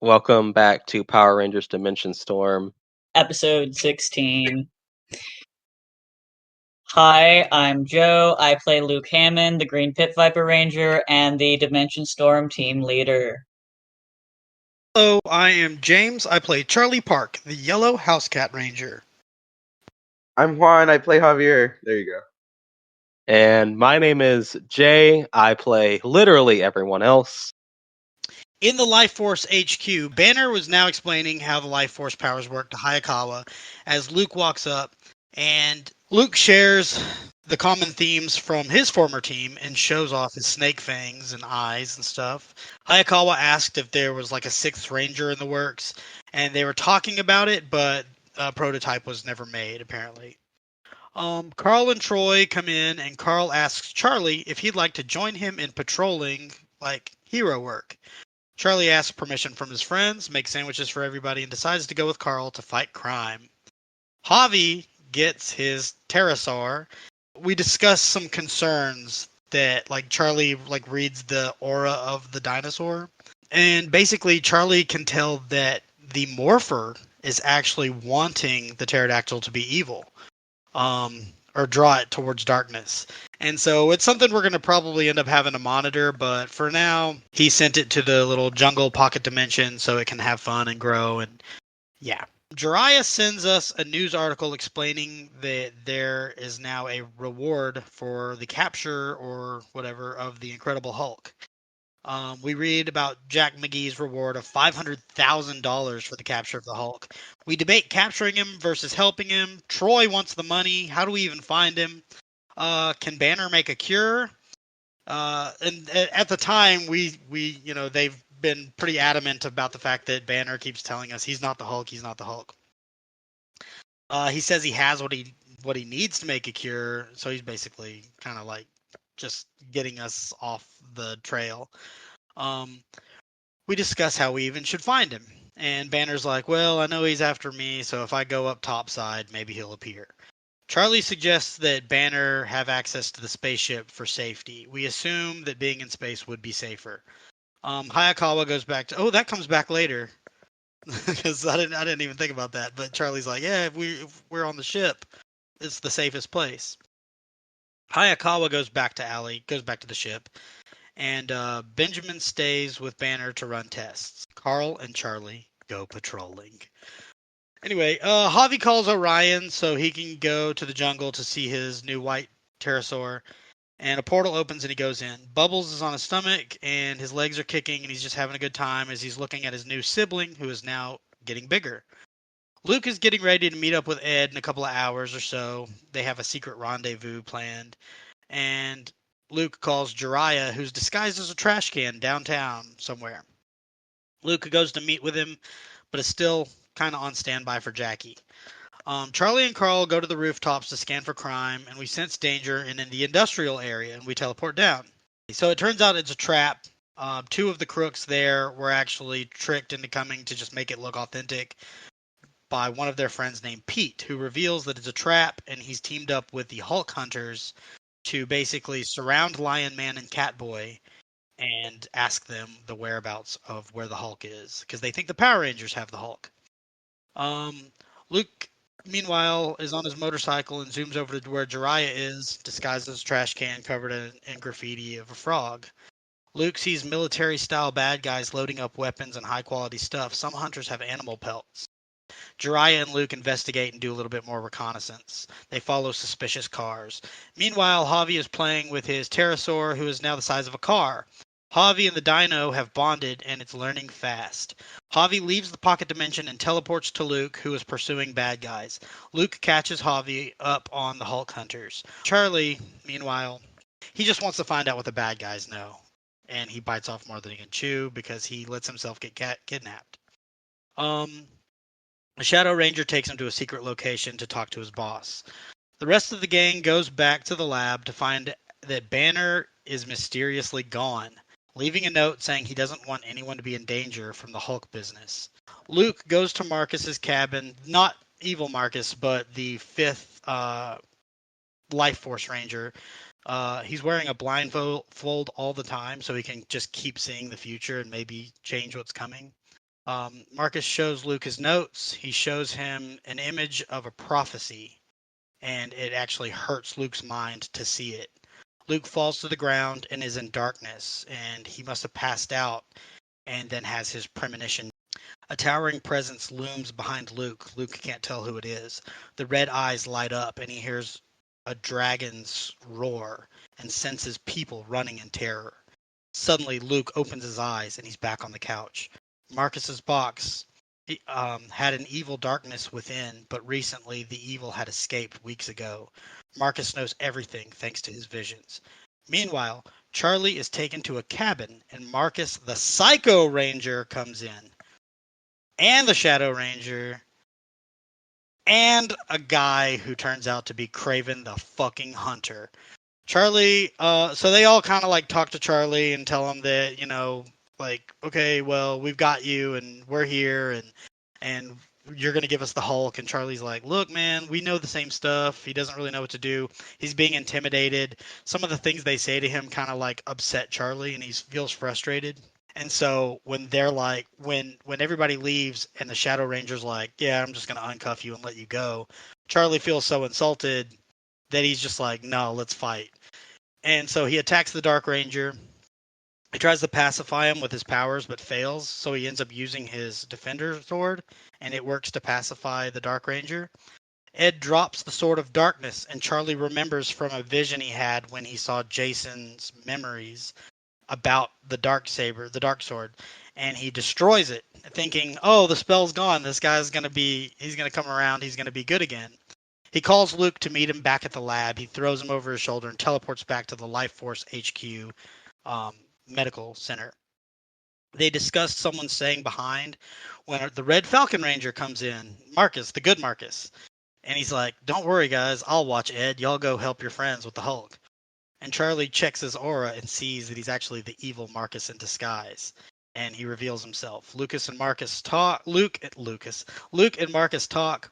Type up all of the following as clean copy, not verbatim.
Welcome back to Power Rangers Dimension Storm. Episode 16. Hi, I'm Joe. I play Luke Hammond, the Green Pit Viper Ranger, and the Dimension Storm team leader. Hello, I am James. I play Charlie Park, the Yellow House Cat Ranger. I'm Juan. I play Javier. There you go. And my name is Jay. I play literally everyone else. In the Life Force HQ, Banner was now explaining how the Life Force powers work to Hayakawa as Luke walks up, and Luke shares the common themes from his former team and shows off his snake fangs and eyes and stuff. Hayakawa asked if there was like a sixth ranger in the works, and they were talking about it, but a prototype was never made, apparently. Carl and Troy come in, and Carl asks Charlie if he'd like to join him in patrolling, like, hero work. Charlie asks permission from his friends, makes sandwiches for everybody, and decides to go with Carl to fight crime. Javi gets his pterosaur. We discuss some concerns that, like, Charlie, like, reads the aura of the dinosaur. And basically, Charlie can tell that the morpher is actually wanting the pterodactyl to be evil. Or draw it towards darkness. And so it's something we're going to probably end up having to monitor, but for now, he sent it to the little jungle pocket dimension so it can have fun and grow, and yeah. Jiraiya sends us a news article explaining that there is now a reward for the capture or whatever of the Incredible Hulk. We read about Jack McGee's reward of $500,000 for the capture of the Hulk. We debate capturing him versus helping him. Troy wants the money. How do we even find him? Can Banner make a cure? And at the time, we they've been pretty adamant about the fact that Banner keeps telling us he's not the Hulk. He's not the Hulk. He says he has what he needs to make a cure. So he's basically kind of like just getting us off the trail. We discuss how we even should find him. And Banner's like, well, I know he's after me, so if I go up topside, maybe he'll appear. Charlie suggests that Banner have access to the spaceship for safety. We assume that being in space would be safer. Hayakawa goes back to, that comes back later. Because I didn't even think about that. But Charlie's like, yeah, if we're on the ship, it's the safest place. Hayakawa goes back to the ship. And Benjamin stays with Banner to run tests. Carl and Charlie go patrolling. Anyway, Javi calls Orion so he can go to the jungle to see his new white pterosaur. And a portal opens and he goes in. Bubbles is on his stomach and his legs are kicking and he's just having a good time as he's looking at his new sibling who is now getting bigger. Luke is getting ready to meet up with Ed in a couple of hours or so. They have a secret rendezvous planned. And Luke calls Jiraiya, who's disguised as a trash can downtown somewhere. Luke goes to meet with him, but is still kind of on standby for Jackie. Charlie and Carl go to the rooftops to scan for crime, and we sense danger in the industrial area, and we teleport down. So it turns out it's a trap. Two of the crooks there were actually tricked into coming to just make it look authentic by one of their friends named Pete, who reveals that it's a trap, and he's teamed up with the Hulk Hunters to basically surround Lion Man and Catboy and ask them the whereabouts of where the Hulk is, because they think the Power Rangers have the Hulk. Luke, meanwhile, is on his motorcycle and zooms over to where Jiraiya is, disguised as a trash can covered in graffiti of a frog. Luke sees military-style bad guys loading up weapons and high-quality stuff. Some hunters have animal pelts. Jiraiya and Luke investigate and do a little bit more reconnaissance. They follow suspicious cars. Meanwhile, Javi is playing with his pterosaur, who is now the size of a car. Javi and the dino have bonded, and it's learning fast. Javi leaves the pocket dimension and teleports to Luke, who is pursuing bad guys. Luke catches Javi up on the Hulk Hunters. Charlie, meanwhile, he just wants to find out what the bad guys know. And he bites off more than he can chew because he lets himself get kidnapped. The Shadow Ranger takes him to a secret location to talk to his boss. The rest of the gang goes back to the lab to find that Banner is mysteriously gone, leaving a note saying he doesn't want anyone to be in danger from the Hulk business. Luke goes to Marcus's cabin, not evil Marcus, but the fifth Life Force Ranger. He's wearing a blindfold all the time so he can just keep seeing the future and maybe change what's coming. Marcus shows Luke his notes. He shows him an image of a prophecy, and it actually hurts Luke's mind to see it. Luke falls to the ground and is in darkness, and he must have passed out and then has his premonition. A towering presence looms behind Luke. Luke can't tell who it is. The red eyes light up, and he hears a dragon's roar and senses people running in terror. Suddenly, Luke opens his eyes, and he's back on the couch. Marcus's box had an evil darkness within, but recently the evil had escaped weeks ago. Marcus knows everything thanks to his visions. Meanwhile, Charlie is taken to a cabin, and Marcus, the Psycho Ranger, comes in, and the Shadow Ranger, and a guy who turns out to be Kraven the fucking Hunter. Charlie, so they all kind of like talk to Charlie and tell him that, like, okay, well, we've got you and we're here and you're going to give us the Hulk. And Charlie's like, look, man, we know the same stuff. He doesn't really know what to do. He's being intimidated. Some of the things they say to him kind of like upset Charlie, and he feels frustrated. And so when they're like, when everybody leaves and the Shadow Ranger's like, yeah, I'm just going to uncuff you and let you go, Charlie feels so insulted that he's just like, no, let's fight. And so he attacks the Dark Ranger. He tries to pacify him with his powers, but fails. So he ends up using his Defender sword, and it works to pacify the Dark Ranger. Ed drops the Sword of Darkness, and Charlie remembers from a vision he had when he saw Jason's memories about the Dark Saber, the Dark Sword, and he destroys it, thinking, oh, the spell's gone. This guy's he's going to come around. He's going to be good again. He calls Luke to meet him back at the lab. He throws him over his shoulder and teleports back to the Life Force HQ medical center. They discuss someone staying behind when the Red Falcon Ranger comes in, Marcus, the good Marcus. And he's like, don't worry, guys. I'll watch Ed. Y'all go help your friends with the Hulk. And Charlie checks his aura and sees that he's actually the evil Marcus in disguise. And he reveals himself. Luke and Marcus talk. Luke and Marcus talk.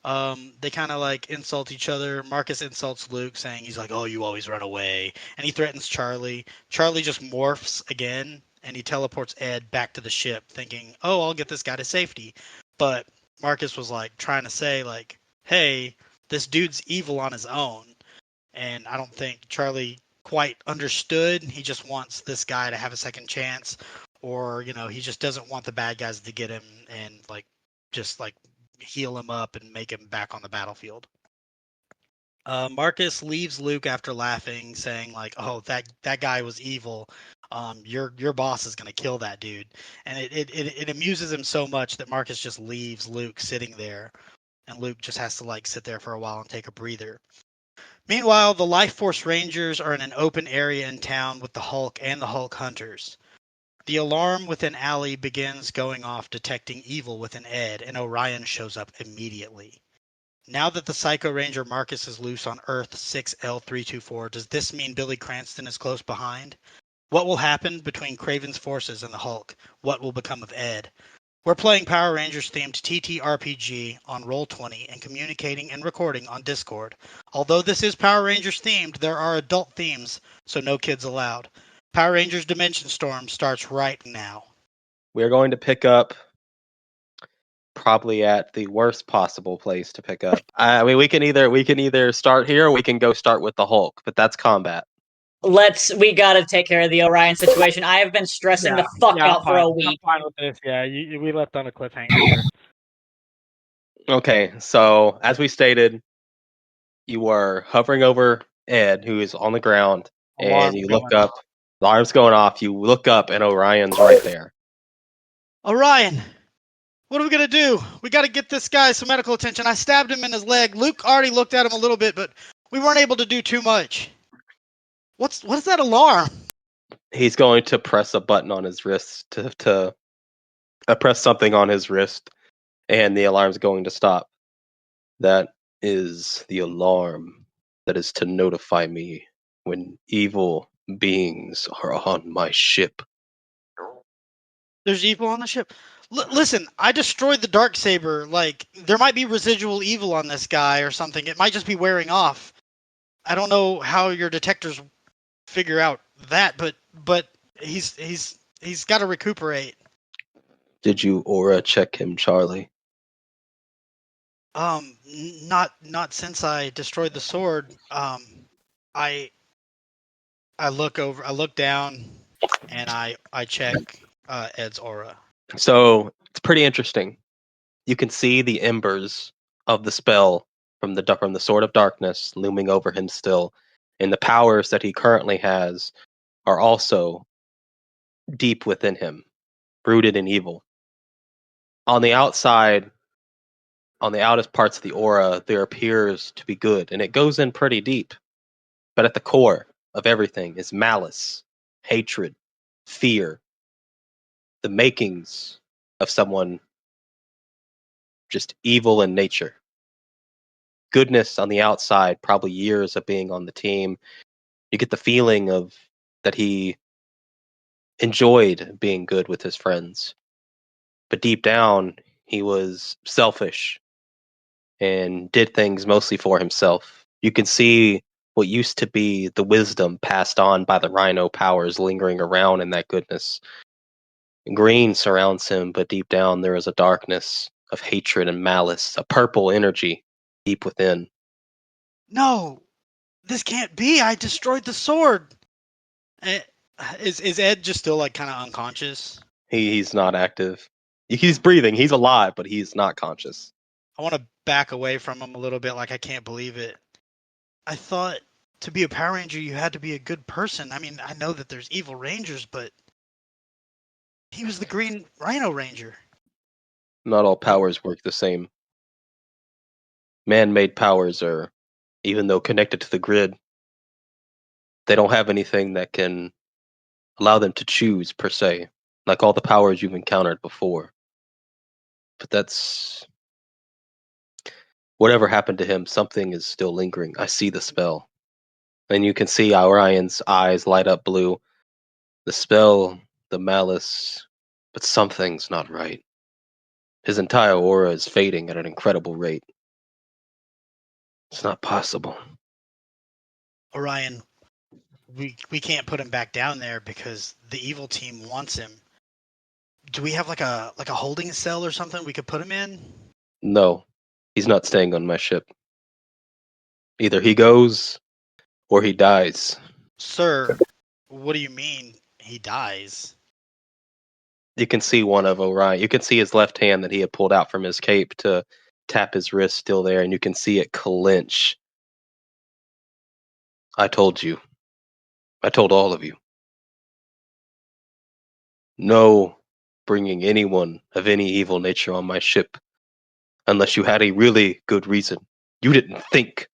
They kind of like insult each other. Marcus insults Luke, saying he's like, "Oh, you always run away," and he threatens Charlie. Charlie just morphs again, and he teleports Ed back to the ship, thinking, "Oh, I'll get this guy to safety." But Marcus was like trying to say, like, "Hey, this dude's evil on his own," and I don't think Charlie quite understood. He just wants this guy to have a second chance, or he just doesn't want the bad guys to get him and like just like heal him up and make him back on the battlefield. Marcus leaves Luke after laughing, saying like, "Oh, that guy was evil. Your boss is gonna kill that dude." And it amuses him so much that Marcus just leaves Luke sitting there, and Luke just has to like sit there for a while and take a breather. Meanwhile, the Life Force Rangers are in an open area in town with the Hulk and the Hulk Hunters. The alarm within Alley begins going off, detecting evil within Ed, and Orion shows up immediately. Now that the Psycho Ranger Marcus is loose on Earth 6L324, does this mean Billy Cranston is close behind? What will happen between Kraven's forces and the Hulk? What will become of Ed? We're playing Power Rangers themed TTRPG on Roll20 and communicating and recording on Discord. Although this is Power Rangers themed, there are adult themes, so no kids allowed. Power Rangers Dimension Storm starts right now. We're going to pick up probably at the worst possible place to pick up. I mean, we can either start here or we can go start with the Hulk, but that's combat. We gotta take care of the Orion situation. I have been stressing the fuck out for a week. I'm fine with this. Yeah, we left on a cliffhanger here. Okay, so as we stated, you were hovering over Ed, who is on the ground, and you look up. The alarm's going off. You look up, and Orion's right there. Orion, what are we gonna do? We got to get this guy some medical attention. I stabbed him in his leg. Luke already looked at him a little bit, but we weren't able to do too much. What is that alarm? He's going to press a button on his wrist to press something on his wrist, and the alarm's going to stop. That is the alarm that is to notify me when evil beings are on my ship. There's evil on the ship. Listen, I destroyed the dark saber. Like, there might be residual evil on this guy or something. It might just be wearing off. I don't know how your detectors figure out that, but he's got to recuperate. Did you aura check him, Charlie? Not since I destroyed the sword. I look down, and I check Ed's aura. So it's pretty interesting. You can see the embers of the spell from the Sword of Darkness looming over him still, and the powers that he currently has are also deep within him, rooted in evil. On the outside, on the outest parts of the aura, there appears to be good, and it goes in pretty deep. But at the core of everything is malice, hatred, fear, the makings of someone just evil in nature. Goodness on the outside, probably years of being on the team. You get the feeling of that he enjoyed being good with his friends. But deep down, he was selfish and did things mostly for himself. You can see what used to be the wisdom passed on by the Rhino powers lingering around in that goodness. Green surrounds him, but deep down there is a darkness of hatred and malice, a purple energy deep within. No, this can't be. I destroyed the sword. Is Ed just still like kind of unconscious? He's not active. He's breathing. He's alive, but he's not conscious. I want to back away from him a little bit. Like I can't believe it. I thought to be a Power Ranger you had to be a good person. I mean, I know that there's evil Rangers, but he was the Green Rhino Ranger. Not all powers work the same. Man-made powers are, even though connected to the grid, they don't have anything that can allow them to choose per se, like all the powers you've encountered before. But that's whatever happened to him, something is still lingering. I see the spell. And you can see Orion's eyes light up blue. The spell, the malice, but something's not right. His entire aura is fading at an incredible rate. It's not possible. Orion, we can't put him back down there because the evil team wants him. Do we have like a holding cell or something we could put him in? No, he's not staying on my ship. Either he goes or he dies. Sir, what do you mean he dies? You can see one of Orion. You can see his left hand that he had pulled out from his cape to tap his wrist still there, and you can see it clench. I told you. I told all of you. No bringing anyone of any evil nature on my ship unless you had a really good reason. You didn't think.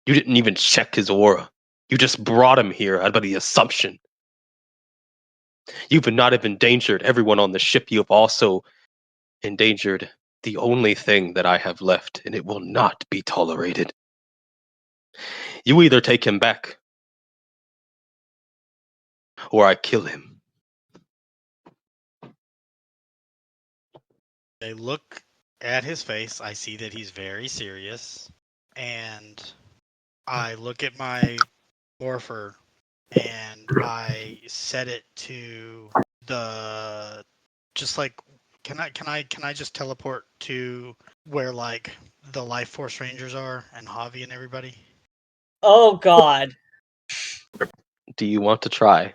You didn't even check his aura. You just brought him here out of the assumption. You would not have endangered everyone on the ship. You have also endangered the only thing that I have left, and it will not be tolerated. You either take him back, or I kill him. I look at his face. I see that he's very serious. And I look at my morpher and I set it to the just like can I just teleport to where like the Life Force Rangers are and Javi and everybody? Oh God. Do you want to try?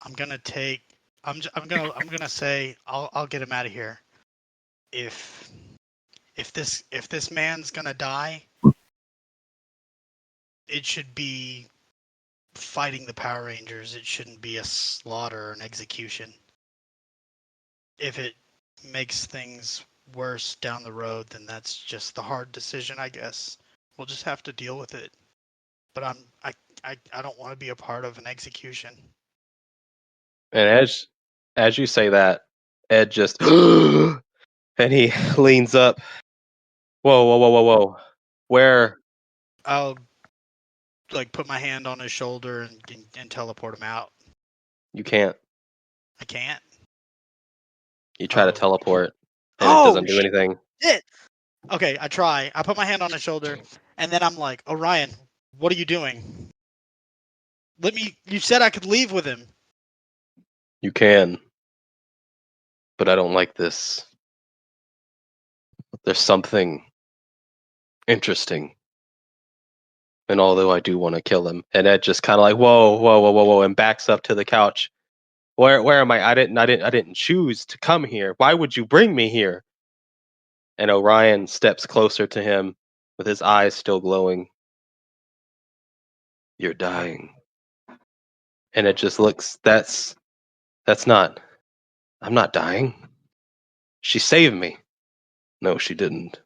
I'm gonna say I'll get him out of here. If this man's gonna die, it should be fighting the Power Rangers. It shouldn't be a slaughter or an execution. If it makes things worse down the road, then that's just the hard decision, I guess. We'll just have to deal with it. But I don't want to be a part of an execution. And as you say that, Ed just and he leans up. Whoa, whoa, whoa, whoa, whoa. Where? I'll like put my hand on his shoulder and teleport him out. You can't. I can't. You try to Oh. teleport, and it Oh, doesn't do anything. Shit. Okay, I try. I put my hand on his shoulder, and then I'm like, Orion, what are you doing? You said I could leave with him. You can. but I don't like this. There's something interesting. And although I do want to kill him, and Ed just kind of like, whoa, and backs up to the couch. Where am I? I didn't choose to come here. Why would you bring me here? And Orion steps closer to him with his eyes still glowing. You're dying. And it just looks, that's not, I'm not dying. She saved me. No, she didn't.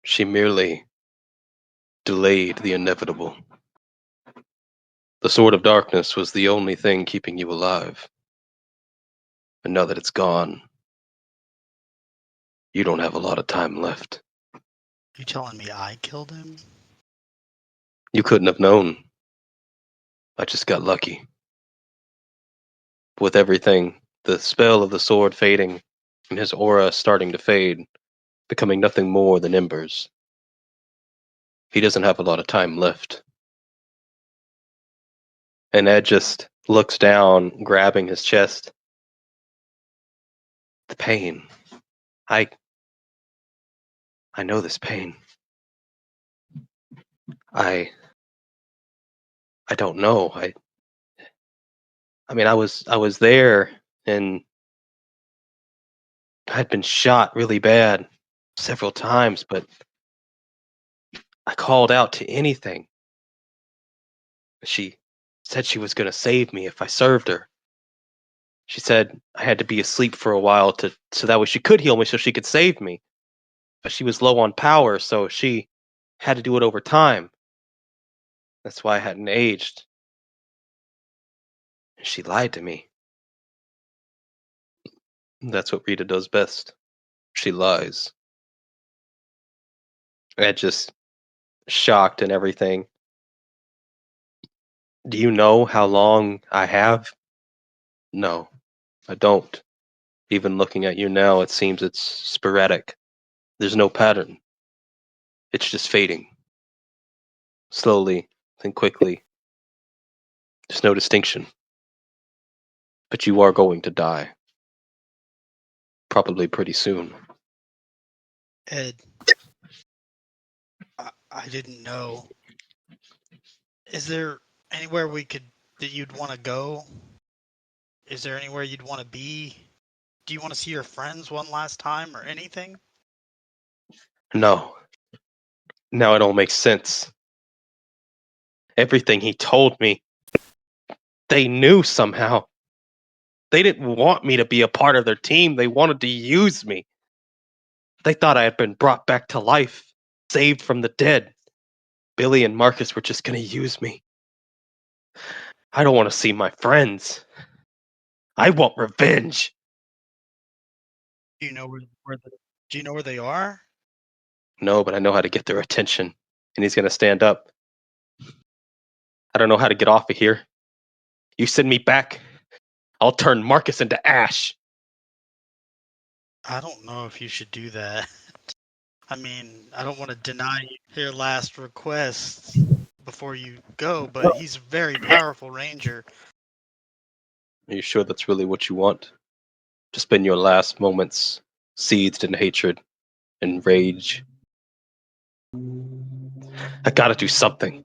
She merely delayed the inevitable. The Sword of Darkness was the only thing keeping you alive. And now that it's gone, you don't have a lot of time left. You telling me I killed him? You couldn't have known. I just got lucky. With everything, the spell of the sword fading, and his aura starting to fade, becoming nothing more than embers. He doesn't have a lot of time left. And Ed just looks down, grabbing his chest. The pain. I know this pain. I don't know. I mean, I was there, and I'd been shot really bad several times, but I called out to anything. She said she was going to save me if I served her. She said I had to be asleep for a while so that way she could heal me so she could save me. But she was low on power, so she had to do it over time. That's why I hadn't aged. She lied to me. That's what Rita does best. She lies. I just shocked and everything. Do you know how long I have? No, I don't. Even looking at you now, it seems it's sporadic. There's no pattern. It's just fading. Slowly, then quickly. There's no distinction. But you are going to die. Probably pretty soon. Ed, I didn't know. Is there anywhere that you'd want to go? Is there anywhere you'd want to be? Do you want to see your friends one last time or anything? No. Now it all makes sense. Everything he told me, they knew somehow. They didn't want me to be a part of their team. They wanted to use me. They thought I had been brought back to life, saved from the dead. Billy and Marcus were just going to use me. I don't want to see my friends. I want revenge. Do you know do you know where they are? No, but I know how to get their attention. And he's going to stand up. I don't know how to get off of here. You send me back, I'll turn Marcus into ash. I don't know if you should do that. I mean, I don't want to deny your last request before you go, but he's a very powerful ranger. Are you sure that's really what you want? To spend your last moments seethed in hatred and rage? I gotta do something.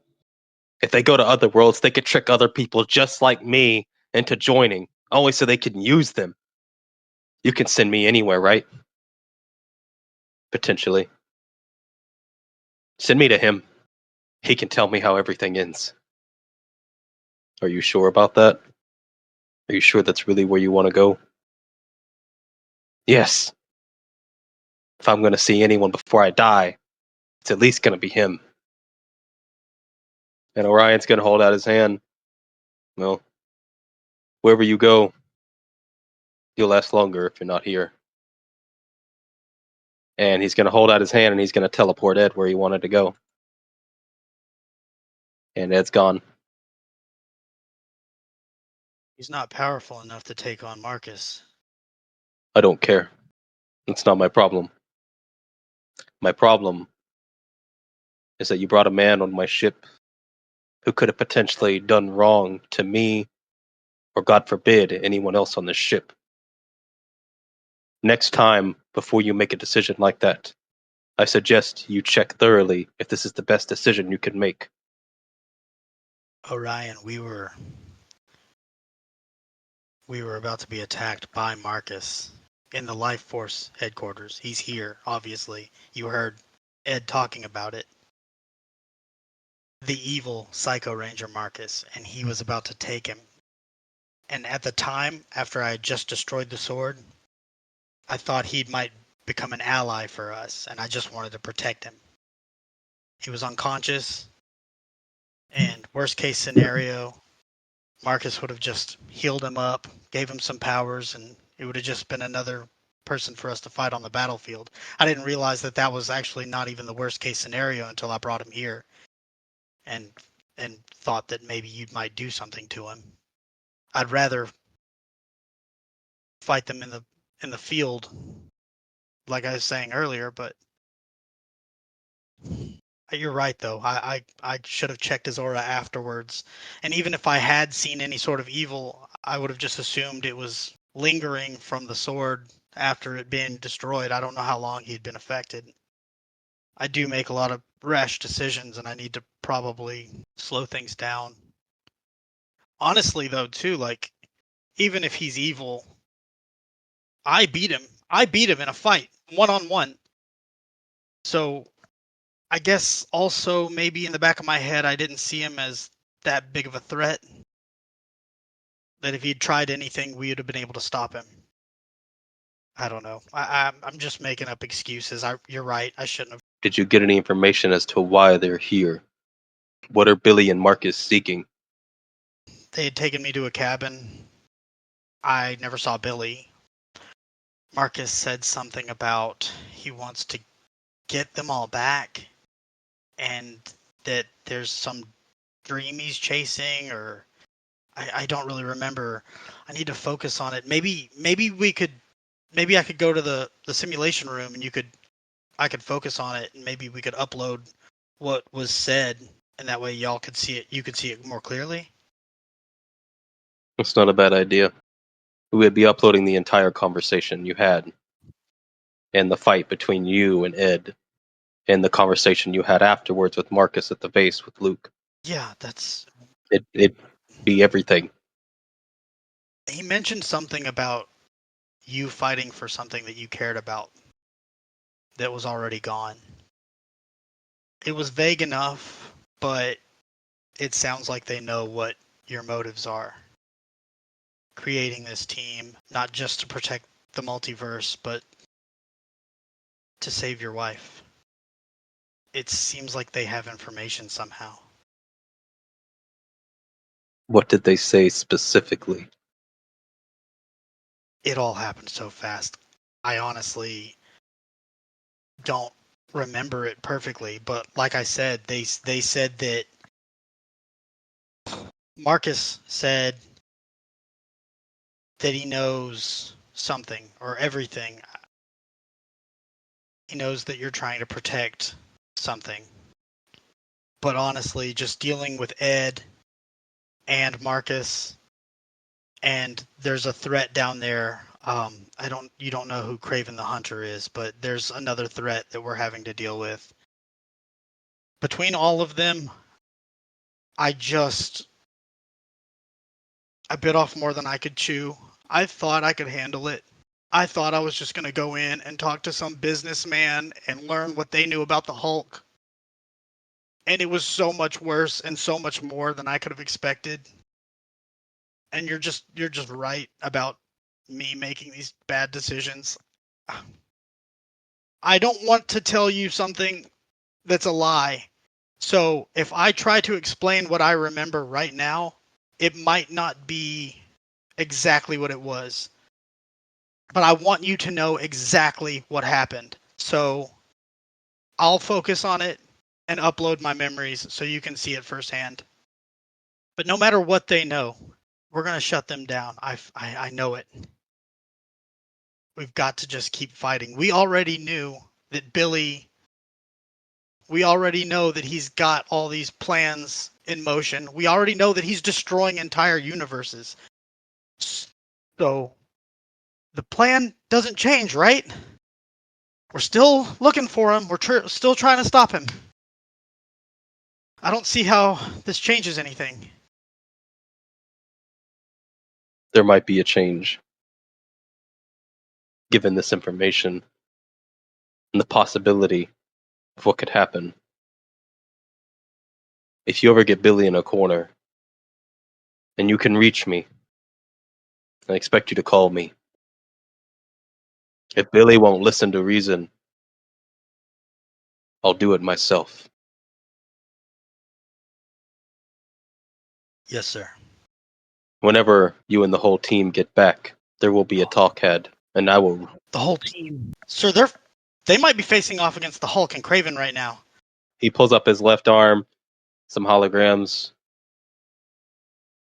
If they go to other worlds, they could trick other people just like me into joining, only so they can use them. You can send me anywhere, right? Potentially. Send me to him. He can tell me how everything ends. Are you sure about that? Are you sure that's really where you want to go? Yes. If I'm going to see anyone before I die, it's at least going to be him. And Orion's going to hold out his hand. Well, wherever you go, you'll last longer if you're not here. And he's going to hold out his hand and he's going to teleport Ed where he wanted to go. And Ed's gone. He's not powerful enough to take on Marcus. I don't care. It's not my problem. My problem is that you brought a man on my ship who could have potentially done wrong to me or, God forbid, anyone else on this ship. Next time, before you make a decision like that, I suggest you check thoroughly if this is the best decision you can make. Orion, we were about to be attacked by Marcus in the Life Force headquarters. He's here, obviously. You heard Ed talking about it. The evil Psycho Ranger Marcus, and he was about to take him. And at the time, after I had just destroyed the sword, I thought he might become an ally for us, and I just wanted to protect him. He was unconscious, and worst case scenario, Marcus would have just healed him up, gave him some powers, and it would have just been another person for us to fight on the battlefield. I didn't realize that that was actually not even the worst case scenario until I brought him here, and thought that maybe you might do something to him. I'd rather fight them in the field, like I was saying earlier, but you're right though. I should have checked his aura afterwards. And even if I had seen any sort of evil, I would have just assumed it was lingering from the sword after it being destroyed. I don't know how long he'd been affected. I do make a lot of rash decisions, and I need to probably slow things down. Honestly though, too, like, even if he's evil, I beat him. I beat him in a fight, 1-on-1. So I guess also maybe in the back of my head, I didn't see him as that big of a threat. That if he'd tried anything, we would have been able to stop him. I don't know. I'm just making up excuses. You're right. I shouldn't have. Did you get any information as to why they're here? What are Billy and Marcus seeking? They had taken me to a cabin. I never saw Billy. Marcus said something about he wants to get them all back, and that there's some dream he's chasing, or I don't really remember. I need to focus on it. Maybe I could go to the simulation room, and I could focus on it, and maybe we could upload what was said, and that way y'all could see it. You could see it more clearly. It's not a bad idea. We would be uploading the entire conversation you had, and the fight between you and Ed, and the conversation you had afterwards with Marcus at the base with Luke. Yeah, that's. It'd be everything. He mentioned something about you fighting for something that you cared about that was already gone. It was vague enough, but it sounds like they know what your motives are. Creating this team, not just to protect the multiverse, but to save your wife. It seems like they have information somehow. What did they say specifically? It all happened so fast. I honestly don't remember it perfectly, but like I said, they said that Marcus said that he knows something or everything. He knows that you're trying to protect something. But honestly, just dealing with Ed and Marcus, and there's a threat down there. You don't know who Kraven the Hunter is, but there's another threat that we're having to deal with. Between all of them, I bit off more than I could chew. I thought I could handle it. I thought I was just going to go in and talk to some businessman and learn what they knew about the Hulk. And it was so much worse and so much more than I could have expected. And you're just right about me making these bad decisions. I don't want to tell you something that's a lie. So if I try to explain what I remember right now, it might not be exactly what it was. But I want you to know exactly what happened. So I'll focus on it and upload my memories so you can see it firsthand. But no matter what they know, we're going to shut them down. I know it. We've got to just keep fighting. We already knew that we already know that he's got all these plans in motion. We already know that he's destroying entire universes. So the plan doesn't change, right? We're still looking for him. We're still trying to stop him. I don't see how this changes anything. There might be a change, given this information and the possibility of what could happen. If you ever get Billy in a corner, and you can reach me, I expect you to call me. If Billy won't listen to reason, I'll do it myself. Yes, sir. Whenever you and the whole team get back, there will be a talk had, and I will. The whole team. Sir, they might be facing off against the Hulk and Kraven right now. He pulls up his left arm, some holograms.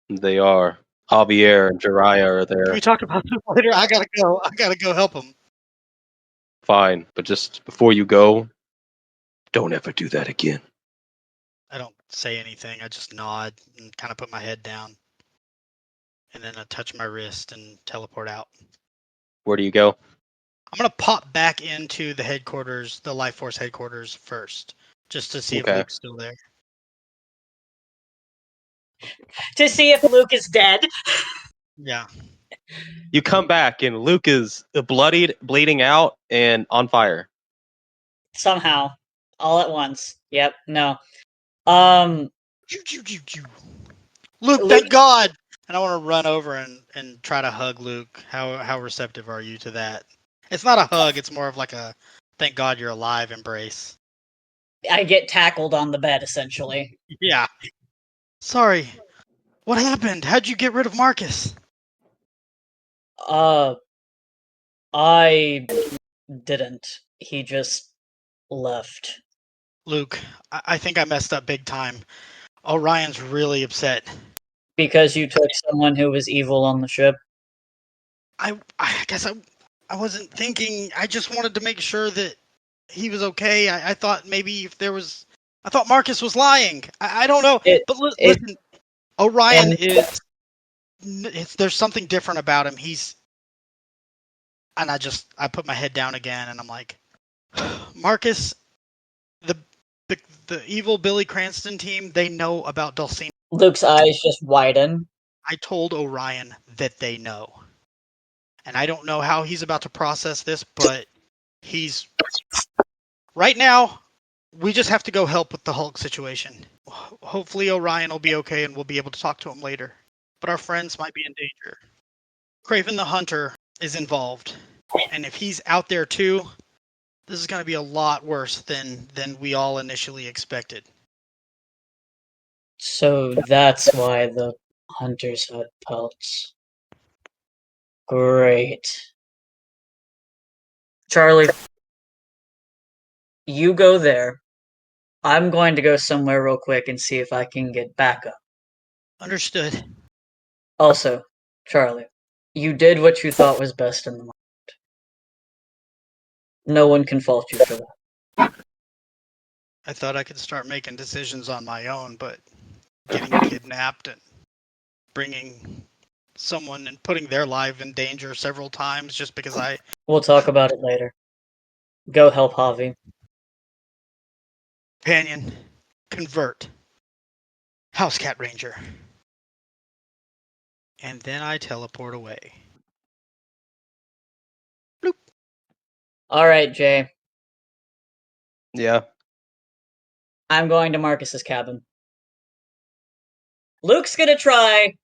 They are. Javier and Jiraiya are Can there. we talk about this later? I gotta go. I gotta go help him. Fine, but just before you go, don't ever do that again. I don't say anything. I just nod and kind of put my head down. And then I touch my wrist and teleport out. Where do you go? I'm going to pop back into the headquarters, the Life Force headquarters first, just to see if Okay. Luke's still there. To see if Luke is dead. Yeah. You come back, and Luke is bloodied, bleeding out, and on fire. Somehow. All at once. Yep, no. Luke, Luke- thank God! And I want to run over and try to hug Luke. How receptive are you to that? It's not a hug. It's more of like a thank God you're alive embrace. I get tackled on the bed, essentially. Yeah. Sorry. What happened? How'd you get rid of Marcus? I didn't. He just left. Luke, I think I messed up big time. Orion's really upset. Because you took someone who was evil on the ship? I guess I wasn't thinking. I just wanted to make sure that he was okay. I thought maybe if there was... I thought Marcus was lying. I don't know. But listen, Orion is... there's something different about him. And I put my head down again, and I'm like, Marcus, the evil Billy Cranston team, they know about Dulcine. Luke's eyes just widen. I told Orion that they know. And I don't know how he's about to process this, but he's... Right now, we just have to go help with the Hulk situation. Hopefully Orion will be okay and we'll be able to talk to him later. But our friends might be in danger. Kraven the Hunter is involved. And if he's out there too, this is going to be a lot worse than we all initially expected. So that's why the hunters had pelts. Great. Charlie, you go there. I'm going to go somewhere real quick and see if I can get backup. Understood. Also, Charlie, you did what you thought was best in the moment. No one can fault you for that. I thought I could start making decisions on my own, but getting kidnapped and bringing someone and putting their life in danger several times just because I... We'll talk about it later. Go help Javi. Companion, convert. House Cat Ranger. And then I teleport away. Bloop. Alright, Jay. Yeah. I'm going to Marcus's cabin. Luke's gonna try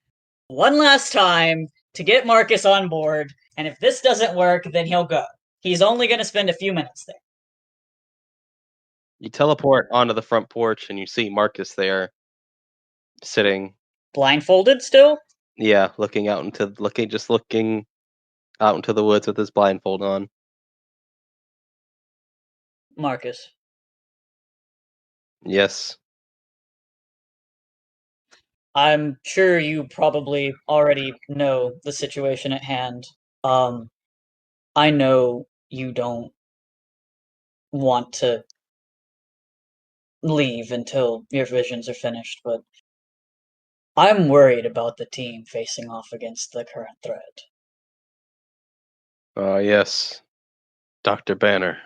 one last time to get Marcus on board, and if this doesn't work, then he'll go. He's only gonna spend a few minutes there. You teleport onto the front porch, and you see Marcus there, sitting. Blindfolded still? Yeah, looking out into the woods with his blindfold on. Marcus. Yes. I'm sure you probably already know the situation at hand. I know you don't want to leave until your visions are finished, but I'm worried about the team facing off against the current threat. Yes, Dr. Banner.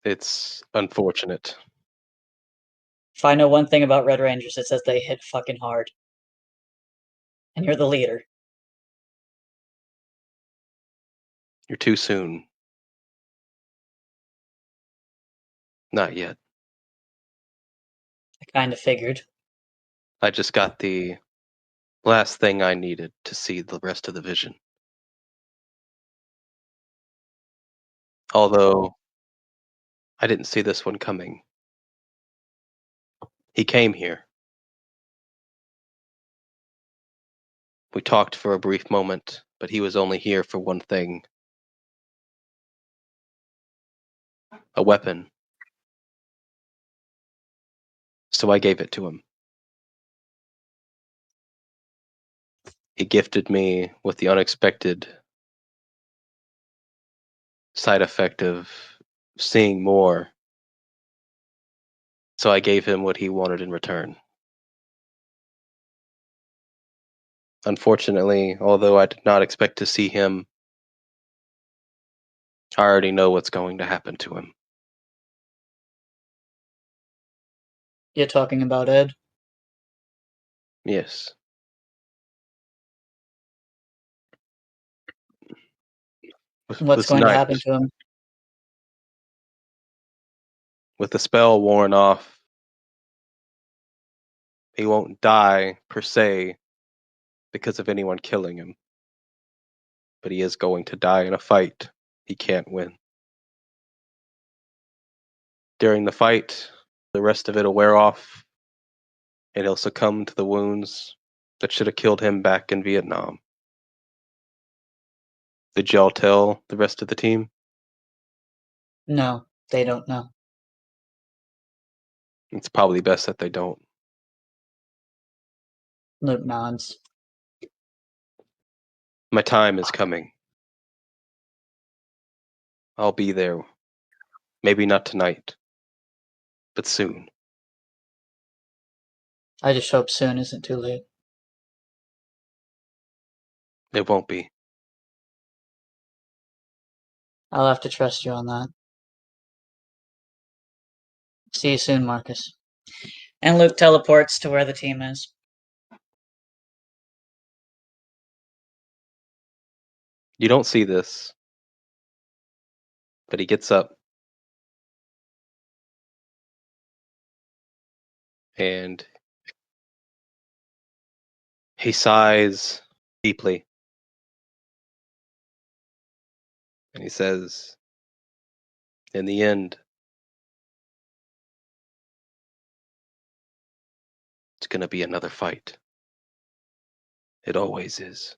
It's unfortunate. If I know one thing about Red Rangers, it says they hit fucking hard. And you're the leader. You're too soon. Not yet. I kind of figured. I just got the last thing I needed to see the rest of the vision. Although, I didn't see this one coming. He came here. We talked for a brief moment, but he was only here for one thing. A weapon. So I gave it to him. He gifted me with the unexpected side effect of seeing more. So I gave him what he wanted in return. Unfortunately, although I did not expect to see him, I already know what's going to happen to him. You're talking about Ed? Yes. What's going to happen to him? With the spell worn off, he won't die per se because of anyone killing him. But he is going to die in a fight he can't win. During the fight, the rest of it will wear off, and he'll succumb to the wounds that should have killed him back in Vietnam. Did y'all tell the rest of the team? No, they don't know. It's probably best that they don't. Luke nods. My time is coming. I'll be there. Maybe not tonight, but soon. I just hope soon isn't too late. It won't be. I'll have to trust you on that. See you soon, Marcus. And Luke teleports to where the team is. You don't see this, but he gets up and he sighs deeply. And he says, in the end, it's going to be another fight. It always is.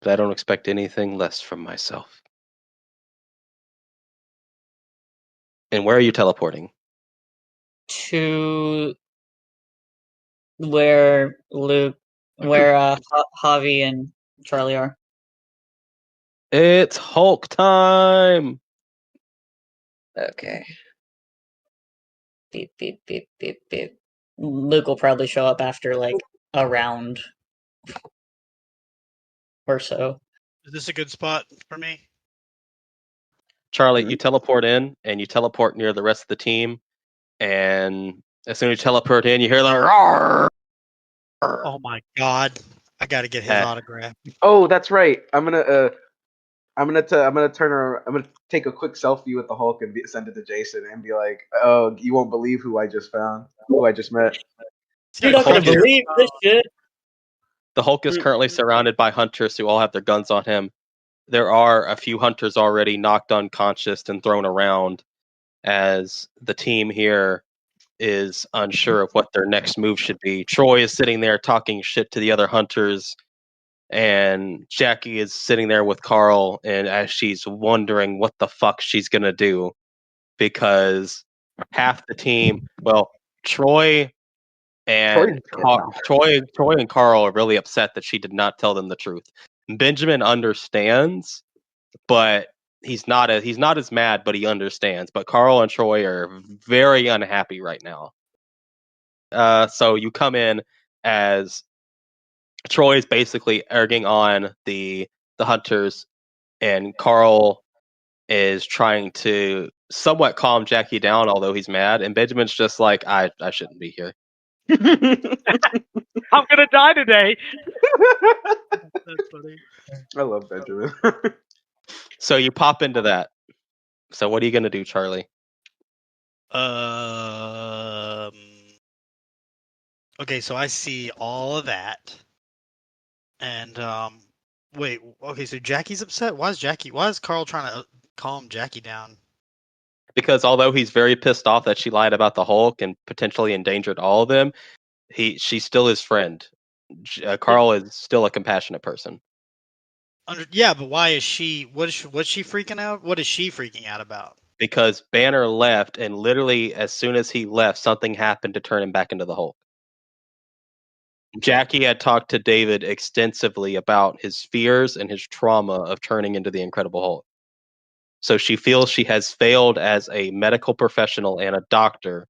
But I don't expect anything less from myself. And where are you teleporting? To where Javi and Charlie are. It's Hulk time! Okay. Beep, beep, beep, beep, beep. Luke will probably show up after, like, a round or so. Is this a good spot for me? Charlie, you teleport in, and you teleport near the rest of the team, and as soon as you teleport in, you hear the roar! Oh my god. I gotta get his autograph. Oh, that's right. I'm gonna turn around. I'm gonna take a quick selfie with the Hulk and send it to Jason and be like, "Oh, you won't believe who I just found, who I just met." You're not gonna believe this shit. The Hulk is currently surrounded by hunters who all have their guns on him. There are a few hunters already knocked unconscious and thrown around as the team here is unsure of what their next move should be. Troy is sitting there talking shit to the other hunters, and Jackie is sitting there with Carl, and as she's wondering what the fuck she's gonna do, because half the team, well, Troy and Troy and Carl are really upset that she did not tell them the truth. Benjamin understands, but he's not as mad, but he understands. But Carl and Troy are very unhappy right now. So you come in as Troy is basically egging on the hunters, and Carl is trying to somewhat calm Jackie down, although he's mad. And Benjamin's just like, I shouldn't be here. I'm gonna die today. That's funny. I love Benjamin. So you pop into that. So what are you gonna do, Charlie? Okay, so I see all of that, and wait. Okay, so Jackie's upset. Why is Carl trying to calm Jackie down? Because although he's very pissed off that she lied about the Hulk and potentially endangered all of them, she's still his friend. Carl is still a compassionate person. Yeah, but why is she? What's she freaking out? What is she freaking out about? Because Banner left, and literally as soon as he left, something happened to turn him back into the Hulk. Jackie had talked to David extensively about his fears and his trauma of turning into the Incredible Hulk. So she feels she has failed as a medical professional and a doctor.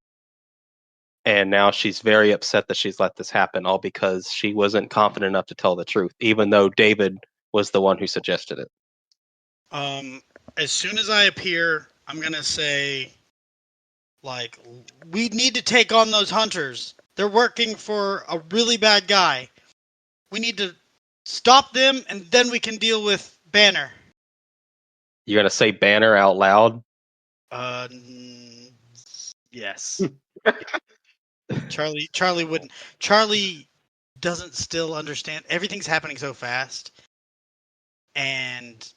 And now she's very upset that she's let this happen, all because she wasn't confident enough to tell the truth, even though David was the one who suggested it. As soon as I appear, I'm gonna say, like, we need to take on those hunters. They're working for a really bad guy. We need to stop them, and then we can deal with Banner. You're gonna say Banner out loud? Yes. Charlie wouldn't. Charlie doesn't still understand. Everything's happening so fast. And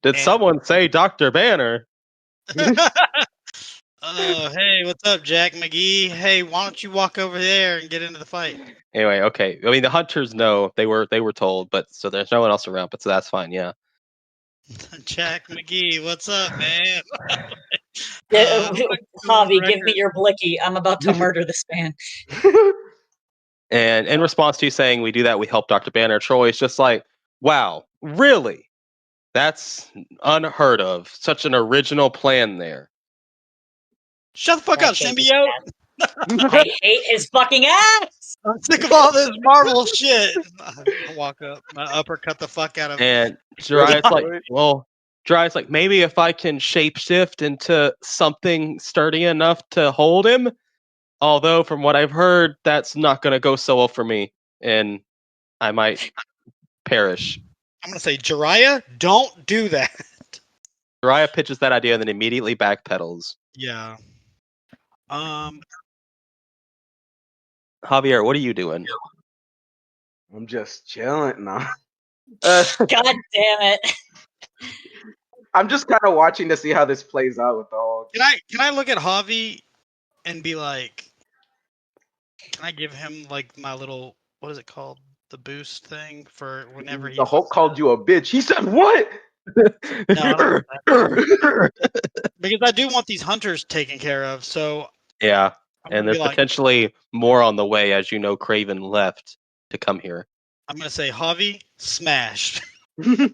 Did someone say Dr. Banner? oh, hey, what's up, Jack McGee? Hey, why don't you walk over there and get into the fight? Anyway, okay. I mean, the hunters know they were told, but so there's no one else around. But so that's fine. Yeah. Jack McGee, what's up, man? Javi, give me your blicky. I'm about to murder this man. And in response to you saying we do that, we help Dr. Banner, Troy's just like, wow, really? That's unheard of. Such an original plan there. Shut the fuck up, symbiote! I hate his fucking ass! I'm sick of all this Marvel shit. I walk up, I uppercut the fuck out of him. And Jiraiya's like, maybe if I can shapeshift into something sturdy enough to hold him. Although, from what I've heard, that's not going to go so well for me, and I might perish. I'm going to say, Jiraiya, don't do that. Jiraiya pitches that idea and then immediately backpedals. Yeah. Javier, what are you doing? I'm just chilling now. God damn it! I'm just kind of watching to see how this plays out with the Hulk. Can I look at Javi and be like, can I give him like my little, what is it called, the boost thing for whenever he? The Hulk called you a bitch. He said what? No, because I do want these hunters taken care of. So yeah, and there's potentially more on the way, as you know. Kraven left to come here. I'm gonna say Javi smashed, and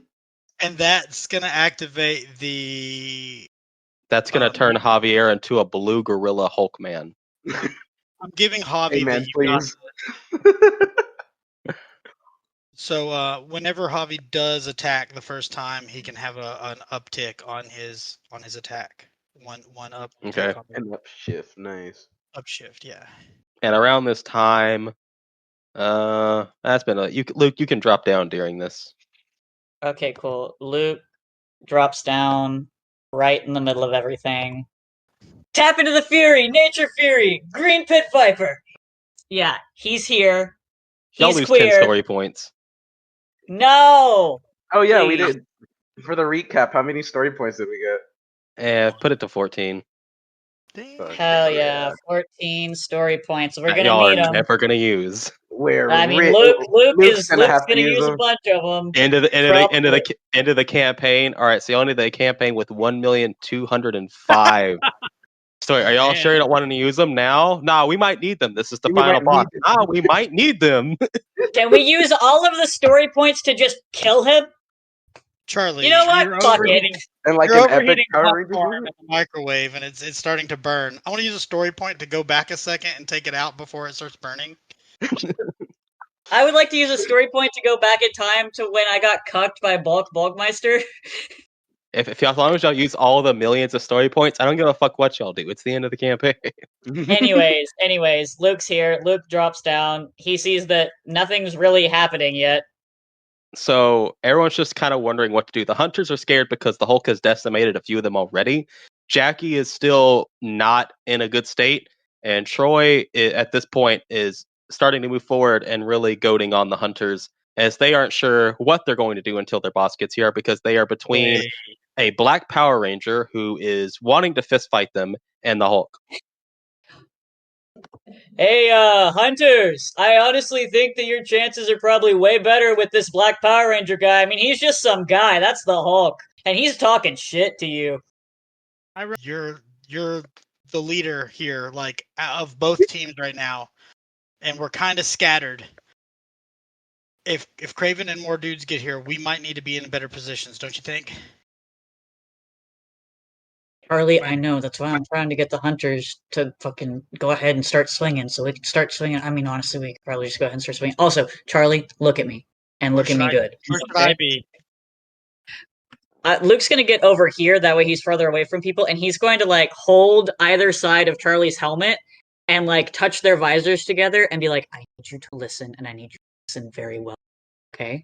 that's gonna activate the. That's gonna turn Javier into a blue gorilla Hulk man. I'm giving Javi Amen, please. So whenever Javi does attack the first time, he can have an uptick on his attack. One up. Okay. An upshift, nice. Upshift, yeah. And around this time, that's been Luke. You can drop down during this. Okay, cool. Luke drops down right in the middle of everything. Tap into the Fury, Nature Fury, Green Pit Viper. Yeah, he's here. Y'all lose 10 story points. No. Oh yeah, we did. For the recap, how many story points did we get? Put it to 14. Hell yeah, 14 story points. We're gonna y'all need are them. never gonna use. I mean, Luke's gonna use a bunch of them. End of the campaign. All right, so you only the campaign with 1,205,000. So are y'all sure you don't want to use them now? Nah, we might need them. This is the final boss. We might need them. Can we use all of the story points to just kill him? Charlie, you know what? Fuck it. And like you're an epic power in the microwave, and it's starting to burn. I want to use a story point to go back a second and take it out before it starts burning. I would like to use a story point to go back in time to when I got cucked by Bulkmeister. If y'all, as long as y'all use all the millions of story points, I don't give a fuck what y'all do. It's the end of the campaign. Anyways, Luke's here. Luke drops down. He sees that nothing's really happening yet. So everyone's just kind of wondering what to do. The hunters are scared because the Hulk has decimated a few of them already. Jackie is still not in a good state, and Troy at this point is starting to move forward and really goading on the hunters as they aren't sure what they're going to do until their boss gets here because they are between a black Power Ranger who is wanting to fist fight them and the Hulk. Hey, hunters! I honestly think that your chances are probably way better with this Black Power Ranger guy. I mean, he's just some guy. That's the Hulk. And he's talking shit to you. You're the leader here, like, of both teams right now, and we're kind of scattered. If Kraven and more dudes get here, we might need to be in better positions, don't you think? Charlie, I know. That's why I'm trying to get the hunters to fucking go ahead and start swinging so we can start swinging. I mean, honestly, we could probably just go ahead and start swinging. Also, Charlie, look at me. And look at me good. Where should I be? Luke's going to get over here. That way he's further away from people. And he's going to, like, hold either side of Charlie's helmet and, like, touch their visors together and be like, I need you to listen, and I need you to listen very well. Okay?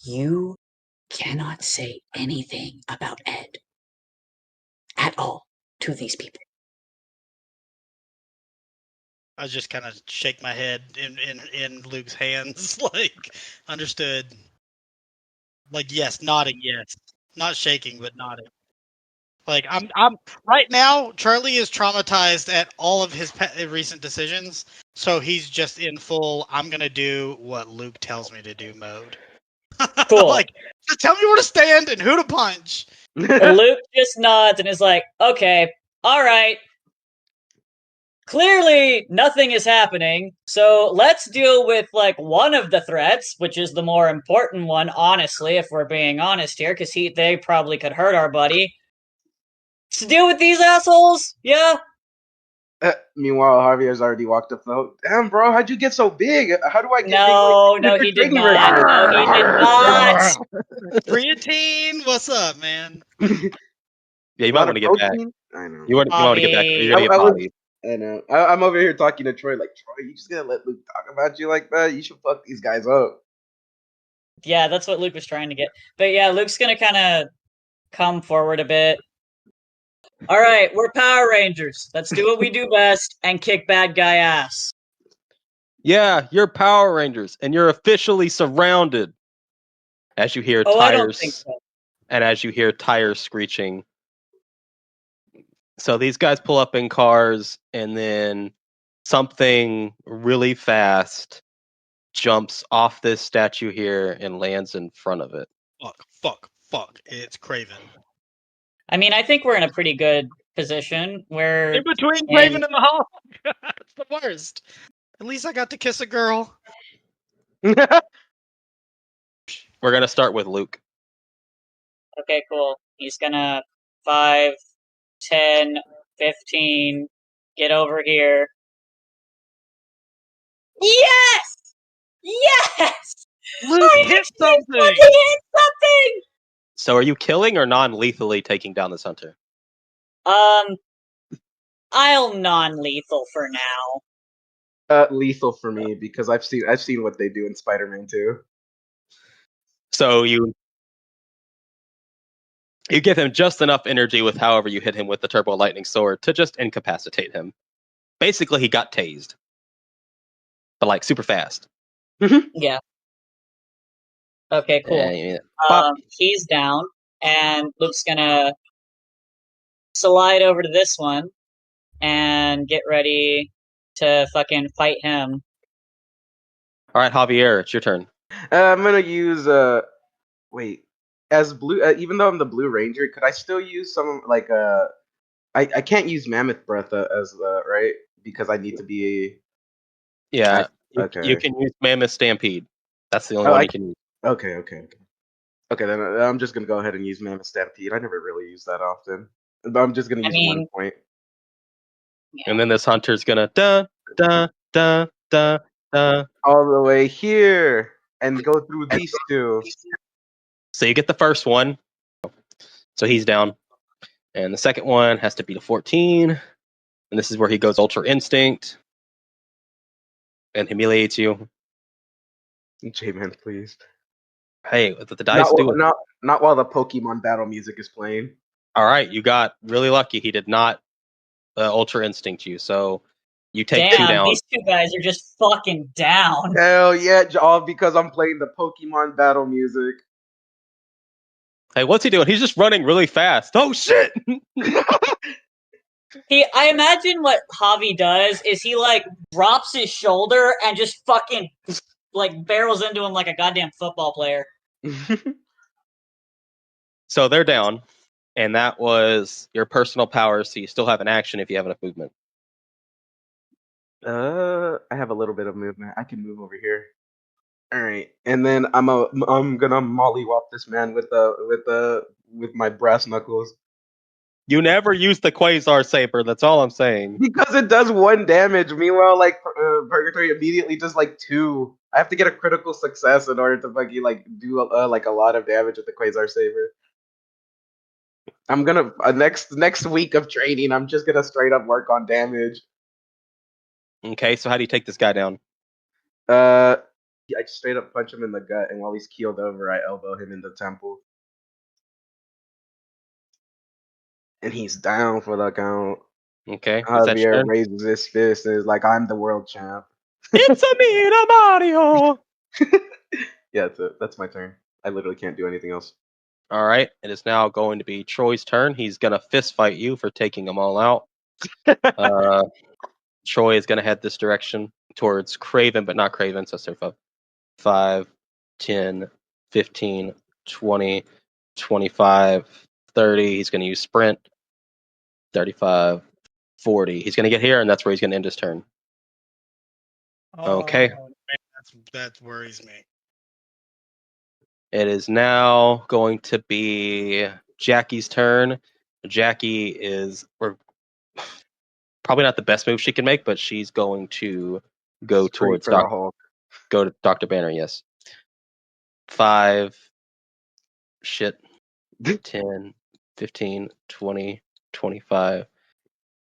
You cannot say anything about Ed at all to these people. I just kind of shake my head in Luke's hands, like, understood. Like, yes, nodding, yes. Not shaking, but nodding. Like, I'm right now, Charlie is traumatized at all of his recent decisions, so he's just in full, I'm gonna do what Luke tells me to do mode. Cool. Like, just tell me where to stand and who to punch. Luke just nods and is like, okay, all right. Clearly, nothing is happening, so let's deal with, like, one of the threats, which is the more important one, honestly, if we're being honest here, because they probably could hurt our buddy. Let's deal with these assholes, yeah? Meanwhile, Javier's already walked up the Hulk. Damn, bro, how'd you get so big? How do I get No, big? no, he did not. No, he did not. Creatine, what's up, man? Yeah, you might want to get back. I know. You want to get back. You're gonna get I bodied. I know. I'm over here talking to Troy like, Troy, you just gonna let Luke talk about you like that? You should fuck these guys up. Yeah, that's what Luke was trying to get. But yeah, Luke's gonna kind of come forward a bit. All right, we're Power Rangers. Let's do what we do best and kick bad guy ass. Yeah, you're Power Rangers, and you're officially surrounded. As you hear I don't tires, think so. and as you hear tires screeching. So these guys pull up in cars, and then something really fast jumps off this statue here and lands in front of it. Fuck. It's Kraven. I mean, I think we're in a pretty good position. We're In between Kraven and the Hulk. It's the worst. At least I got to kiss a girl. We're gonna start with Luke. okay, cool. He's gonna 5, 10, 15, get over here. Yes! Yes! Luke hit something! Fucking hit something! So are you killing or non-lethally taking down this hunter? I'll non-lethal for now. Lethal for me because I've seen what they do in Spider-Man 2. So you give him just enough energy with however you hit him with the turbo lightning sword to just incapacitate him. Basically, he got tased, but like super fast. Yeah. Okay, cool. Yeah. He's down, and Luke's gonna slide over to this one and get ready to fucking fight him. All right, Javier, it's your turn. I'm gonna use wait, as blue. Even though I'm the Blue Ranger, could I still use some like I can't use Mammoth Breath as right because I need to be. Yeah. Okay. You can use Mammoth Stampede. That's the only one you can use. Okay. Then I'm just gonna go ahead and use Mammoth Stampede. I never really use that often, but I'm just gonna use 1 point. Yeah. And then this hunter's gonna da da da da all the way here and go through these two. So you get the first one. So he's down. And the second one has to be the 14. And this is where he goes Ultra Instinct and humiliates you. J-Man, please. Hey, the dice do it. Not while the Pokemon battle music is playing. All right, you got really lucky. He did not Ultra Instinct you, so you take 2 down. These two guys are just fucking down. Hell yeah, all because I'm playing the Pokemon battle music. Hey, what's he doing? He's just running really fast. Oh shit! I imagine what Javi does is he like drops his shoulder and just fucking like barrels into him like a goddamn football player. So they're down, and that was your personal powers. So you still have an action if you have enough movement. I have a little bit of movement. I can move over here. All right, and then I'm gonna mollywop this man with my brass knuckles. You never use the Quasar Saber. That's all I'm saying. Because it does 1 damage. Meanwhile, like Purgatory immediately does like 2. I have to get a critical success in order to fucking like do like a lot of damage with the Quasar Saber. I'm gonna next week of training. I'm just gonna straight up work on damage. Okay, so how do you take this guy down? I just straight up punch him in the gut, and while he's keeled over, I elbow him in the temple. And he's down for the count. Okay. Javier raises his fist and is like, I'm the world champ. It's a me, Mario! Yeah, that's my turn. I literally can't do anything else. All right. It is now going to be Troy's turn. He's going to fist fight you for taking them all out. Troy is going to head this direction towards Kraven, but not Kraven. So start 5, 10, 15, 20, 25, 30. He's going to use sprint. 35, 40. He's going to get here, and that's where he's going to end his turn. Okay. Man, that worries me. It is now going to be Jackie's turn. Jackie is probably not the best move she can make, but she's going to go towards go to Dr. Banner, yes. 5, 10, 15, 20, 25,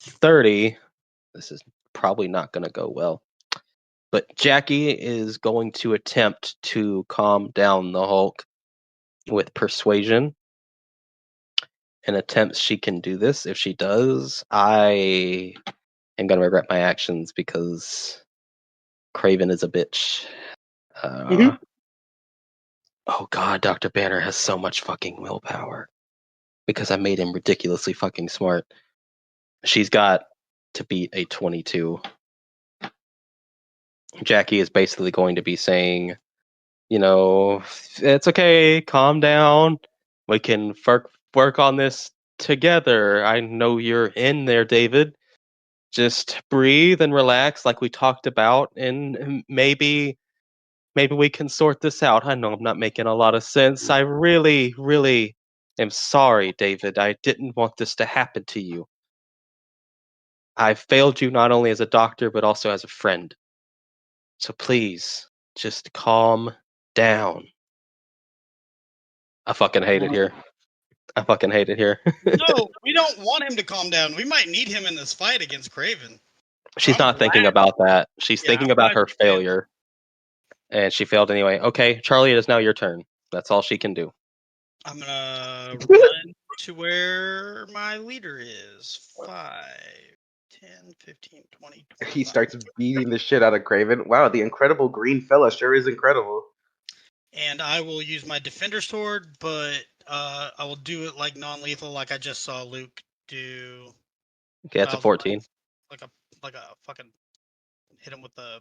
30. This is probably not going to go well. But Jackie is going to attempt to calm down the Hulk with persuasion. And attempts she can do this. If she does, I am going to regret my actions because Kraven is a bitch. Oh god, Dr. Banner has so much fucking willpower because I made him ridiculously fucking smart. She's got to beat a 22. Jackie is basically going to be saying, you know, it's okay, calm down. We can work on this together. I know you're in there, David. Just breathe and relax like we talked about, and maybe we can sort this out. I know I'm not making a lot of sense. I really, really am sorry, David. I didn't want this to happen to you. I failed you not only as a doctor, but also as a friend. So please, just calm down. I fucking hate it here. No, we don't want him to calm down. We might need him in this fight against Kraven. She's not thinking about that. She's thinking about her failure. And she failed anyway. Okay, Charlie, it is now your turn. That's all she can do. I'm going to run to where my leader is. 5, 10, 15, 20, 25. He starts beating the shit out of Kraven. Wow, the incredible green fella sure is incredible. And I will use my Defender Sword, but I will do it like non-lethal, like I just saw Luke do. Okay, that's a 14. Like a fucking hit him with the.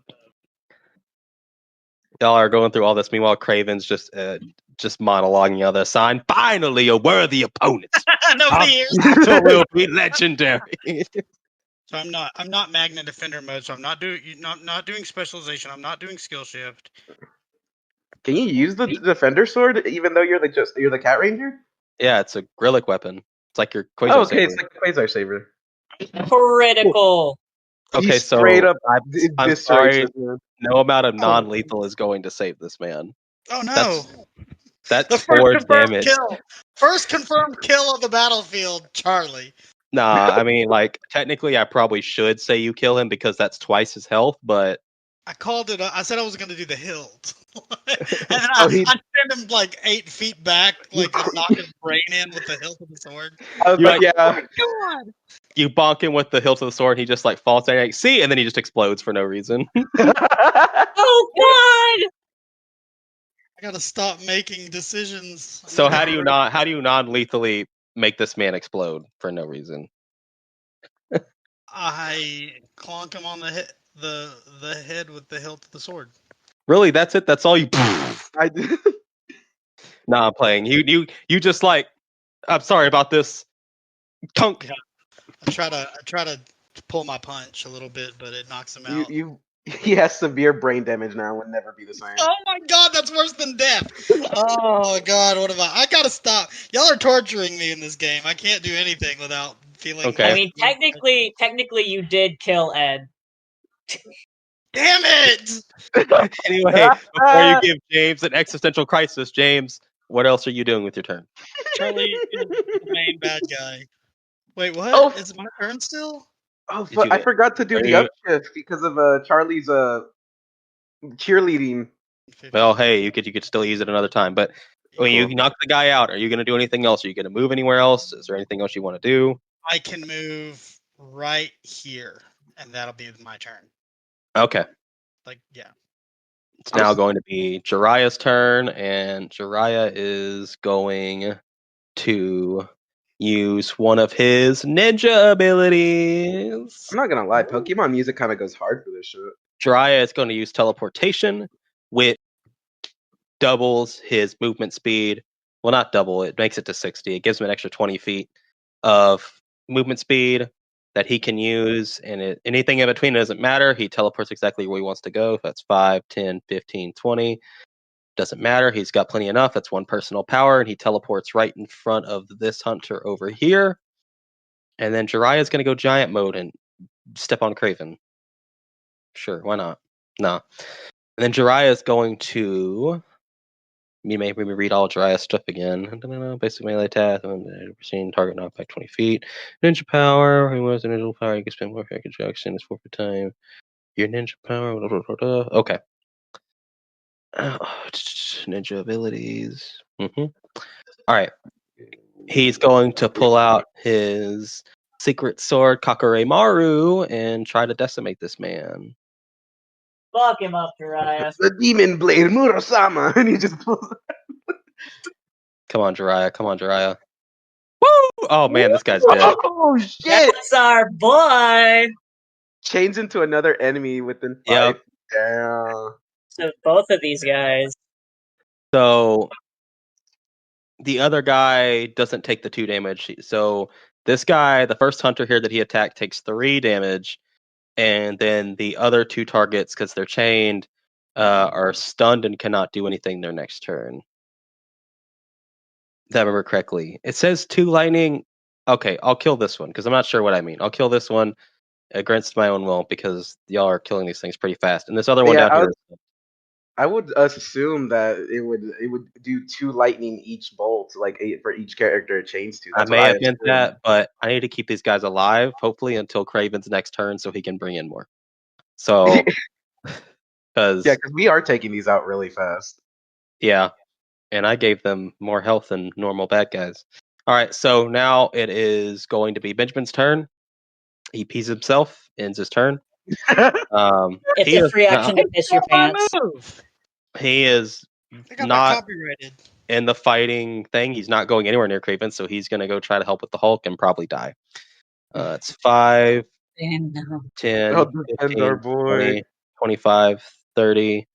Y'all are going through all this. Meanwhile, Kraven's just monologuing the other side. Finally, a worthy opponent. Nobody here. Will be legendary. So I'm not Magna Defender mode. So I'm not doing specialization. I'm not doing skill shift. Can you use the Defender Sword even though you're the Cat Ranger? Yeah, it's a Grillic weapon. It's like your Quasar Oh, okay, Saber. it's like the Quasar Saber. Critical. Okay, so straight up I'm eviscerates sorry. this man. No amount of non-lethal is going to save this man. Oh no! That's The first 4 confirmed damage. kill. First confirmed kill of the battlefield, Charlie. Nah, I mean, like, technically I probably should say you kill him because that's twice his health, but I called it. I said I was going to do the hilt, and then Oh, I sent him like 8 feet back, like to knock his brain in with the hilt of the sword. I was You like, yeah. God! you bonk him with the hilt of the sword, and he just like falls down, like, see, and then he just explodes for no reason. Oh God! I gotta stop making decisions. So how do you non-lethally make this man explode for no reason? I clonk him on the head with the hilt of the sword. Really, that's it? That's all you? I did. Nah, I'm playing. You just like. I'm sorry about this. Kunk. Yeah. I try to pull my punch a little bit, but it knocks him out. He has severe brain damage now and would never be the same. Oh my god, that's worse than death. Oh god, what about? I gotta stop. Y'all are torturing me in this game. I can't do anything without feeling. Okay. I mean, technically, you did kill Ed. Damn it! Anyway, before you give James an existential crisis, James, what else are you doing with your turn? Charlie is the main bad guy. Wait, what? Oh. Is it my turn still? Oh, Did you- I forgot to do are the you- upshift because of Charlie's cheerleading. Well, hey, you could still use it another time. But when you Cool. knock the guy out, are you going to do anything else? Are you going to move anywhere else? Is there anything else you want to do? I can move right here, and that'll be my turn. Okay. Like, yeah. It's now going to be Jiraiya's turn, and Jiraiya is going to use one of his ninja abilities. I'm not gonna lie, Pokemon music kind of goes hard for this shit. Jiraiya is going to use teleportation, which doubles his movement speed. Well, not double, it makes it to 60. It gives him an extra 20 feet of movement speed that he can use, and anything in between doesn't matter. He teleports exactly where he wants to go. That's 5, 10, 15, 20. Doesn't matter. He's got plenty enough. That's one personal power, and he teleports right in front of this hunter over here. And then Jiraiya's going to go giant mode and step on Kraven. Sure, why not? No. And then Jiraiya's going to... You may read all Jiraiya's stuff again. Basic melee attack, seen target knocked back 20 feet. Ninja power. He was a ninja power. You can spend more effective action. It's 4 per time. Your ninja power. Okay. Ninja abilities. All right. He's going to pull out his secret sword, Kakare Maru, and try to decimate this man. Fuck him up, Jiraiya. The demon blade, Murasama, and he just pulls. Come on, Jiraiya. Come on, Jiraiya. Woo! Oh man, this guy's dead. Oh shit! That's our boy. Chains into another enemy within 5. Yep. Damn. So both of these guys. So the other guy doesn't take the 2 damage. So this guy, the first hunter here that he attacked, takes 3 damage, and then the other 2 targets, because they're chained, are stunned and cannot do anything their next turn. If I remember correctly. It says 2 lightning. Okay, I'll kill this one because I'm not sure what I mean. I'll kill this one against my own will because y'all are killing these things pretty fast. And this other one Yeah, down here. I would assume that it would do 2 lightning each bolt, like 8 for each character it chains to. I That's may what have been assumed. that, but I need to keep these guys alive, hopefully until Kraven's next turn, so he can bring in more. So, because Yeah, because we are taking these out really fast. yeah, and I gave them more health than normal bad guys. All right, so now it is going to be Benjamin's turn. He pees himself, ends his turn. It's he a is free action to piss your pants. Move. He is I got that not copyrighted. in the fighting thing. He's not going anywhere near Kraven, so he's going to go try to help with the Hulk and probably die. It's 5, Damn, no. 10, Oh, defend 15, our boy. 20, 25, 30. I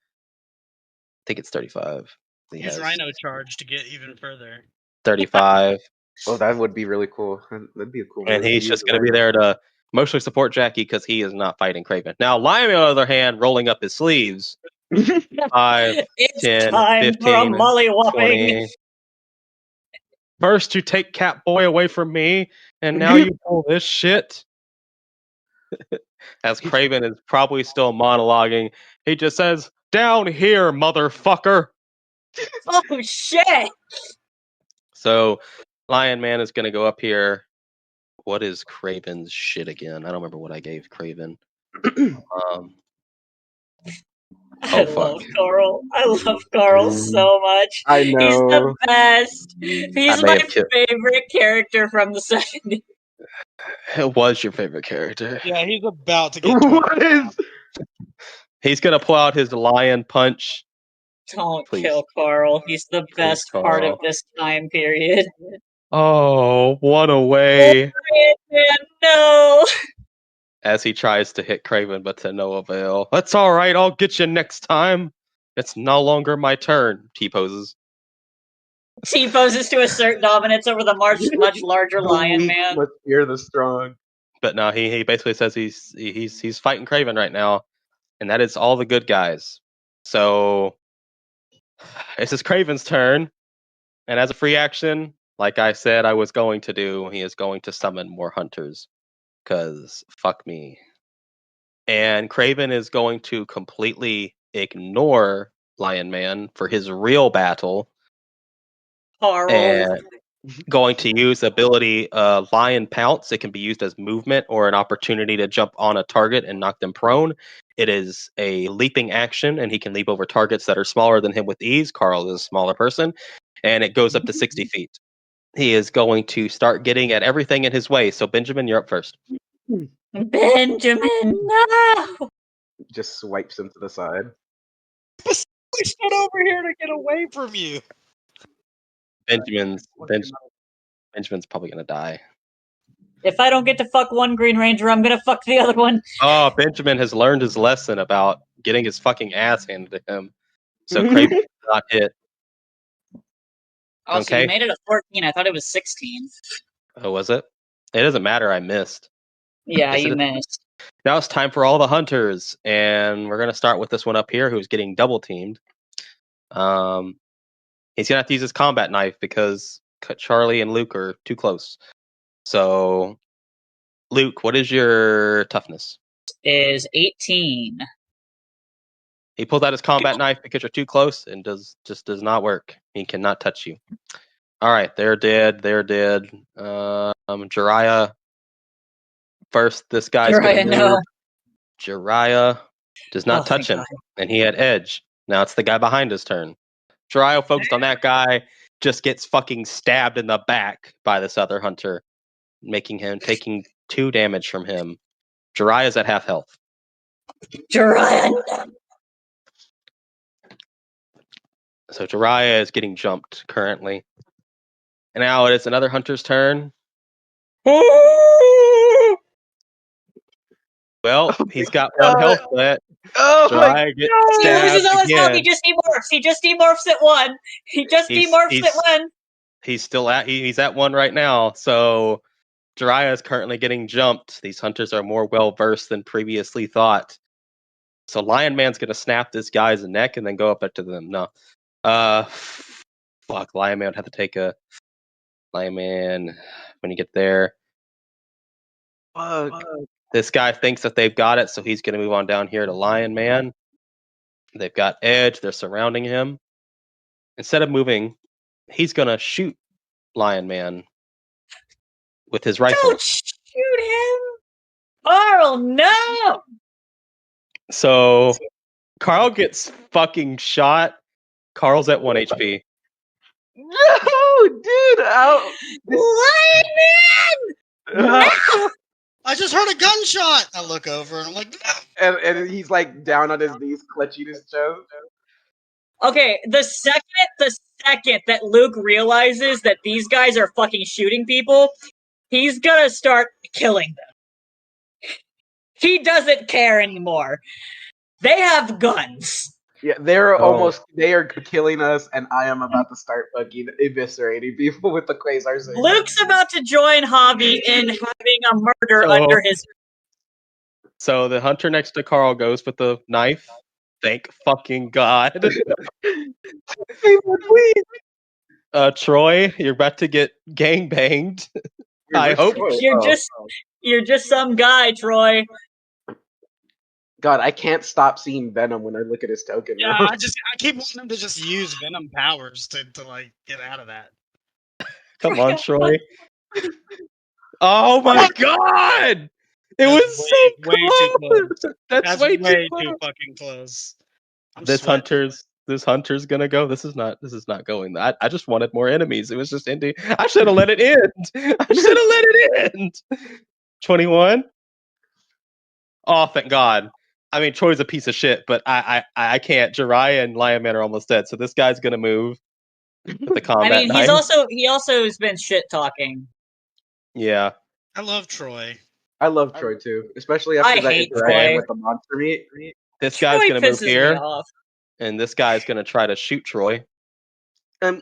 think it's 35. He Use has Rhino charge to get even further. 35. Oh, that would be really cool. That'd be a cool. And move he's to just use going to be right there to emotionally support Jackie because he is not fighting Kraven. Now, Lion, on the other hand, rolling up his sleeves. now. 5, It's 10, time for a 15, mollywhopping. 20. First, you take Catboy away from me, and now you pull this shit. As Kraven is probably still monologuing, he just says, "Down here, motherfucker!" Oh shit! So, Lion Man is going to go up here. What is Kraven's shit again? I don't remember what I gave Kraven. I fuck. love Carl. I love Carl so much. I He's know. the best. He's may my have killed- favorite character from the 70s. It was your favorite character. Yeah, he's about to get What is? He's going to pull out his lion punch. Don't Please. kill Carl. He's the best part of Carl. this time period. Oh, what a way. No! As he tries to hit Kraven, but to no avail. That's all right. I'll get you next time. It's no longer my turn. T-poses. He poses to assert dominance over the much larger Lion weak Man. must fear the strong. But no, he basically says he's fighting Kraven right now, and that is all the good guys. So this is Kraven's turn, and as a free action, like I said I was going to do, he is going to summon more hunters. Cause fuck me. And Kraven is going to completely ignore Lion Man for his real battle. Carl. And going to use the ability Lion Pounce. It can be used as movement or an opportunity to jump on a target and knock them prone. It is a leaping action, and he can leap over targets that are smaller than him with ease. Carl is a smaller person, and it goes up to 60 feet. He is going to start getting at everything in his way. So, Benjamin, you're up first. Benjamin, no! Just swipes him to the side. We stood over here to get away from you. Benjamin's probably gonna die. If I don't get to fuck one Green Ranger, I'm gonna fuck the other one. Oh, Benjamin has learned his lesson about getting his fucking ass handed to him. So Kraven did not hit. Also, Okay. you made it a 14. I thought it was 16. Oh, was it? It doesn't matter. I missed. Yeah, Yes, you it is. missed. Now it's time for all the hunters, and we're gonna start with this one up here, who's getting double teamed. He's gonna have to use his combat knife because Charlie and Luke are too close. So, Luke, what is your toughness? Is 18. He pulls out his combat knife because you're too close, and does not work. He cannot touch you. All right, they're dead. They're dead. Jiraiya. First, this guy's Jiraiya, gonna no. move. Jiraiya does not touch thank him, God. and he had edge. Now it's the guy behind his turn. Jiraiya focused on that guy, just gets fucking stabbed in the back by this other hunter, making him taking 2 damage from him. Jiraiya's at half health. Jiraiya, no. So Jiraiya is getting jumped currently. And now it is another hunter's turn. Well, he's got 1 health left. Oh my Jiraiya gets He stabbed loses all his health. He again. just demorphs. He just demorphs at 1. He just demorphs at 1. He's still he's at 1 right now. So Jiraiya is currently getting jumped. These hunters are more well versed than previously thought. So Lion Man's gonna snap this guy's neck and then go up to them. No. Fuck, Lion Man would have to take a Lion Man when you get there. fuck. This guy thinks that they've got it, so he's gonna move on down here to Lion Man. They've got edge, they're surrounding him. Instead of moving, he's gonna shoot Lion Man with his rifle. Don't shoot him! Carl, no! So Carl gets fucking shot. Carl's at 1 HP. No, dude! Out. Lion Man! I just heard a gunshot. I look over and I'm like, no. And he's like down on his knees, clutching his chest. Okay, the second that Luke realizes that these guys are fucking shooting people, he's gonna start killing them. He doesn't care anymore. They have guns. Yeah, they are killing us, and I am about to start fucking eviscerating people with the quasar signal. Luke's about to join Javi in having a murder under his. So the hunter next to Carl goes with the knife. Thank fucking God. Please. Troy, you're about to get gangbanged. I hope. You're just some guy, Troy. God, I can't stop seeing Venom when I look at his token. Yeah, Now. I keep wanting him to just use Venom powers to like get out of that. Come on, Troy. Oh my god! It was so way too close. That's way too close. fucking close. This hunter's gonna go. This is not going. I just wanted more enemies. It was just ending. I should have let it end. I should have let it end. 21. Oh, thank God. I mean, Troy's a piece of shit, but I can't. Jiraiya and Lion Man are almost dead, so this guy's gonna move with the combat I mean, knife. he also has been shit talking. Yeah. I love Troy. I love Troy too, especially after I that hate interaction Troy. with the monster meat. This guy's Troy gonna move pisses me here, off. and this guy's gonna try to shoot Troy.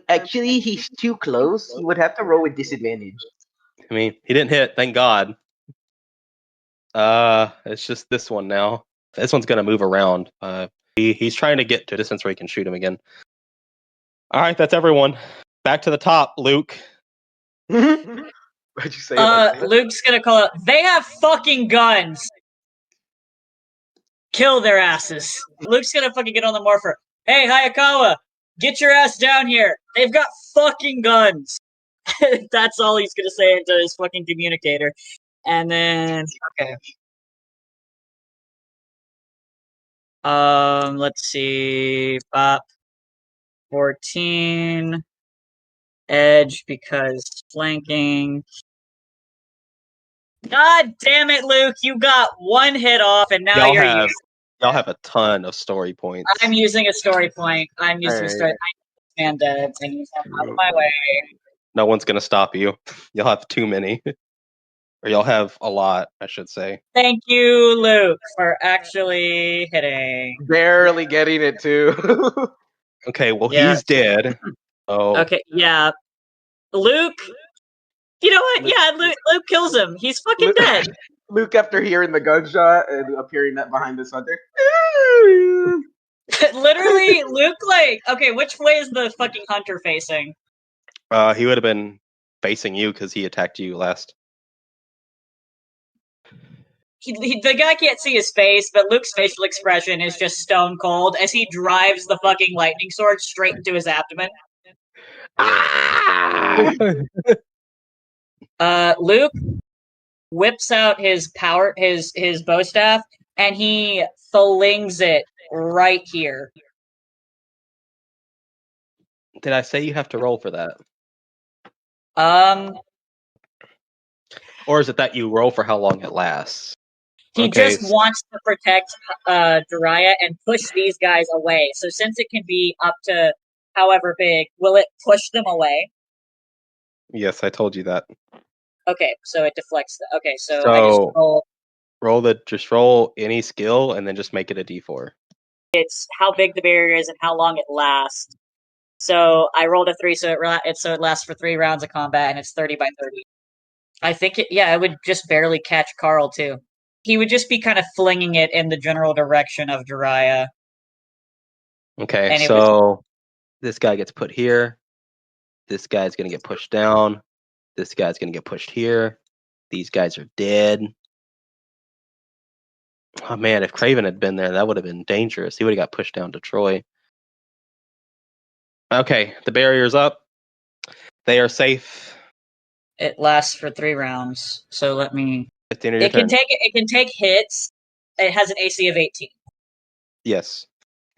Actually, he's too close. He would have to roll with disadvantage. I mean, he didn't hit, thank God. It's just this one now. This one's gonna move around. He's trying to get to a distance where he can shoot him again. All right, that's everyone. Back to the top, Luke. What'd you say? About that? Luke's gonna call out. They have fucking guns. Kill their asses. Luke's gonna fucking get on the morpher. Hey, Hayakawa, get your ass down here. They've got fucking guns. That's all he's gonna say into his fucking communicator. And then, okay. Let's see. Pop 14. Edge because flanking. God damn it, Luke! You got one hit off, and now y'all have a ton of story points. I'm using a story point. I'm using a story. I stand dead. I need them out of my way. No one's gonna stop you. You'll have too many, or you'll have a lot, I should say. Thank you, Luke, for actually hitting. Barely getting it too. Okay, well Yeah. he's dead. Oh. Okay, yeah. Luke. You know what? Yeah, Luke kills him. He's fucking dead. Luke, after hearing the gunshot and appearing behind this hunter. Literally, Luke, like, okay, which way is the fucking hunter facing? He would have been facing you because he attacked you last. The guy can't see his face, but Luke's facial expression is just stone cold as he drives the fucking lightning sword straight into his abdomen. Luke whips out his bow staff and he flings it right here. Did I say you have to roll for that? Or is it that you roll for how long it lasts? He just wants to protect Jiraiya and push these guys away. So since it can be up to however big, will it push them away? Yes, I told you that. Okay, so it deflects. Okay, so I just roll any skill and then just make it a D4. It's how big the barrier is and how long it lasts. So I rolled a 3, so it lasts for 3 rounds of combat, and it's 30 by 30. I think it would just barely catch Carl too. He would just be kind of flinging it in the general direction of Jiraiya. Okay, and so this guy gets put here. This guy's gonna get pushed down. This guy's gonna get pushed here. These guys are dead. Oh man, if Kraven had been there, that would have been dangerous. He would have got pushed down to Troy. Okay, the barrier's up. They are safe. It lasts for 3 rounds. So let me. It can take hits. It has an AC of 18. Yes.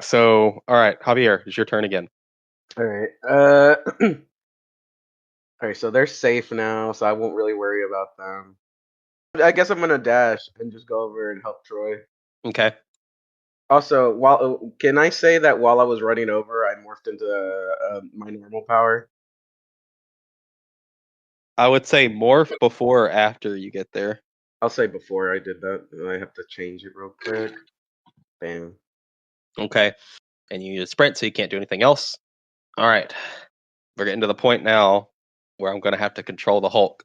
So, all right, Javier, it's your turn again. All right. All right. So they're safe now, so I won't really worry about them. I guess I'm gonna dash and just go over and help Troy. Okay. Also, can I say that while I was running over, I morphed into my normal power? I would say morph before or after you get there. I'll say before I did that. I have to change it real quick. Bam. Okay. And you use sprint, so you can't do anything else. All right. We're getting to the point now where I'm going to have to control the Hulk.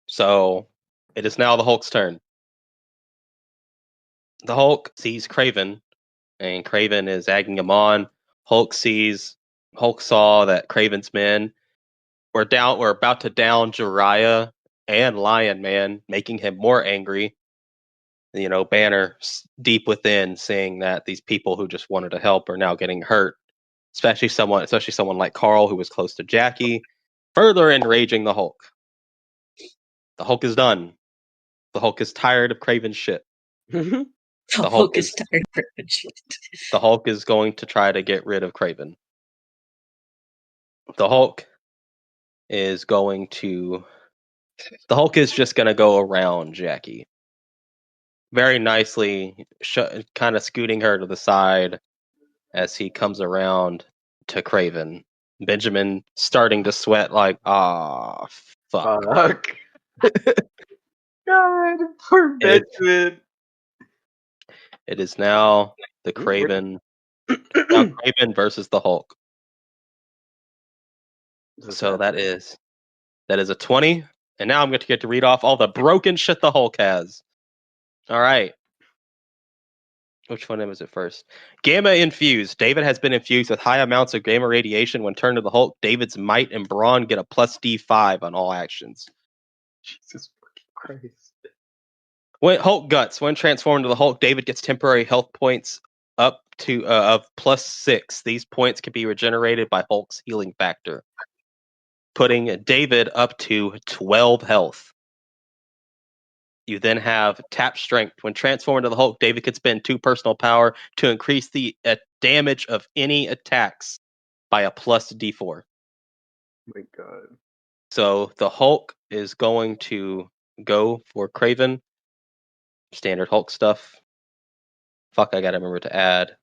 So it is now the Hulk's turn. The Hulk sees Kraven, and Kraven is egging him on. Hulk saw that Kraven's men were about to down Jiraiya and Lion Man, making him more angry. Banner deep within, seeing that these people who just wanted to help are now getting hurt, especially someone like Carl, who was close to Jackie, further enraging the Hulk. The Hulk is done. The Hulk is tired of Kraven's shit. The Hulk is tired of Kraven shit. The Hulk is going to try to get rid of Kraven. The Hulk is just going to go around Jackie. Very nicely, kind of scooting her to the side as he comes around to Kraven. Benjamin starting to sweat like, fuck. God, poor Benjamin. It is now the Kraven. Now Kraven versus the Hulk. So that is a 20. And now I'm going to get to read off all the broken shit the Hulk has. All right. Which one was it first? Gamma infused. David has been infused with high amounts of gamma radiation. When turned to the Hulk, David's might and brawn get a plus D5 on all actions. Jesus fucking Christ. When Hulk guts. When transformed to the Hulk, David gets temporary health points up to of +6. These points can be regenerated by Hulk's healing factor, putting David up to 12 health. You then have tap strength. When transformed into the Hulk, David could spend 2 personal power to increase the damage of any attacks by a plus D4. Oh my God. So the Hulk is going to go for Kraven. Standard Hulk stuff. Fuck, I gotta remember to add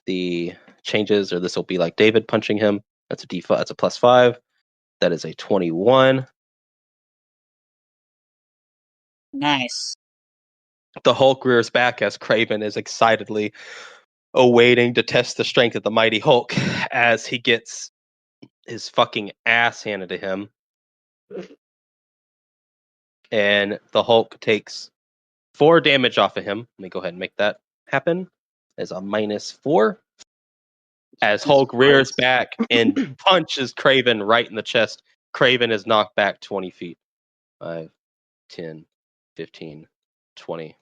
the changes, or this will be like David punching him. That's a D5. That's a +5. That is a 21. Nice. The Hulk rears back as Kraven is excitedly awaiting to test the strength of the mighty Hulk as he gets his fucking ass handed to him. And the Hulk takes 4 damage off of him. Let me go ahead and make that happen as a -4. As Hulk rears back and punches Kraven right in the chest. Kraven is knocked back 20 feet. 5, 10, 15, 20.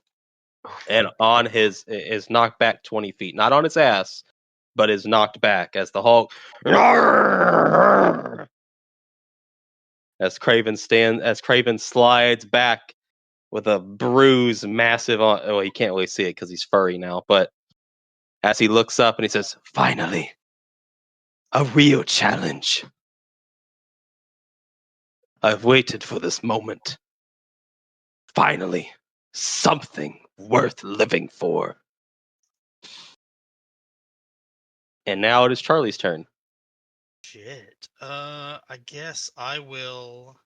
And on his is knocked back 20 feet. Not on his ass, but is knocked back as the Hulk as Kraven slides back with a bruise massive on. Oh, you can't really see it because he's furry now, but as he looks up and he says, "Finally, a real challenge. I've waited for this moment. Finally, something worth living for." And now it is Charlie's turn. Shit. I guess I will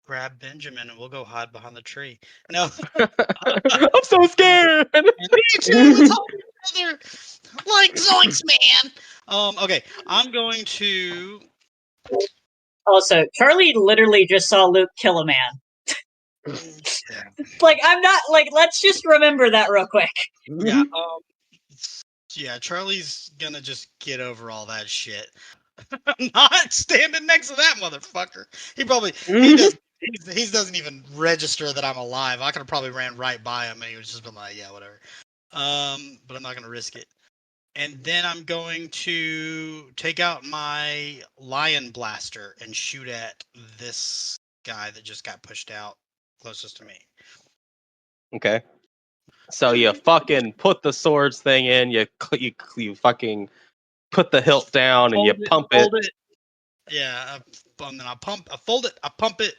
grab Benjamin and we'll go hide behind the tree. No. I'm so scared. Me too. Let's hold together. Like zoinks, man. Okay. I'm going to. Also, Charlie literally just saw Luke kill a man. Like, I'm not like. Let's just remember that real quick. Yeah. Yeah. Charlie's gonna just get over all that shit. I'm not standing next to that motherfucker. He doesn't even register that I'm alive. I could have probably ran right by him and he was just been like, yeah, whatever. But I'm not gonna risk it. And then I'm going to take out my lion blaster and shoot at this guy that just got pushed out closest to me. Okay. So you fucking put the swords thing in. You fucking put the hilt down and you pump it. Yeah, and then I fold it, I pump it,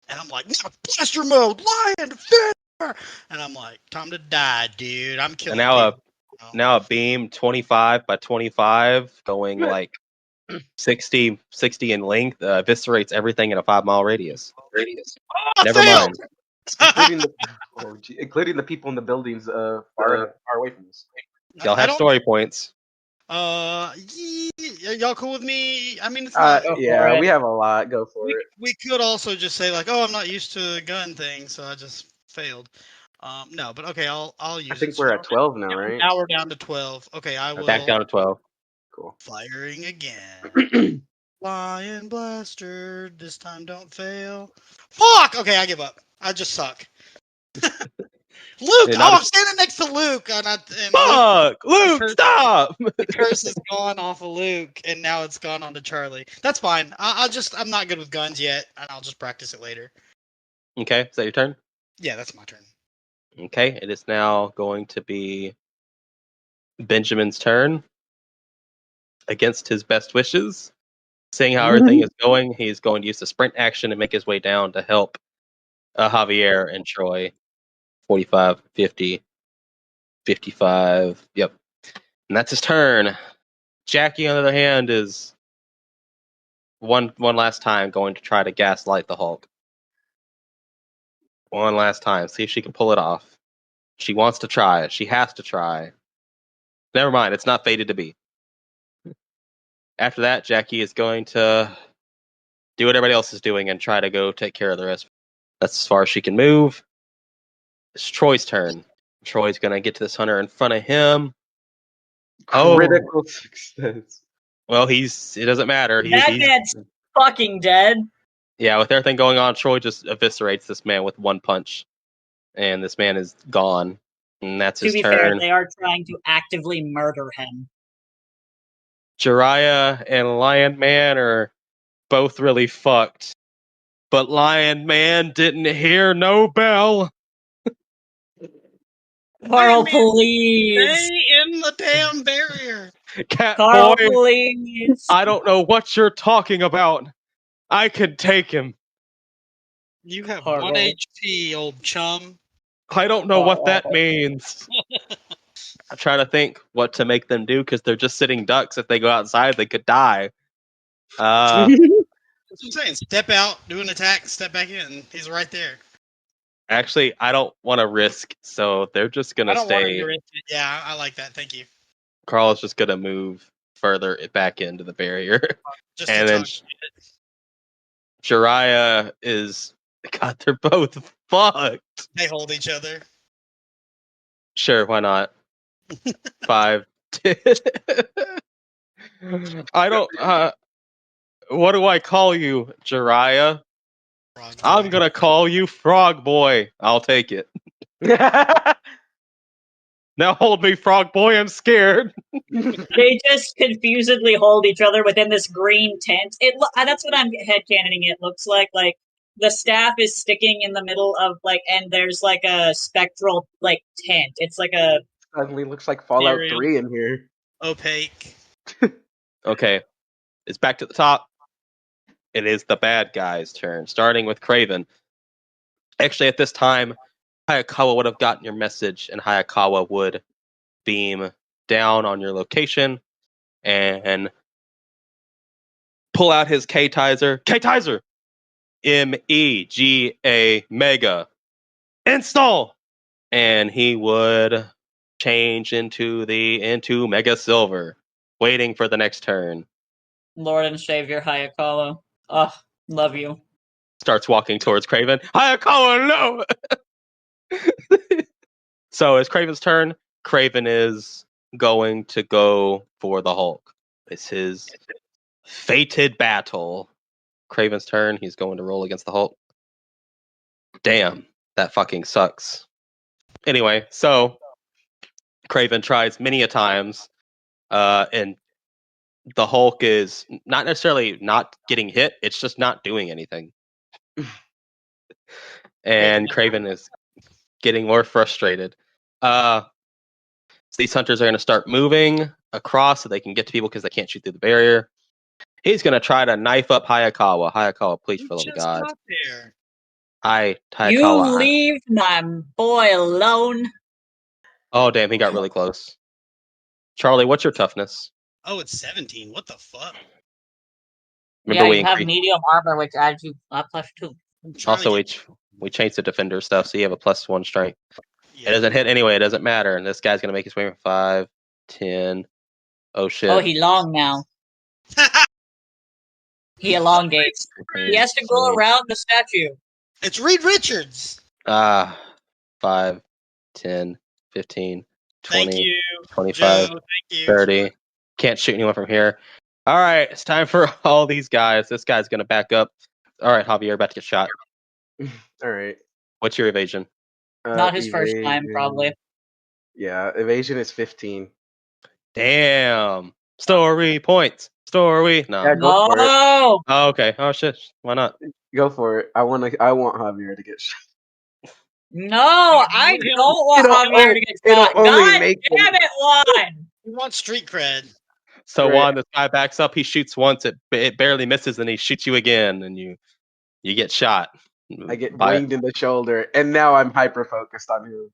and I'm like, blaster mode, lion, defender! And I'm like, time to die, dude. I'm killing And now a beam 25 by 25 going like 60 in length eviscerates everything in a 5-mile radius. Never mind. including the people in the buildings far away from us. Y'all have story points. Y'all cool with me? I mean, it's not. Yeah, we have a lot. Go for it. We could also just say like, oh, I'm not used to gun things, so I just failed. No, but okay, I'll use. I think we're at 12 now, right? Now we're down to 12. Okay, I will. Back down to 12. Cool. Firing again. Lion blaster. This time don't fail. Fuck. Okay, I give up. I just suck. Luke! And Oh, not I'm standing next to Luke. And Fuck! Luke, curse- stop! the curse is gone off of Luke, and now it's gone on to Charlie. That's fine. I'm not good with guns yet, and I'll just practice it later. Okay, is that your turn? Yeah, that's my turn. Okay, it is now going to be Benjamin's turn. Against his best wishes, seeing how everything is going, he's going to use the sprint action and make his way down to help Javier and Troy. 45, 50, 55. Yep. And that's his turn. Jackie, on the other hand, is one last time going to try to gaslight the Hulk. One last time. See if she can pull it off. She wants to try it. She has to try. Never mind. It's not fated to be. After that, Jackie is going to do what everybody else is doing and try to go take care of the rest. That's as far as she can move. It's Troy's turn. Troy's going to get to this hunter in front of him. Critical success. Well, it doesn't matter. That man's fucking dead. Yeah, with everything going on, Troy just eviscerates this man with one punch. And this man is gone. And that's his To be turn. fair, they are trying to actively murder him. Jiraiya and Lion Man are both really fucked. But Lion Man didn't hear no bell. Carl, Man, please. stay in the damn barrier. Cat Carl, boy, please. I don't know what you're talking about. I can take him. You have Carl. 1 HP, old chum. I don't know what that means. I'm trying to think what to make them do because they're just sitting ducks. If they go outside, they could die. That's what I'm saying. Step out, do an attack, step back in. He's right there. Actually, I don't want to risk, so they're just I gonna don't want him to stay. risk it. Yeah, I like that. Thank you. Carl is just gonna move further back into the barrier, Just and to then talk. Jiraiya is. God, they're both fucked. They hold each other. Sure, why not? 5, 10. I don't. What do I call you, Jiraiya? Frog I'm boy. gonna call you Frog Boy. I'll take it. Now hold me, Frog Boy. I'm scared. They just confusedly hold each other within this green tent. That's what I'm headcanoning it looks like. Like, the staff is sticking in the middle of, like, and there's, like, a spectral, like, tent. It's like a... Suddenly looks like Fallout Ethereum. 3 in here. Opaque. Okay, it's back to the top. It is the bad guy's turn, starting with Kraven. Actually, at this time, Hayakawa would have gotten your message, and Hayakawa would beam down on your location and pull out his K-Tizer. K-Tizer! MEGA Mega. Install! And he would change into Mega Silver, waiting for the next turn. Lord and Savior Hayakawa. Ugh, love you. Starts walking towards Kraven. Hayakawa, no! So it's Kraven's turn. Kraven is going to go for the Hulk. It's his fated battle. Kraven's turn. He's going to roll against the Hulk. Damn, that fucking sucks. Anyway, so Kraven tries many a times, and the Hulk is not necessarily not getting hit. It's just not doing anything. And Kraven is getting more frustrated. So these hunters are going to start moving across so they can get to people because they can't shoot through the barrier. He's going to try to knife up Hayakawa. Hayakawa, please, for the love of Just God. got there. Hayakawa. You leave my boy alone. Oh, damn, he got really close. Charlie, what's your toughness? Oh, it's 17. What the fuck? Remember, Yeah, we you have increased. medium armor, which adds you a +2. I'm trying Also, to we changed the defender stuff, so you have a +1 strength. get- It doesn't hit anyway. It doesn't matter. And this guy's going to make his way from 5, 10. Oh, shit. Oh, he long now. He elongates. He has to go around the statue. It's Reed Richards. 5, 10, 15, 20, Thank you, 25, Joe. Thank you. 30. Can't shoot anyone from here. All right, it's time for all these guys. This guy's going to back up. All right, Javier, about to get shot. All right. What's your evasion? Not his first time, probably. Yeah, evasion is 15. Damn. Story points. Story. No. Yeah, go for it. No! Oh, okay. Oh shit. Why not? Go for it. I want Javier to get shot. No, I don't want Javier to get it'll shot. only God make him- damn it, Juan! He wants street cred. So Right. Juan, this guy backs up. He shoots once. It barely misses, and he shoots you again, and you get shot. I get By- winged in the shoulder, and now I'm hyper focused on him.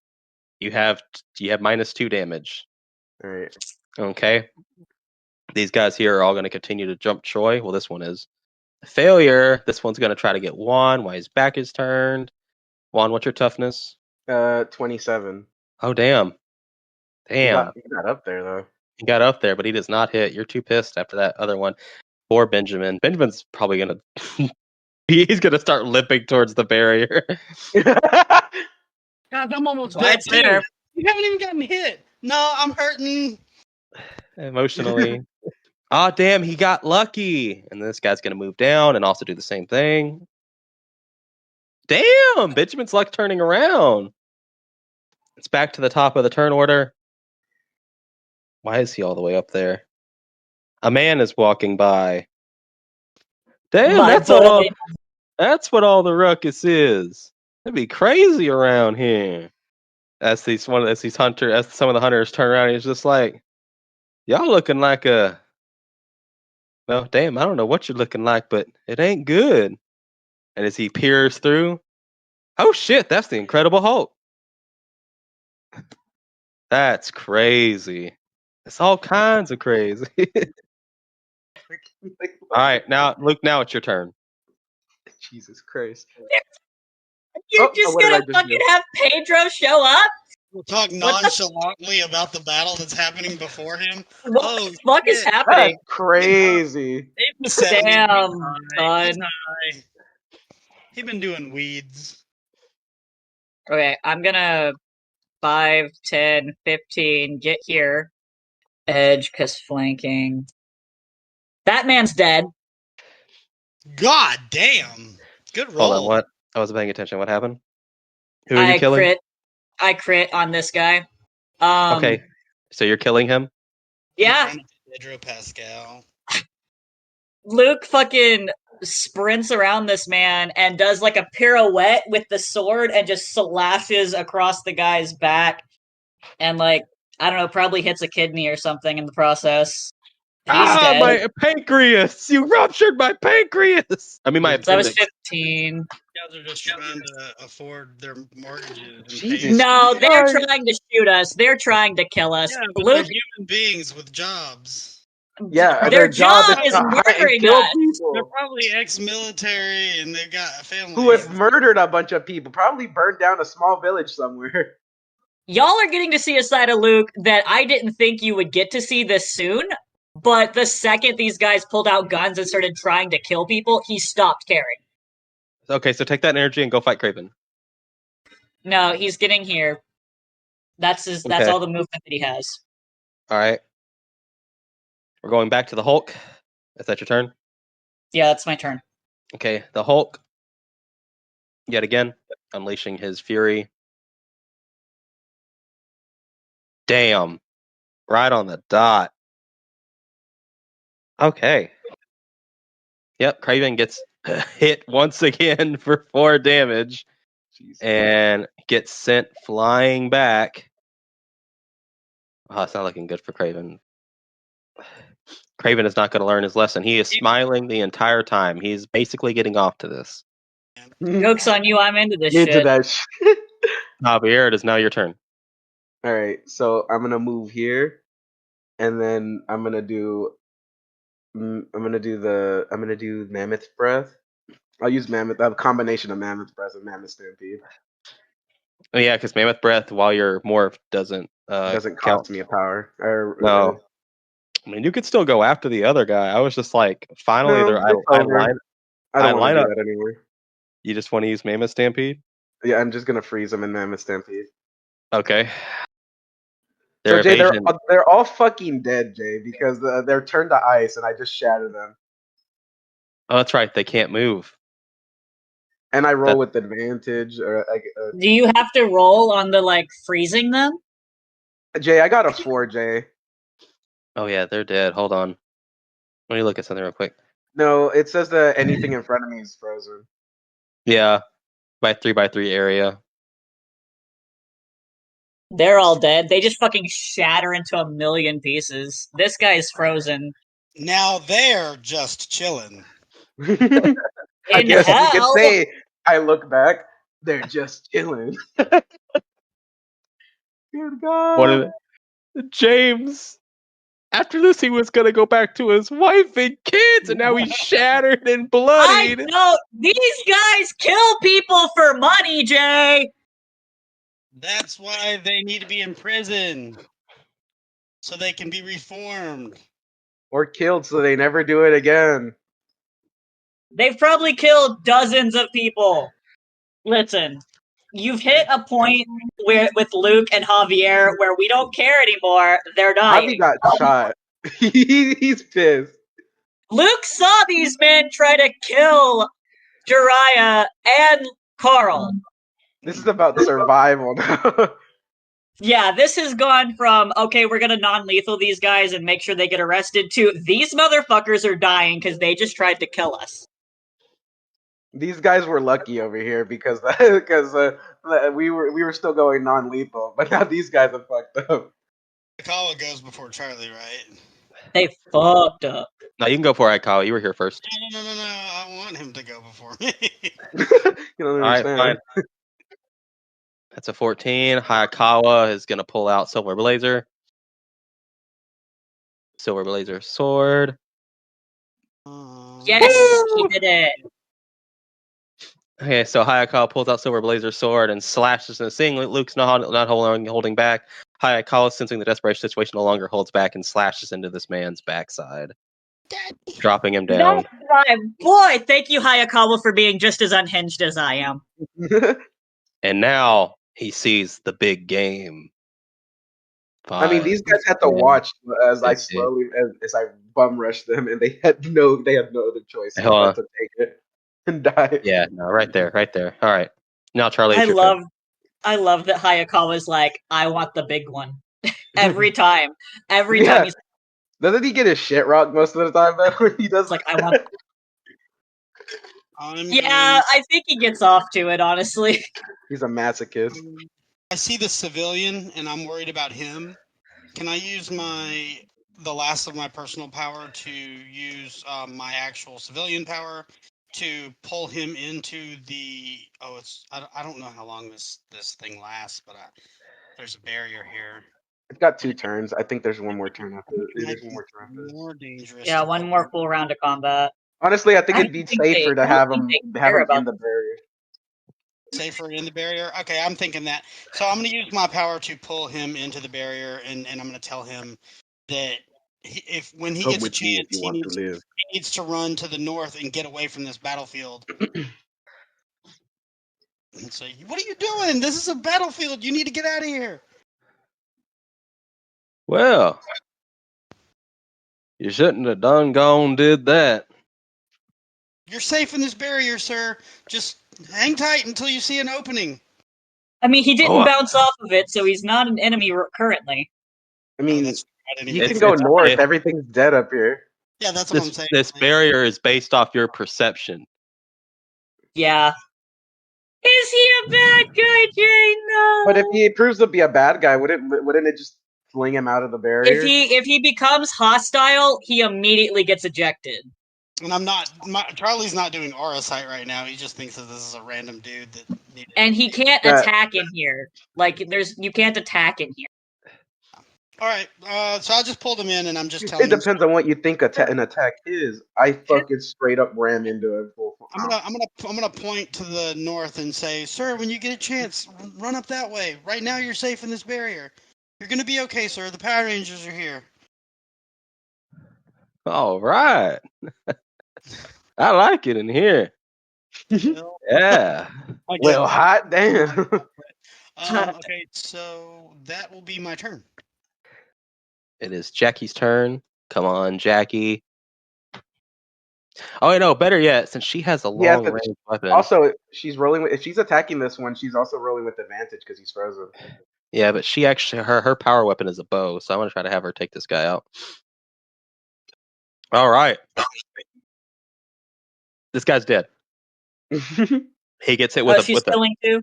You have -2 damage. All right. Okay. These guys here are all going to continue to jump Troy. Well, this one is a failure. This one's going to try to get Juan while his back is turned. Juan, what's your toughness? 27. Oh, damn. He Damn. got up there though. He got up there, but he does not hit. You're too pissed after that other one. Poor Benjamin. Benjamin's probably going to... He's going to start limping towards the barrier. God, I'm almost Right dead too. there. You haven't even gotten hit. No, I'm hurting. Emotionally. Oh, damn, he got lucky. And this guy's going to move down and also do the same thing. Damn, Benjamin's luck turning around. It's back to the top of the turn order. Why is he all the way up there? A man is walking by. Damn, My boy. that's what all the ruckus is. It'd be crazy around here. As some of the hunters turn around, he's just like, y'all looking like a... Well, damn, I don't know what you're looking like, but it ain't good. And as he peers through, oh shit, that's the Incredible Hulk. That's crazy. It's all kinds of crazy. All right, now, Luke, now it's your turn. Jesus Christ. You're Oh, just what did I gonna just fucking do? have Pedro show up? We'll talk nonchalantly about the battle that's happening before him. What Oh, the fuck is shit. happening? That's crazy. Damn, He's son. high. He been doing weeds. Okay, I'm gonna 5, 10, 15, get here. Edge, cause flanking. That man's dead. God damn. Good roll. Hold on, what? I wasn't paying attention. What happened? Who are you I killing? I crit on this guy. Okay, so you're killing him? Yeah, Pedro Pascal. Luke fucking sprints around this man and does like a pirouette with the sword and just slashes across the guy's back and like I don't know, probably hits a kidney or something in the process. He's dead. My pancreas! You ruptured my pancreas! I mean, my So that was appendix. 15. You guys are just trying to afford their mortgages. And Jesus. No, they're Christ. trying to shoot us. They're trying to kill us. Yeah, but Luke, they're human beings with jobs. Yeah, their job is is to hunt and murdering kill us. people They're probably ex-military and they've got families. who have murdered a bunch of people. Probably burned down a small village somewhere. Y'all are getting to see a side of Luke that I didn't think you would get to see this soon. But the second these guys pulled out guns and started trying to kill people, he stopped caring. Okay, so take that energy and go fight Kraven. No, he's getting here. That's That's Okay. all the movement that he has. All right. We're going back to the Hulk. Is that your turn? Yeah, that's my turn. Okay, the Hulk, yet again, unleashing his fury. Damn. Right on the dot. Okay. Yep, Kraven gets hit once again for 4 damage Jesus. and gets sent flying back. Oh, it's not looking good for Kraven. Kraven is not going to learn his lesson. He is smiling the entire time. He's basically getting off to this. Joke's on you, I'm into this Into shit. that shit. Javier, it is now your turn. All right, so I'm gonna move here, and then I'm gonna do mammoth breath. I'll use mammoth. I have a combination of mammoth breath and mammoth stampede. Oh, yeah, because Mammoth Breath, while you're morphed, doesn't Doesn't count. cost me a power. Or No. I mean, you could still go after the other guy. I was just like, finally, No, it's over. I I don't want line to do up. that anymore. You just want to use Mammoth Stampede? Yeah, I'm just gonna freeze them in mammoth stampede. Okay. So Their Jay, evasion. they're all fucking dead, Jay, because they're turned to ice, and I just shattered them. Oh, that's right. They can't move. And I roll That- with advantage. Or Do you have to roll on the like freezing them? Jay, I got a 4, Jay. Oh yeah, they're dead. Hold on. Let me look at something real quick. No, it says that anything in front of me is frozen. Yeah, by 3x3 area. They're all dead. They just fucking shatter into a million pieces. This guy's frozen. Now they're just chilling. I In guess you could hell. say, I look back, they're just chilling. Good God. What are they? James. After this, he was gonna go back to his wife and kids, and now he's shattered and I bloodied. know these guys kill people for money, Jay. That's why they need to be in prison. So they can be reformed. Or killed so they never do it again. They've probably killed dozens of people. Listen, you've hit a point where with Luke and Javier where we don't care anymore. They're Javi dying. got shot. He's pissed. Luke saw these men try to kill Jiraiya and Carl. This is about survival now. Yeah, this has gone from, okay, we're gonna non-lethal these guys and make sure they get arrested, to these motherfuckers are dying because they just tried to kill us. These guys were lucky over here because we were still going non-lethal, but now these guys are fucked up. Kawa goes before Charlie, right? They fucked up. No, you can go for it, Kyle. You were here first. No. I want him to go before me. You don't All right, understand. fine. That's a 14. Hayakawa is gonna pull out Silver Blazer. Silver Blazer sword. Yes, he did it. Okay, so Hayakawa pulls out Silver Blazer sword and slashes into seeing Luke's not holding back. Hayakawa, sensing the desperation situation, no longer holds back and slashes into this man's backside, dropping him down. That's my boy. Thank you, Hayakawa, for being just as unhinged as I am. And now he sees the big game. I mean, these guys had to watch as I slowly as I bum rushed them, and they had no other choice but to take it and die. Yeah, no, right there. All right, now Charlie. It's your turn. I love that Hayakawa's like, I want the big one. Every time. Every time he's Doesn't he get his shit rocked most of the time though? He does like, I want. Yeah, I think he gets off to it, honestly. He's a masochist. I see the civilian, and I'm worried about him. Can I use the last of my personal power to use my actual civilian power to pull him into the? Oh, I don't know how long this thing lasts, but there's a barrier here. It's got 2 turns. I think there's one more turn after. There's one more turn after this. More dangerous. Yeah, one more full round of combat. Honestly, I think it'd be safer to have him in the barrier. Safer in the barrier? Okay, I'm thinking that. So I'm going to use my power to pull him into the barrier, and I'm going to tell him that when he gets a chance, he needs to run to the north and get away from this battlefield. And say, what are you doing? This is a battlefield. You need to get out of here. Well, you shouldn't have did that. You're safe in this barrier, sir. Just hang tight until you see an opening. I mean, he didn't bounce off of it, so he's not an enemy currently. I mean, you can go north. Everything's dead up here. Yeah, that's what I'm saying. This barrier is based off your perception. Yeah. Is he a bad guy, Jay? No. But if he proves to be a bad guy, wouldn't it just fling him out of the barrier? If he becomes hostile, he immediately gets ejected. And Charlie's not doing aura sight right now. He just thinks that this is a random dude and he can't attack in here. Like you can't attack in here. All right, so I just pulled him in, and I'm just telling. It depends on what you think an attack is. I fucking straight up ram into it. I'm gonna point to the north and say, "Sir, when you get a chance, run up that way. Right now, you're safe in this barrier. You're gonna be okay, sir. The Power Rangers are here." All right. I like it in here. Yeah. Well, hot damn. Okay, so that will be my turn. It is Jackie's turn. Come on, Jackie. Oh, no, better yet, since she has a He has long to- range weapon. Also, she's rolling with. If she's attacking this one, she's also rolling with advantage because he's frozen. Yeah, but she actually her power weapon is a bow, so I'm gonna try to have her take this guy out. All right, this guy's dead. He gets hit with Oh, she's killing too.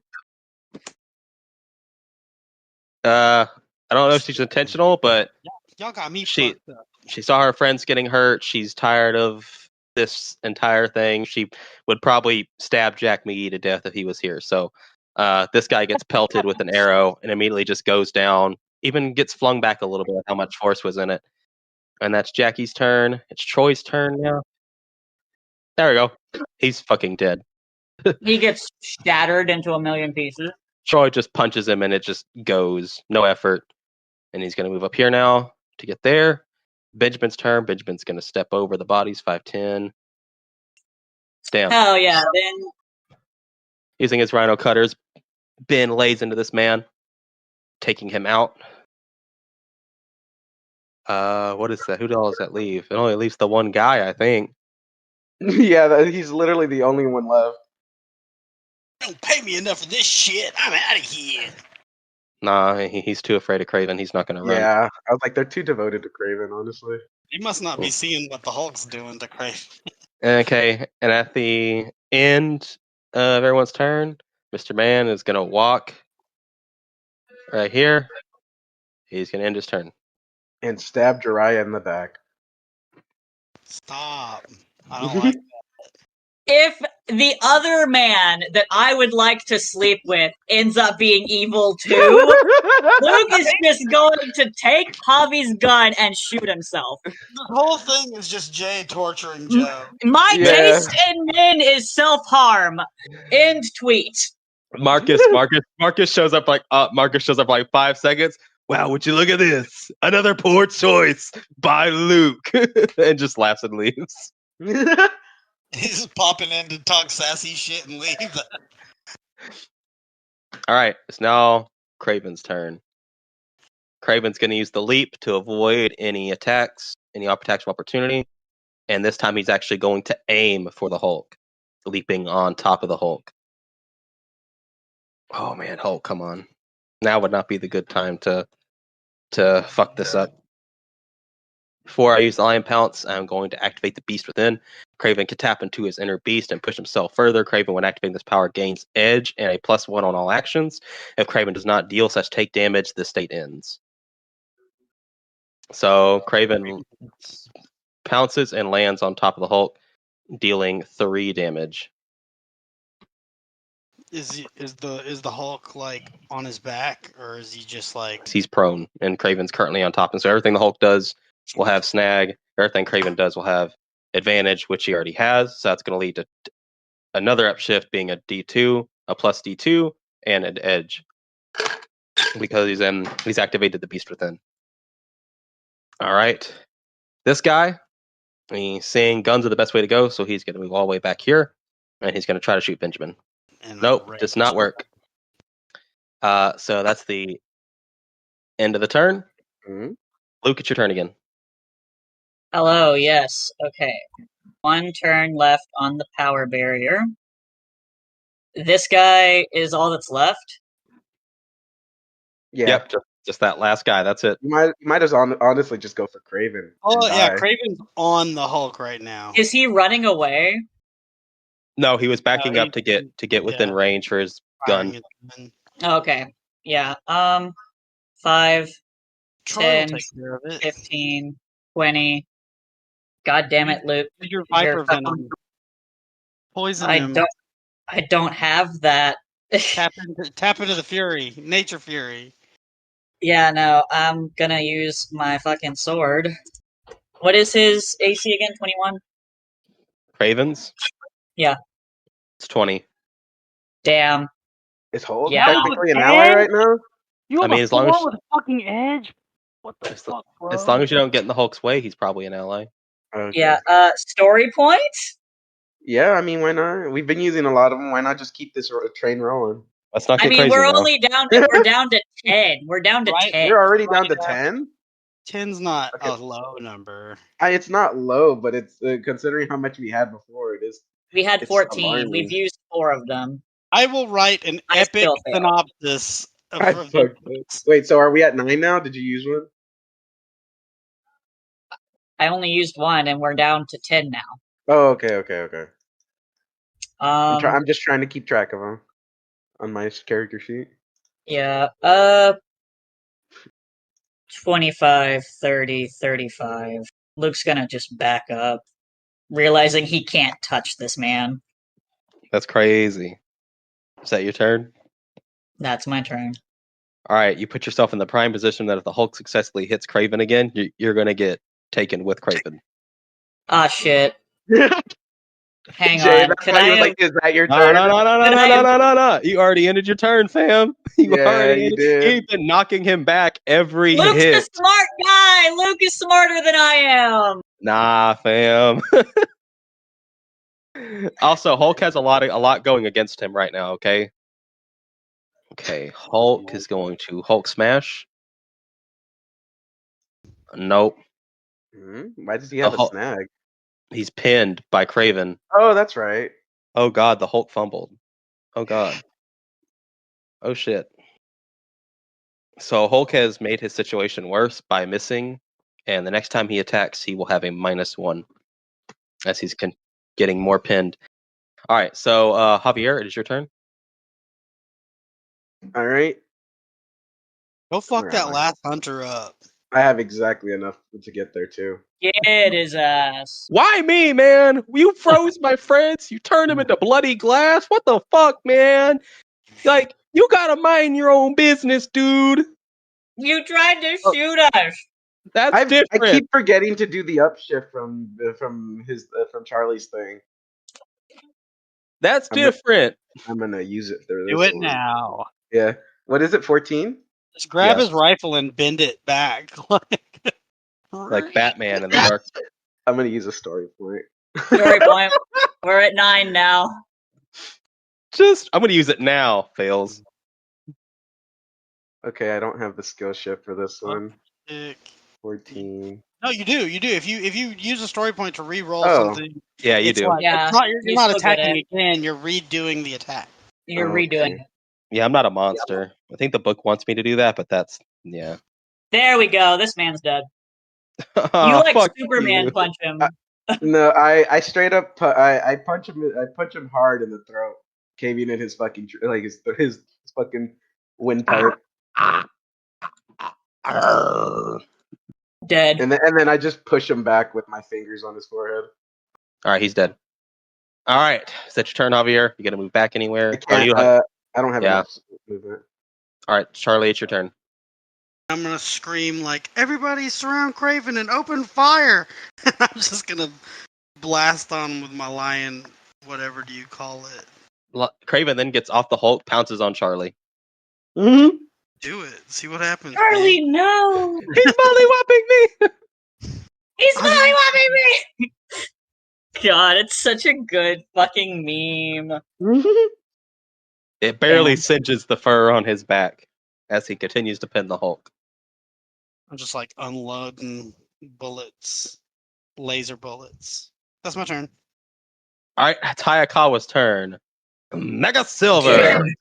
I don't know if she's intentional, but Y'all got me she fucked up. she saw her friends getting hurt. She's tired of this entire thing. She would probably stab Jack McGee to death if he was here. So this guy gets pelted with an arrow and immediately just goes down. Even gets flung back a little bit with how much force was in it. And that's Jackie's turn. It's Troy's turn now. There we go. He's fucking dead. He gets shattered into a million pieces. Troy just punches him and it just goes. No effort. And he's going to move up here now to get there. Benjamin's turn. Benjamin's going to step over the bodies. 5'10". Damn. Hell yeah! Then Using his rhino cutters, Ben lays into this man, taking him out. What is that? Who does that leave? It only leaves the one guy, I think. Yeah, he's literally the only one left. Don't pay me enough for this shit. I'm out of here. Nah, he's too afraid of Kraven. He's not going to run. Yeah, I was like, they're too devoted to Kraven, honestly. He must not be seeing what the Hulk's doing to Kraven. Okay, and at the end of everyone's turn, Mr. Man is going to walk right here. He's going to end his turn. And stab Jiraiya in the back. Stop. I don't like if the other man that I would like to sleep with ends up being evil too, Luke is just going to take Javi's gun and shoot himself. the whole thing is just Jay torturing Joe. My Yeah. taste in men is self-harm. End tweet. Marcus shows up like 5 seconds. Wow, would you look at this? Another poor choice by Luke. And just laughs and leaves. He's just popping in to talk sassy shit and leave. Alright, it's now Kraven's turn. Kraven's gonna use the leap to avoid any attacks, any attacks of opportunity. And this time he's actually going to aim for the Hulk. Leaping on top of the Hulk. Oh man, Hulk, come on. Now would not be the good time to fuck this up. Before I use the Lion Pounce, I'm going to activate the Beast Within. Kraven can tap into his inner beast and push himself further. Kraven, when activating this power, gains edge and a +1 on all actions. If Kraven does not deal such take damage, the state ends. So Kraven pounces and lands on top of the Hulk, dealing 3 damage. Is the Hulk like on his back, or is he just like He's prone, and Kraven's currently on top. And so everything the Hulk does will have snag. Everything Kraven does will have advantage, which he already has. So that's going to lead to another upshift being a D2, a plus D2, and an edge. Because he's activated the Beast Within. Alright. This guy, he's saying guns are the best way to go, so he's going to move all the way back here. And he's going to try to shoot Benjamin. Nope, does not work. So that's the end of the turn. Mhm. Luke, it's your turn again. Hello, yes. Okay. 1 turn left on the power barrier. This guy is all that's left. Yeah. Yep, just that last guy. That's it. You might as honestly just go for Kraven. Oh and yeah, die. Kraven's on the Hulk right now. Is he running away? No, he was backing No, up to get within yeah. range for his gun. Firing it. Okay. Yeah. 5, Troy 10, will take care of it. 15, 20. God damn it, Luke. Use your You're Viper Venom. Poison him. I don't have that. Tap into the Fury. Nature Fury. Yeah, no, I'm gonna use my fucking sword. What is his AC again? 21? Ravens? Yeah. It's 20. Damn. Is Hulk Yeah. technically an ally right now? You have I mean, a as long as- 4 with a fucking edge? What the fuck, bro? As long as you don't get in the Hulk's way, he's probably an ally. Okay. Yeah, story points? Yeah, I mean, why not? We've been using a lot of them. Why not just keep this train rolling? Let's not I get mean, crazy we're now. only down to 10. We're down to Right. 10. You're already down to Right. 10? 10's not Okay. a low number. It's not low, but it's considering how much we had before. We had It's 14. alarming. We've used 4 of them. I will write an I epic still failed. synopsis of I fucked it. Wait, so are we at 9 now? Did you use one? I only used 1, and we're down to 10 now. Oh, okay. Um, I'm just trying to keep track of them on my character sheet. yeah. 25, 30, 35. Luke's gonna just back up, realizing he can't touch this man. That's crazy. Is that your turn? That's my turn. All right, you put yourself in the prime position that if the Hulk successfully hits Kraven again, you're going to get taken with Kraven. Ah, shit. Hang Jay, on. that's Could why I you was have... like, is that your No, turn? no. You already ended your turn, fam. You Yeah, already you ended. did. You've been knocking him back every Luke's hit. a smart guy! Luke is smarter than I am! Nah, fam. Also, Hulk has a lot going against him right now. Okay. Hulk is going to Hulk smash. Nope. Why does he have a Hulk, snag? he's pinned by Kraven. Oh, that's right. Oh god, the Hulk fumbled. Oh god. Oh shit. So Hulk has made his situation worse by missing, and the next time he attacks, he will have a -1 as he's getting more pinned. All right, so Javier, it is your turn. All right. Go fuck Where that am I? last hunter up. I have exactly enough to get there too. Get his ass. Why me, man? You froze my friends. You turned him into bloody glass. What the fuck, man? Like, you gotta mind your own business, dude. You tried to Oh. shoot us. That's I different. keep forgetting to do the upshift from Charlie's thing. That's I'm gonna- different. I'm gonna use it for this Do it one. now. Yeah. What is it? 14? Just grab Yes. his rifle and bend it back. Like Batman in the dark. I'm gonna use a story point. Story point. We're at 9 now. I'm gonna use it now. Fails. Okay, I don't have the skill shift for this one. Dick. 14. No, you do. You do. If you use a story point to re-roll Oh. something, Yeah, you it's do. like- Yeah, it's not, you're you not still get attacking it. again. You're redoing the attack. You're Okay. redoing it. Yeah, I'm not a monster. I think the book wants me to do that, but that's yeah. There we go. This man's dead. You Ah, like fuck Superman you. punch him. No, I straight up I punch him hard in the throat, caving in his fucking like his fucking windpipe, Dead. and then I just push him back with my fingers on his forehead. All right, he's dead. All right, is that your turn, Javier? You gonna move back anywhere? I can't. I don't have Yeah. enough movement. All right, Charlie, it's your turn. I'm gonna scream like, "Everybody surround Kraven and open fire!" And I'm just gonna blast on him with my lion. Whatever do you call it? Kraven then gets off the Hulk, pounces on Charlie. Mm-hmm. Do it. See what happens. Charlie, man. no! He's mollywopping me. He's mollywopping me! God, it's such a good fucking meme. It barely Damn. cinches the fur on his back as he continues to pin the Hulk. I'm just like unloading bullets, laser bullets. That's my turn. All right, it's Hayakawa's turn. Mega Get Silver. him.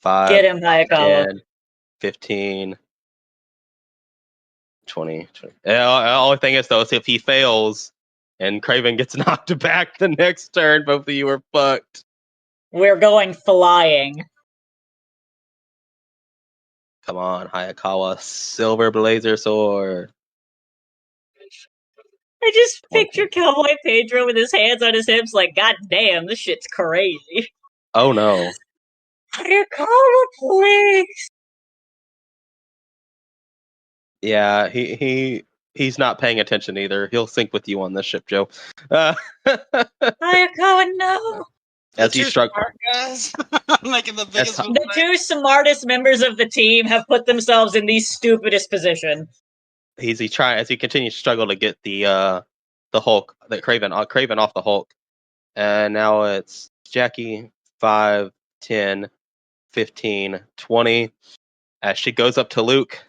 5, Get him, Hayakawa. 10, 15, 20. The only thing is, though, is if he fails and Kraven gets knocked back the next turn, both of you are fucked. We're going flying. Come on, Hayakawa. Silver Blazer Sword. I just picture Cowboy Pedro with his hands on his hips like, God damn, this shit's crazy. Oh, no. Hayakawa, please! Yeah, he's not paying attention either. He'll sync with you on this ship, Joe. Hayakawa, no! As he struggles. guys, making the biggest. The two smartest members of the team have put themselves in the stupidest position. As he continues to struggle to get the Hulk, the Kraven off the Hulk. And now it's Jackie, 5, 10, 15, 20. As she goes up to Luke.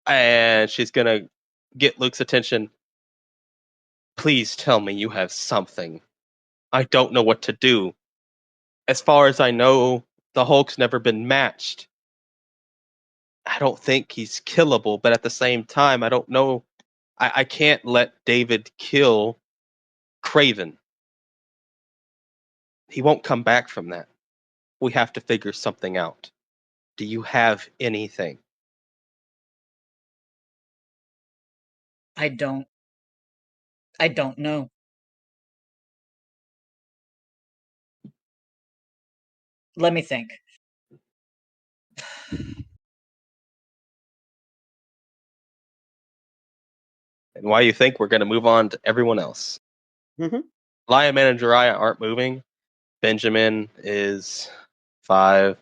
And she's gonna get Luke's attention. Please tell me you have something. I don't know what to do. As far as I know, the Hulk's never been matched. I don't think he's killable, but at the same time, I don't know. I can't let David kill Kraven. He won't come back from that. We have to figure something out. Do you have anything? I don't know. Let me think. And why you think we're going to move on to everyone else? Mhm. Lion Man and Jiraiya aren't moving. Benjamin is 5,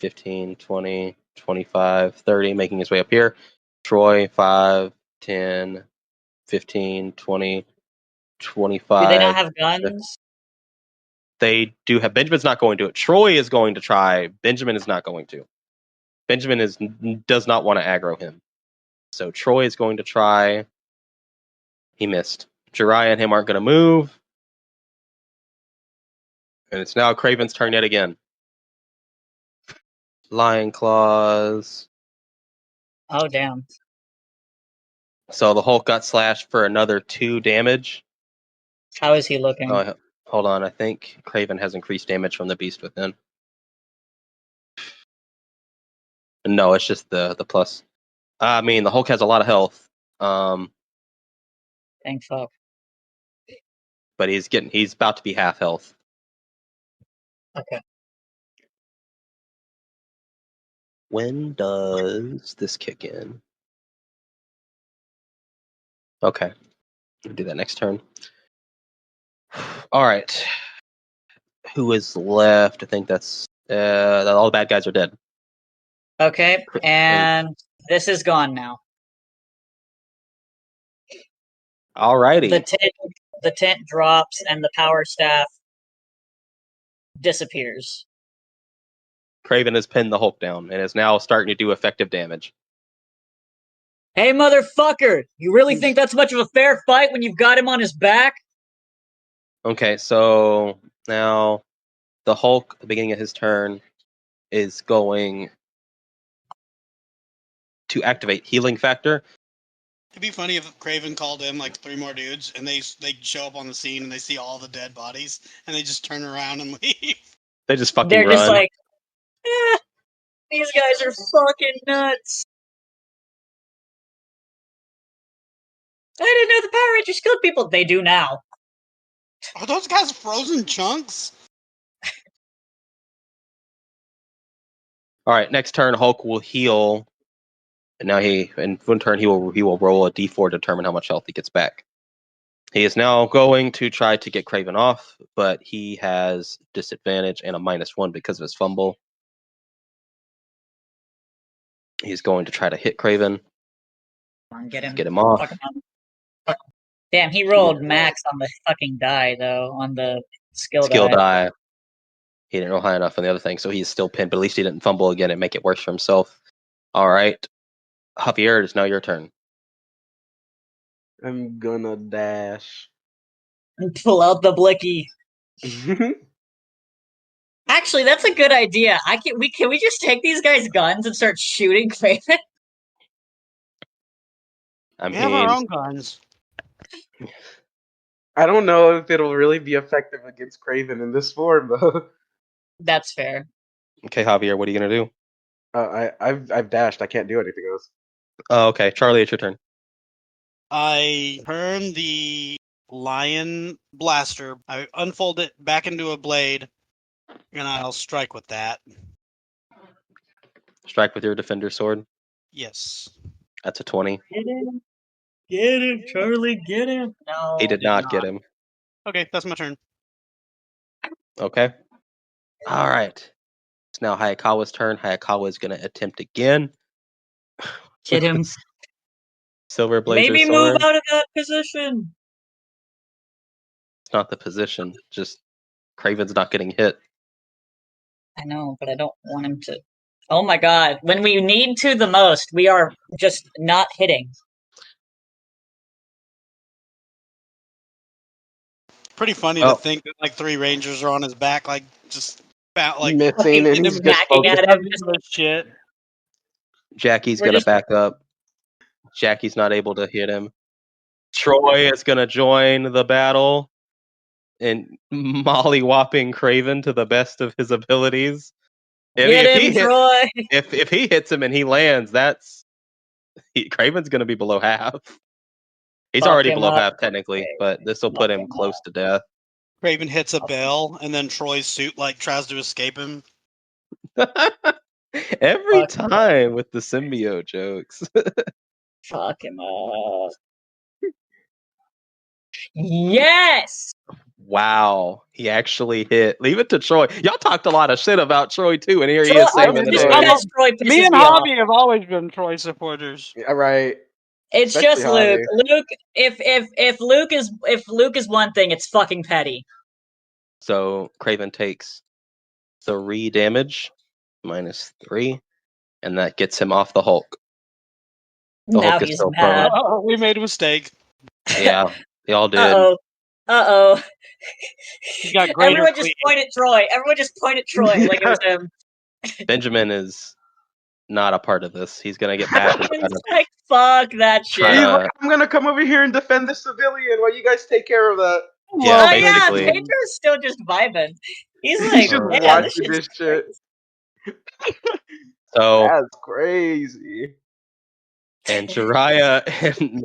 15, 20, 25, 30, making his way up here. Troy, 5, 10, 15, 20, Do 25. they not have guns? They do have. Benjamin's not going to it. Troy is going to try. Benjamin is not going to. Benjamin does not want to aggro him. So Troy is going to try. He missed. Jiraiya and him aren't going to move. And it's now Kraven's turn yet again. Lion Claws. Oh damn. So the Hulk got slashed for another 2 damage. How is he looking? Hold on. I think Kraven has increased damage from the Beast Within. No, it's just the plus. I mean, the Hulk has a lot of health. Thank fuck. But he's about to be half health. Okay. When does this kick in? Okay. We'll do that next turn. All right. Who is left? I think that's all the bad guys are dead. Okay, and this is gone now. Alrighty. The tent drops and the power staff disappears. Kraven has pinned the Hulk down and is now starting to do effective damage. Hey, motherfucker! You really think that's much of a fair fight when you've got him on his back? Okay, so now the Hulk, at the beginning of his turn, is going to activate Healing Factor. It'd be funny if Kraven called in like 3 more dudes, and they show up on the scene and they see all the dead bodies, and they just turn around and leave. They just fucking They're run. just like, these guys are fucking nuts. I didn't know the Power Rangers killed people. They do now. Are those guys frozen chunks? All right, next turn Hulk will heal, and now in one turn he will roll a d4 to determine how much health he gets back. He is now going to try to get Kraven off, but he has disadvantage and a -1 because of his fumble. He's going to try to hit Kraven. Come on, get him. Get him off. Fuck him up. Damn, he rolled max on the fucking die, though, on the skill die. He didn't roll high enough on the other thing, so he's still pinned, but at least he didn't fumble again and make it worse for himself. All right. Javier, it is now your turn. I'm gonna dash. And pull out the blicky. Actually, that's a good idea. Can we just take these guys' guns and start shooting Kraven? We have our own guns. I don't know if it'll really be effective against Kraven in this form, though. That's fair. Okay, Javier, what are you gonna do? I've dashed. I can't do anything else. Oh, okay. Charlie, it's your turn. I turn the lion blaster. I unfold it back into a blade, and I'll strike with that. Strike with your defender sword. Yes. That's a 20. Get him, Charlie, get him. No, He did not get him. Okay, that's my turn. Okay. All right. It's now Hayakawa's turn. Hayakawa is going to attempt again. Get him. Silver Blazer Maybe sword. move out of that position. It's not the position. Just Kraven's not getting hit. I know, but I don't want him to Oh my god. When we need to the most, we are just not hitting. Pretty funny to think that like 3 Rangers are on his back, like just about like missing, and he's just hacking focused. at him. Doesn't give a shit. Jackie's We're gonna just- back up. Jackie's not able to hit him. Troy is gonna join the battle and molly-whopping Kraven to the best of his abilities. Get him, Troy! If he hits him and he lands, Kraven's gonna be below half. He's Fuck already him below up. half technically, but this will put Fuck him him close to death. Kraven hits a bell, and then Troy's suit like tries to escape him. Every Fuck. time with the symbiote jokes. Fuck him up. Yes! Wow, he actually hit. Leave it to Troy. Y'all talked a lot of shit about Troy too, and here he Troy, is saving the just day. because Troy pisses Me and me off. Javi have always been Troy supporters. Yeah, right. It's Especially just Luke. Javi. Luke, if Luke is one thing, it's fucking petty. So Kraven takes 3 damage, -3, and that gets him off the Hulk. The Now Hulk is he's still mad. Oh, we made a mistake. Yeah, they all did. Uh-oh. He's got greater Everyone just cleavage. point at Troy. Everyone just point at Troy like it was him. Benjamin is not a part of this. He's gonna get mad. and try It's to- like, fuck that Try shit. He's to- like, I'm gonna come over here and defend the civilian while you guys take care of that. Yeah, Oh yeah, basically. Pedro's still just vibing. He's He's like, just man, watching this shit's this shit. So That's crazy. and Jiraiya and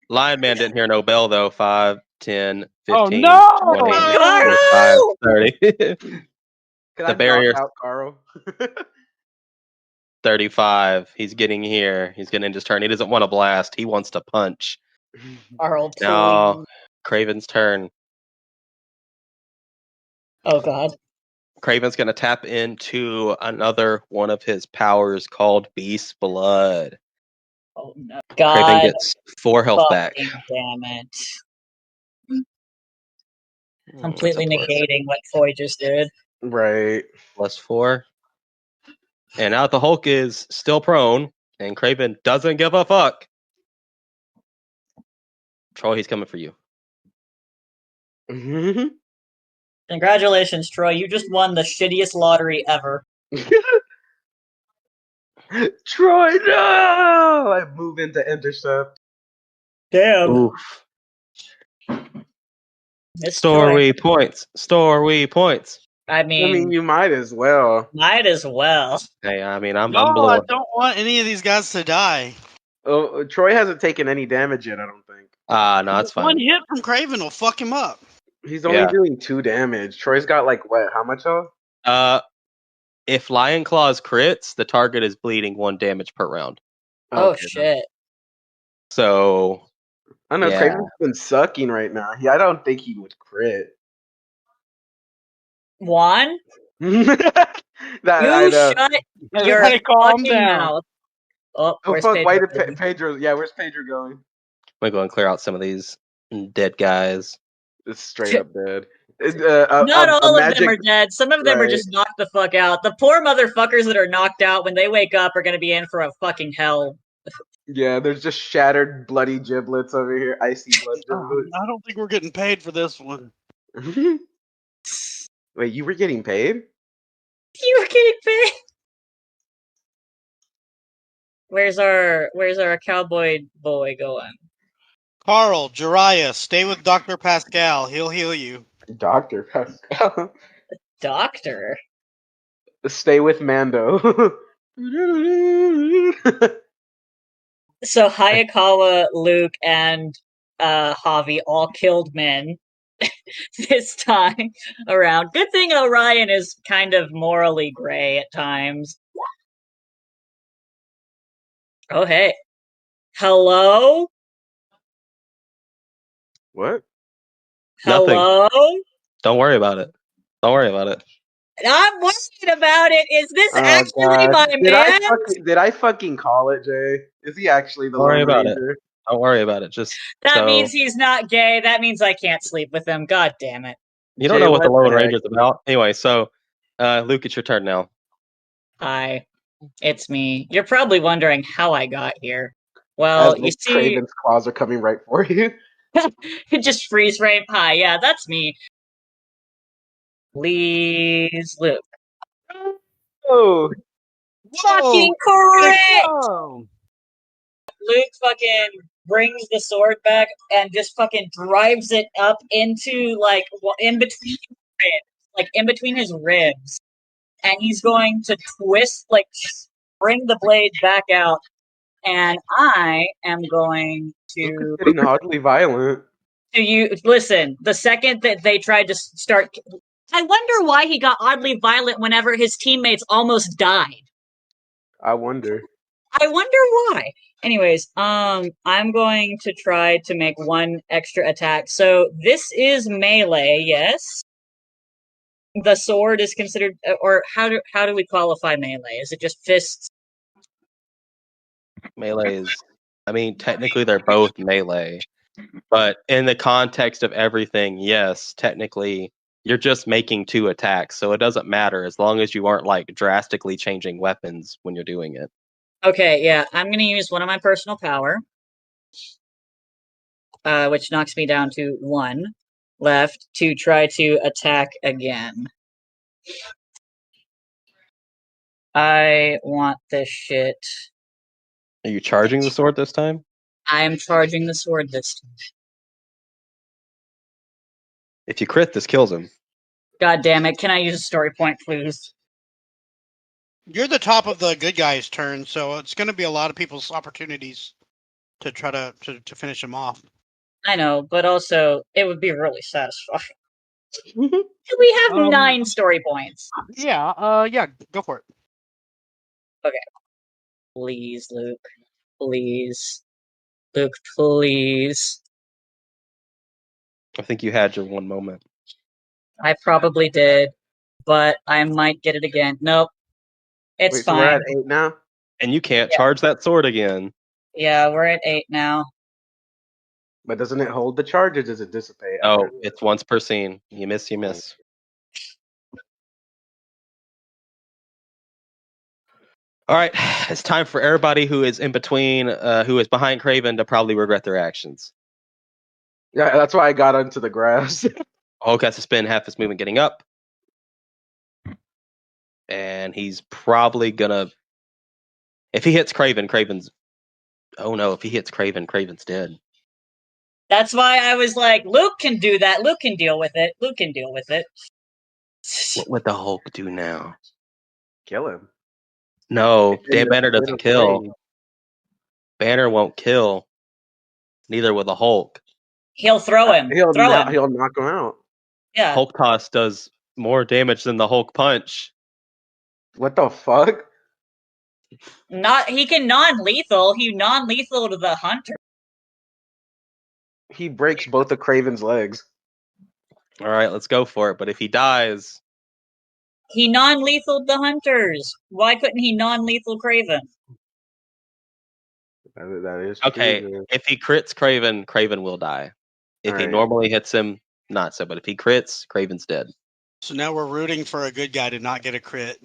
Lion Man didn't hear no bell though. 5, 10, 15, Oh, no! 20, Carl! 25, 30. Can The I barrier- knock out Carl? 35. He's getting here. He's gonna end his turn. He doesn't want to blast. He wants to punch. Carl, Now please. Kraven's turn. Oh god. Kraven's gonna tap into another one of his powers called Beast Blood. Oh no. Kraven God gets 4 health back. fucking damn it. It's a Completely plus- negating what Foy just did. Right. +4. And now the Hulk is still prone, and Kraven doesn't give a fuck. Troy, he's coming for you. Congratulations, Troy. You just won the shittiest lottery ever. Troy, no! I move into intercept. Damn. Oof. Miss Story points. Story points. Troy. I I mean, mean, you might as well. might as well. Hey, I mean, I'm No, I blowing. don't want any of these guys to die. Oh, Troy hasn't taken any damage yet, I don't think. No, it's One fine. hit from Kraven will fuck him up. He's only Yeah. doing 2 damage. Troy's got like what? How much health? If Lion Claws crits, the target is bleeding 1 damage per round. Oh Okay. shit. So I don't know. Yeah. Kraven's been sucking right now. I don't think he would crit. Juan, that you I know. shut Everybody your calm fucking down. mouth. Oh, Oh where's fuck! Pedro? Why did Pedro? Yeah, where's Pedro going? I'm gonna go and clear out some of these dead guys. It's straight up dead. Not all of magic, them are dead. Some of them are right. just knocked the fuck out. The poor motherfuckers that are knocked out when they wake up are gonna be in for a fucking hell. Yeah, there's just shattered, bloody giblets over here. Icy blood I don't think we're getting paid for this one. giblets. Wait, you were getting paid? You were getting paid. Where's our cowboy boy going? Carl, Jiraiya, stay with Dr. Pascal. He'll heal you. Dr. Pascal. Doctor. Stay with Mando. So Hayakawa, Luke, and Javi all killed men this time around. Good thing Orion is kind of morally gray at times. Oh hey. Hello? What? Nothing. Hello? Don't worry about it. Don't worry about it. I'm worried about it. Is this Oh, actually God. my man? Did I fucking call it, Jay? Is he actually the Don't worry Lone about it. Ranger? Don't worry about it. Just That so means he's not gay. That means I can't sleep with him. God damn it. you don't Jay, know what the what Lone the heck? Ranger's about. Anyway, so Luke, it's your turn now. Hi, it's me. You're probably wondering how I got here. Well, As you like see, Kraven's claws are coming right for you. just freeze frame. Hi, yeah, that's me. Please, Luke. Oh, Fucking correct! Oh. Luke fucking brings the sword back and just fucking drives it up into like in between his ribs, like in between his ribs, and he's going to twist, like bring the blade back out, and I am going Luke is to getting oddly violent. you. Listen, the second that they tried to start, I wonder why he got oddly violent whenever his teammates almost died. I wonder. I wonder why. Anyways, I'm going to try to make one extra attack. So this is melee, yes. The sword is considered, or how do we qualify melee? Is it just fists? Melee is. I mean, technically they're both melee, but in the context of everything, yes, technically you're just making two attacks, so it doesn't matter as long as you aren't like drastically changing weapons when you're doing it. Okay, yeah, I'm gonna use one of my personal power, which knocks me down to 1 left to try to attack again. I want this shit. Are you charging the sword this time? I am charging the sword this time. If you crit, this kills him. God damn it! Can I use a story point, please? You're the top of the good guy's turn, so it's going to be a lot of people's opportunities to try to finish him off. I know, but also it would be really satisfying. We have 9 story points. Yeah, go for it. Please, Luke. Please. Luke, please. I think you had your one moment. I probably did, but I might get it again. Nope. It's Wait, so we're fine. at 8 now? And you can't Yeah. charge that sword again. Yeah, we're at 8 now. But doesn't it hold the charge or does it dissipate? Oh, after- it's once per scene. You miss, you miss. All right, it's time for everybody who is in between, who is behind Kraven, to probably regret their actions. Yeah, that's why I got onto the grass. Hulk has to spend half his movement getting up. And he's probably gonna. If he hits Kraven, Kraven's. Oh no, if he hits Kraven, Kraven's dead. That's why I was like, Luke can do that. Luke can deal with it. Luke can deal with it. What would the Hulk do now? Kill him. No, It's in the Banner split doesn't of kill. blade. Banner won't kill. Neither will the Hulk. He'll throw him. He'll Throw him. he'll knock him out. Yeah. Hulk toss does more damage than the Hulk punch. What the fuck? He can non-lethal. He non-lethal to the hunter. He breaks both of Kraven's legs. All right, let's go for it. But if he dies, He non-lethal the hunters. Why couldn't he non-lethal Kraven? That is okay. true. If he crits Kraven, Kraven will die. If he Alright. normally hits him, not so. But if he crits, Kraven's dead. So now we're rooting for a good guy to not get a crit.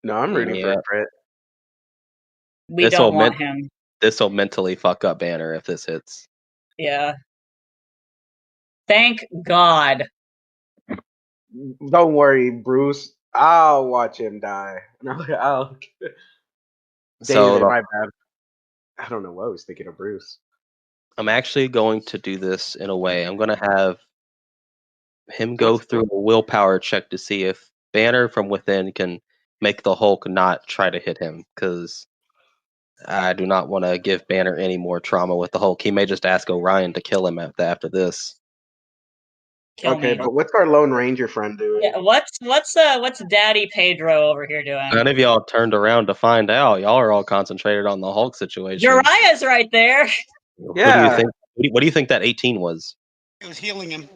No, I'm rooting for Yeah. a crit. We This'll don't want him. This will mentally fuck up Banner if this hits. Yeah. Thank God. Don't worry, Bruce. I'll watch him die. I'll. So David, my bad. I don't know what I was thinking of Bruce. I'm actually going to do this in a way. I'm going to have him go through a willpower check to see if Banner from within can make the Hulk not try to hit him, because I do not want to give Banner any more trauma with the Hulk. He may just ask Orion to kill him after this. Kill Okay, me. but what's our Lone Ranger friend doing? Yeah, what's Daddy Pedro over here doing? None of y'all turned around to find out. Y'all are all concentrated on the Hulk situation. Uriah's right there. Yeah. What do you think that 18 was? It was healing him.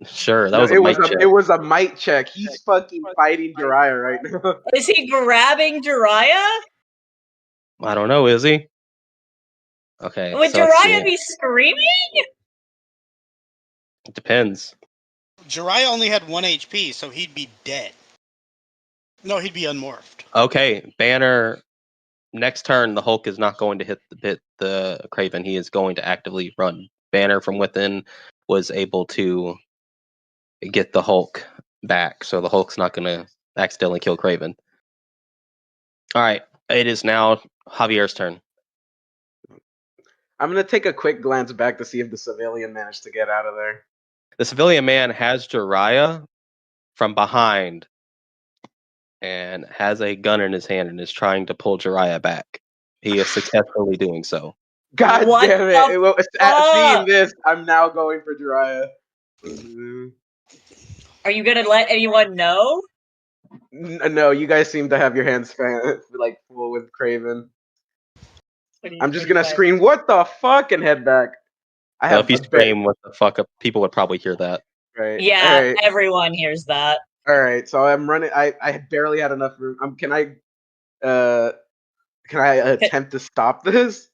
Sure, that No, was a mic check. it was a mic check. He's fucking fighting Jiraiya right now. Is he grabbing Jiraiya? I don't know, is he? Okay. Would so let's see. Jiraiya be screaming? It depends. Jiraiya only had 1 HP, so he'd be dead. No, he'd be unmorphed. Okay, Banner. Next turn, the Hulk is not going to hit the Kraven. He is going to actively run. Banner from within was able to get the Hulk back, so the Hulk's not going to accidentally kill Kraven. All right, it is now Javier's turn. I'm gonna take a quick glance back to see if the civilian managed to get out of there. The civilian man has Jiraiya from behind and has a gun in his hand and is trying to pull Jiraiya back. He is successfully doing so. God What damn the it! Well, fuck? seeing this, I'm now going for Jiraiya. Are you gonna let anyone know? No, you guys seem to have your hands like full with Kraven. I'm just gonna scream, "What the fuck!" and head back. I Well, have if you a bit. scream "What the fuck up," people would probably hear that. Right. Yeah, All right. everyone hears that. All right. So I'm running. I barely had enough room. Can I attempt to stop this?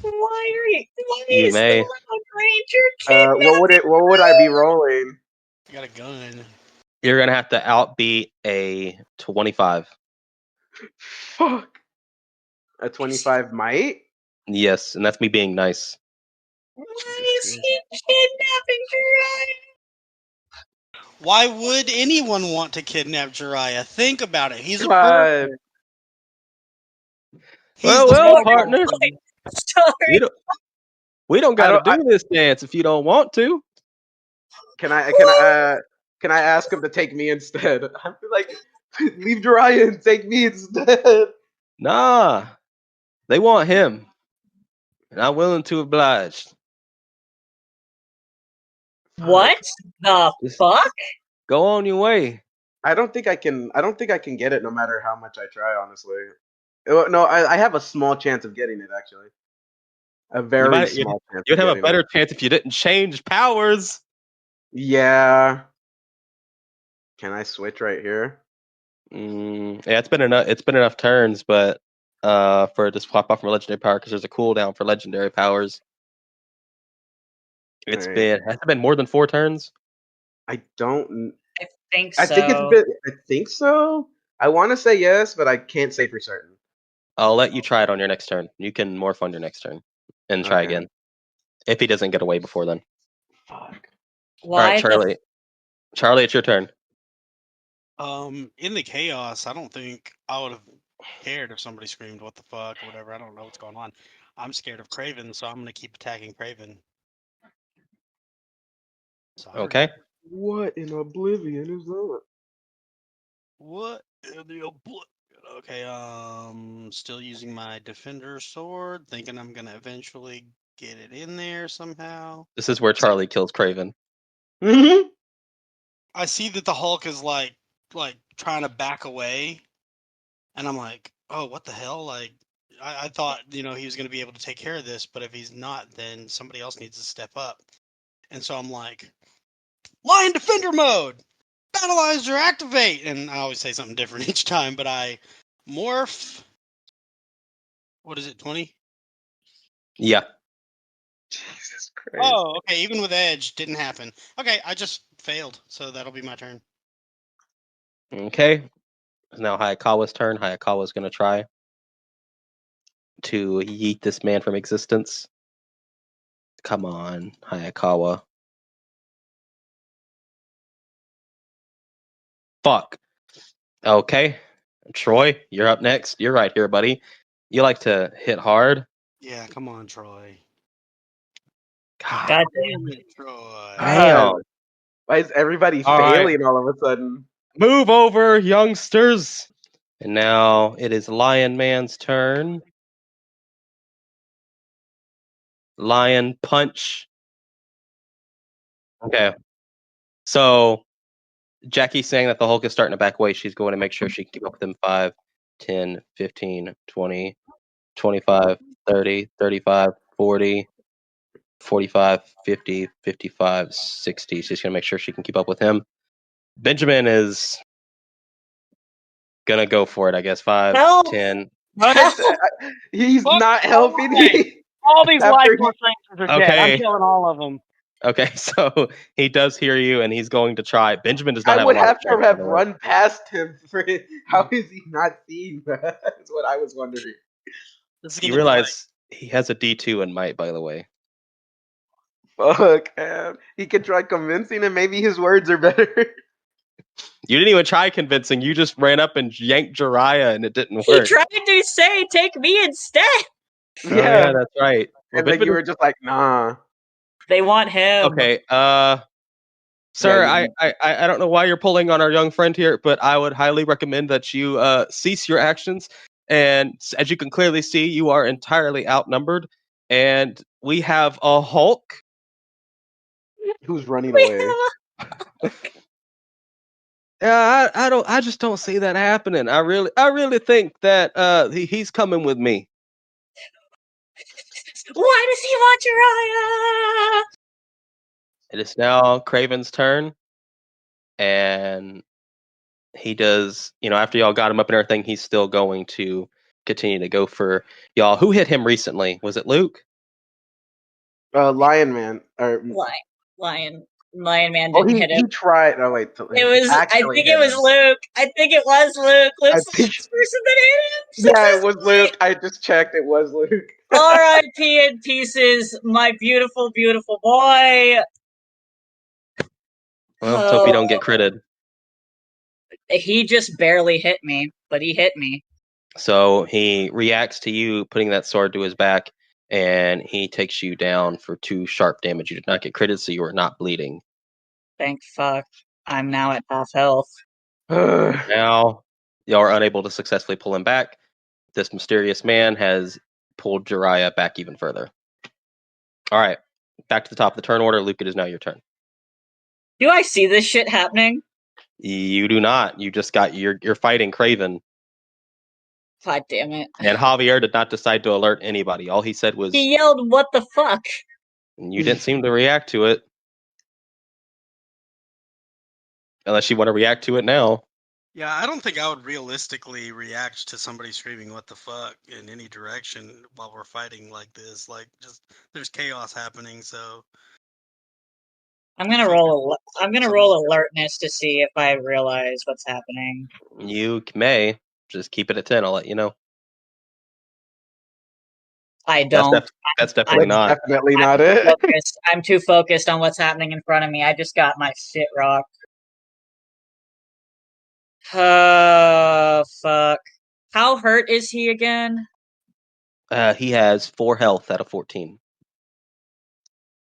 Why are you? Why You is may. the Lone Ranger What would I be rolling? I got a gun. You're gonna have to outbeat a 25. Fuck. A 25 might? Yes, and that's me being nice. Why is he kidnapping Why would anyone want to kidnap Jiraiya? Think about it. He's a God. person. Well, the Jiraiya? partner. Sorry. We don't I gotta don't- do this dance if you don't want to. Can I ask him to take me instead? I'm like, leave Jiraiya and take me instead. Nah, they want him, and I'm willing to oblige. What the Just fuck? go on your way. I don't think I can get it no matter how much I try, honestly. No, I have a small chance of getting it, actually. A very small chance. You'd of have a getting better it. chance if you didn't change powers. Yeah. Can I switch right here? Yeah, it's been enough turns, but for it to swap off from a legendary power because there's a cooldown for legendary powers. Has it been more than 4 turns? I don't. I think so. I think it's been. I think so. I want to say yes, but I can't say for certain. I'll let you try it on your next turn. You can morph on your next turn and try Okay. again. If he doesn't get away before then. Fuck. Why All right, Charlie. Charlie, it's your turn. In the chaos, I don't think I would have cared if somebody screamed "What the fuck" or whatever. I don't know what's going on. I'm scared of Kraven, so I'm gonna keep attacking Kraven. Sorry. Okay. What in oblivion is that? What in the Okay, still using my defender sword, thinking I'm gonna eventually get it in there somehow. This is where Charlie kills Kraven. Mm-hmm. I see that the Hulk is like trying to back away, and I'm like, oh, what the hell? Like, I thought he was gonna be able to take care of this, but if he's not, then somebody else needs to step up. And so I'm like, Lion Defender mode, Battleizer activate, and I always say something different each time, but I morph. What is it, 20? Yeah. Jesus Christ. Oh, okay. Even with Edge, didn't happen. Okay, I just failed, so that'll be my turn. Okay. It's now Hayakawa's turn. Hayakawa's going to try to yeet this man from existence. Come on, Hayakawa. Fuck. Okay. Troy, you're up next. You're right here, buddy. You like to hit hard. Yeah, come on, Troy. God God Damn it, Troy. damn. Why is everybody All right. failing all of a sudden? Move over, youngsters. And now it is Lion Man's turn. Lion punch. Okay. So Jackie's saying that the Hulk is starting to back away. She's going to make sure she can keep up with him 5, 10, 15, 20, 25, 30, 35, 40, 45, 50, 55, 60. She's going to make sure she can keep up with him. Benjamin is going to go for it, I guess. 5, Help! 10. He's Fuck not helping okay. me. All these After life he- force rangers are dead. Okay. I'm killing all of them. Okay, so he does hear you, and he's going to try. Benjamin does not I have would a lot have of to checks, have by the way. run past him for it. How is he not seeing that? That's what I was wondering. This is You gonna be like, realize he has a D2 in might, by the way. Fuck, man. He could try convincing him. Maybe his words are better. You didn't even try convincing. You just ran up and yanked Jiraiya, and it didn't He work. tried to say, "Take me instead." Oh, yeah, that's right. Well, And then you Benjamin, were just like, nah. They want him. okay, sir, Yeah, I don't know why you're pulling on our young friend here, but I would highly recommend that you cease your actions. And as you can clearly see, you are entirely outnumbered, and we have a Hulk. Who's running We away? Yeah, I just don't see that happening. I really think that he's coming with me. Why does he want Jiraiya? It is now Kraven's turn, and he does. After y'all got him up and everything, he's still going to continue to go for y'all. Who hit him recently? Was it Luke? Lion Man. Or, Lion Man oh, didn't hit he him. tried. Oh, wait. It was. I Actually think hit it was him. Luke. I think it was Luke. I Luke's the think- first person that hit him. Yeah, it was Successfully. Luke. I just checked. It was Luke. R.I.P. in pieces, my beautiful, beautiful boy. Well, let's hope you don't get critted. He just barely hit me, but he hit me. So he reacts to you putting that sword to his back, and he takes you down for 2 sharp damage. You did not get critted, so you are not bleeding. Thank fuck. I'm now at half health. Now, y'all are unable to successfully pull him back. This mysterious man has pulled Jiraiya back even further. All right, back to the top of the turn order. Luke, it is now your turn. Do I see this shit happening? You do not. You just got you're fighting Kraven, God damn it. and Javier did not decide to alert anybody. All he said was, He yelled, "What the fuck?" and you didn't seem to react to it. Unless you want to react to it now. yeah, I don't think I would realistically react to somebody screaming "What the fuck" in any direction while we're fighting like this. Like, just there's chaos happening, so I'm gonna roll. I'm gonna roll alertness to see if I realize what's happening. You may just keep it at 10. I'll let you know. I don't. That's definitely not. Definitely not it. I'm too focused on what's happening in front of me. I just got my shit rocked. Oh fuck! How hurt is he again? He has 4 health out of 14.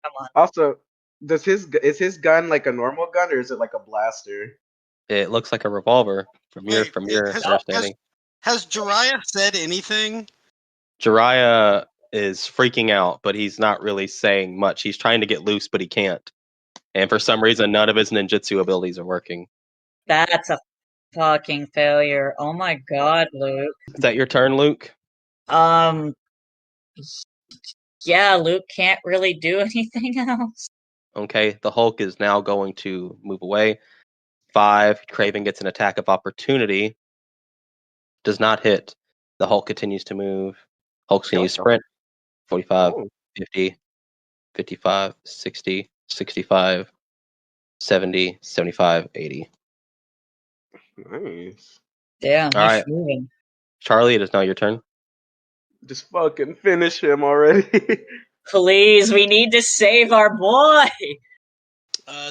Come on. Also, is his gun like a normal gun or is it like a blaster? It looks like a revolver from your has, understanding. Has Jiraiya said anything? Jiraiya is freaking out, but he's not really saying much. He's trying to get loose, but he can't. And for some reason, none of his ninjutsu abilities are working. That's a fucking failure. Oh my god, Luke. Is that your turn, Luke? Yeah, Luke can't really do anything else. Okay, the Hulk is now going to move away. 5, Kraven gets an attack of opportunity. Does not hit. The Hulk continues to move. Hulk's going to use sprint. 45, 50, 55, 60, 65, 70, 75, 80. Nice. Damn, All right. moving. Charlie, it is now your turn. Just fucking finish him already. Please, we need to save our boy.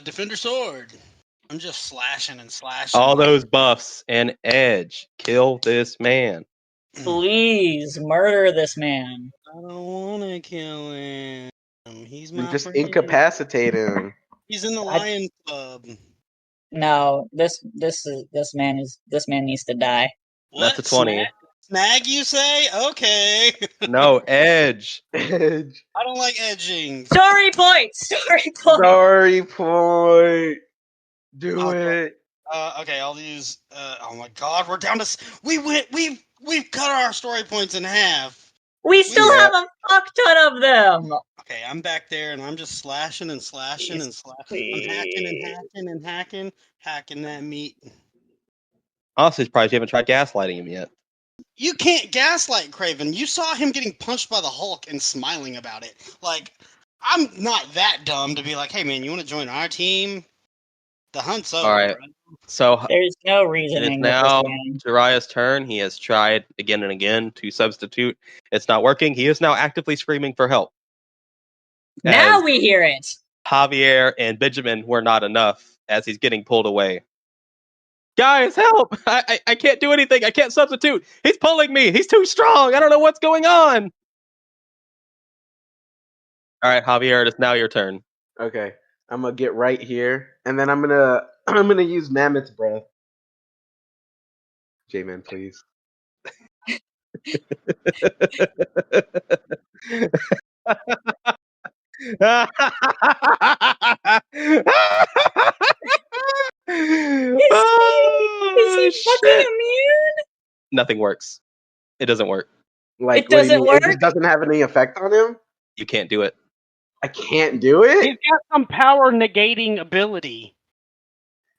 Defender sword. I'm just slashing and slashing. All those buffs and edge. Kill this man. Please murder this man. I don't want to kill him. He's my Just friend. incapacitate him. He's in the Lion Club. No, this man needs to die. What? That's a 20. Snag, you say? Okay. No, edge. Edge. I don't like edging. Story point. Story point. Do it. Okay, I'll use. Oh my God, we're down to. We've cut our story points in half. We still have a fuck ton of them. Okay, I'm back there and I'm just slashing and slashing and slashing. I'm hacking and hacking and hacking that meat. Honestly, surprised you haven't tried gaslighting him yet. You can't gaslight Kraven. You saw him getting punched by the Hulk and smiling about it. Like, I'm not that dumb to be like, hey man, you want to join our team? The hunt's over. All right. Bro. So There's no it is reasoning with this now man. Jiraiya's turn. He has tried again and again to substitute. It's not working. He is now actively screaming for help. Now As we hear it. Javier and Benjamin were not enough as he's getting pulled away. Guys, help! I can't do anything. I can't substitute. He's pulling me. He's too strong. I don't know what's going on. All right, Javier, it is now your turn. Okay, I'm gonna get right here, and then I'm gonna use Mammoth's breath. J-Man, please. Is he fucking Shit. immune? Nothing works. It doesn't work. Like, It what do you doesn't mean? It just work? doesn't have any effect on him. You can't do it. I can't do He's it. got some power negating ability.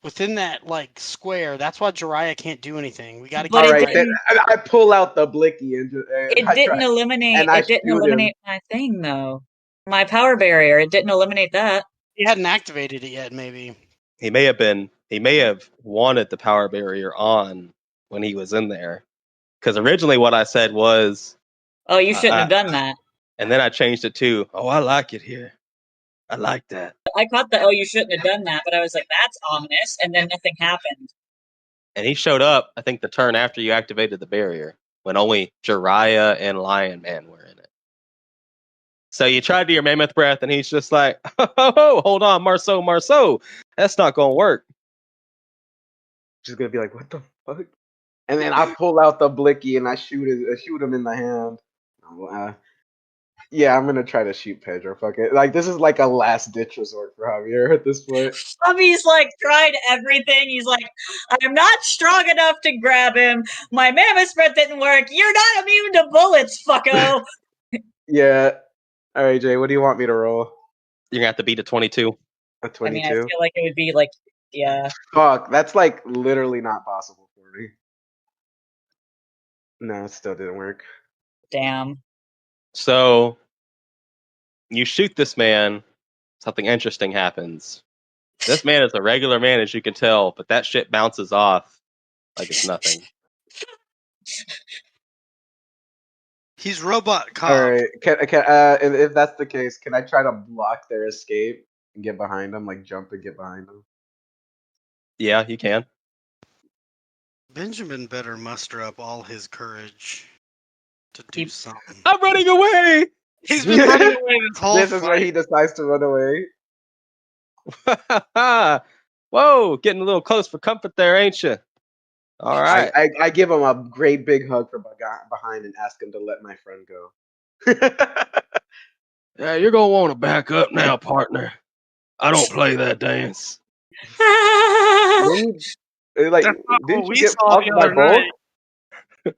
Within that like square, that's why Jiraiya can't do anything. We got to But get All it right, then I pull out the blicky and It didn't eliminate. and I It didn't shoot him. eliminate my thing though. My power barrier. It didn't eliminate that. He hadn't activated it yet, maybe. He may have wanted the power barrier on when he was in there. Because originally what I said was, Oh, you shouldn't I- have done that. and then I changed it to, oh, I like it here. I like that. I caught the. Oh, you shouldn't have done that. But I was like, that's ominous. And then nothing happened. And he showed up, I think, the turn after you activated the barrier, when only Jiraiya and Lion Man were in it. So you tried to do your mammoth breath, and he's just like, oh, hold on, Marceau, that's not going to work. Just gonna be like, what the fuck? And then I pull out the blicky and I shoot him in the hand. Yeah, I'm gonna try to shoot Pedro. Fuck it. Like, this is like a last ditch resort for Javier at this point. He's like tried everything. He's like, I'm not strong enough to grab him. My mammoth spread didn't work. You're not immune to bullets, fucko. Yeah. All right, Jay. What do you want me to roll? You're going to have to beat a 22. A I 22. mean, I feel like it would be like, yeah. Fuck, that's like literally not possible for me. No, it still didn't work. Damn. So you shoot this man, something interesting happens. This man is a regular man, as you can tell, but that shit bounces off like it's nothing. He's robot cop. All right, if that's the case, can I try to block their escape and get behind them, like jump and get behind them? Yeah, you can. Benjamin better muster up all his courage to do something. I'm running away! He's been running away this whole This is where fight. he decides to run away. Whoa, getting a little close for comfort there, ain't you? All right. I give him a great big hug from behind and ask him to let my friend go. Yeah, you're going to want to back up now, partner. I don't play that dance. Like, That's not didn't what you we get saw fucked the by other both?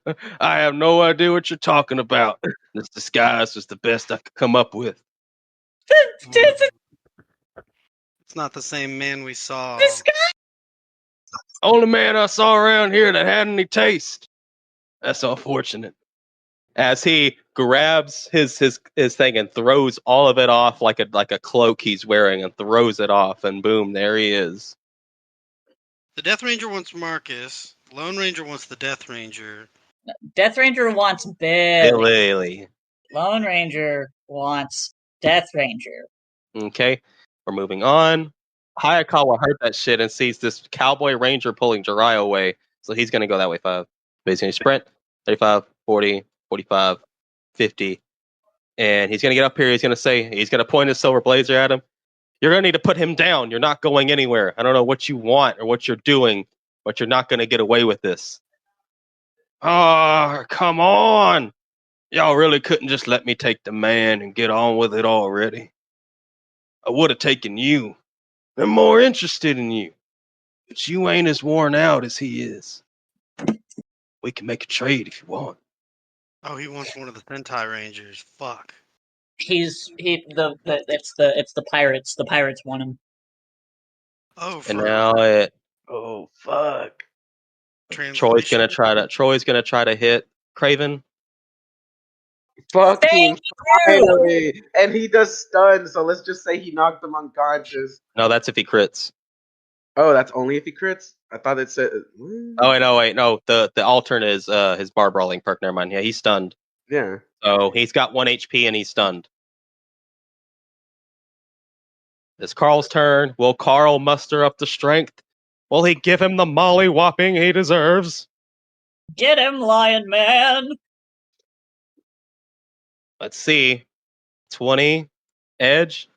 night. I have no idea what you're talking about. This disguise was the best I could come up with. It's not the same man we saw. This guy. Only man I saw around here that had any taste. That's unfortunate. As he grabs his thing and throws all of it off like a cloak he's wearing and throws it off, and boom, there he is. The Death Ranger wants Marcus. Lone Ranger wants the Death Ranger. Death Ranger wants Billy. Billy. Lone Ranger wants Death Ranger. Okay, we're moving on. Hayakawa heard that shit and sees this cowboy ranger pulling Jiraiya away. So he's going to go that way 5. But he's going to sprint 35, 40, 45, 50. And he's going to get up here. He's going to point his silver blazer at him. You're going to need to put him down. You're not going anywhere. I don't know what you want or what you're doing, but you're not going to get away with this. Oh, come on. Y'all really couldn't just let me take the man and get on with it already. I would have taken you. I'm more interested in you. But you ain't as worn out as he is. We can make a trade if you want. Oh, he wants one of the Sentai Rangers. Fuck. It's the pirates. The pirates want him. Oh, And for now it Oh fuck! Troy's translation. gonna try to hit Kraven. Fucking Thank you! finally! And he does stun, so let's just say he knocked him unconscious. No, that's if he crits. Oh, that's only if he crits? I thought it said. Oh wait, no. The alternate is his bar brawling perk. Never mind. Yeah, he's stunned. Yeah. So he's got 1 HP and he's stunned. It's Carl's turn. Will Carl muster up the strength? Will he give him the molly whopping he deserves? Get him, Lion Man! Let's see. 20 edge.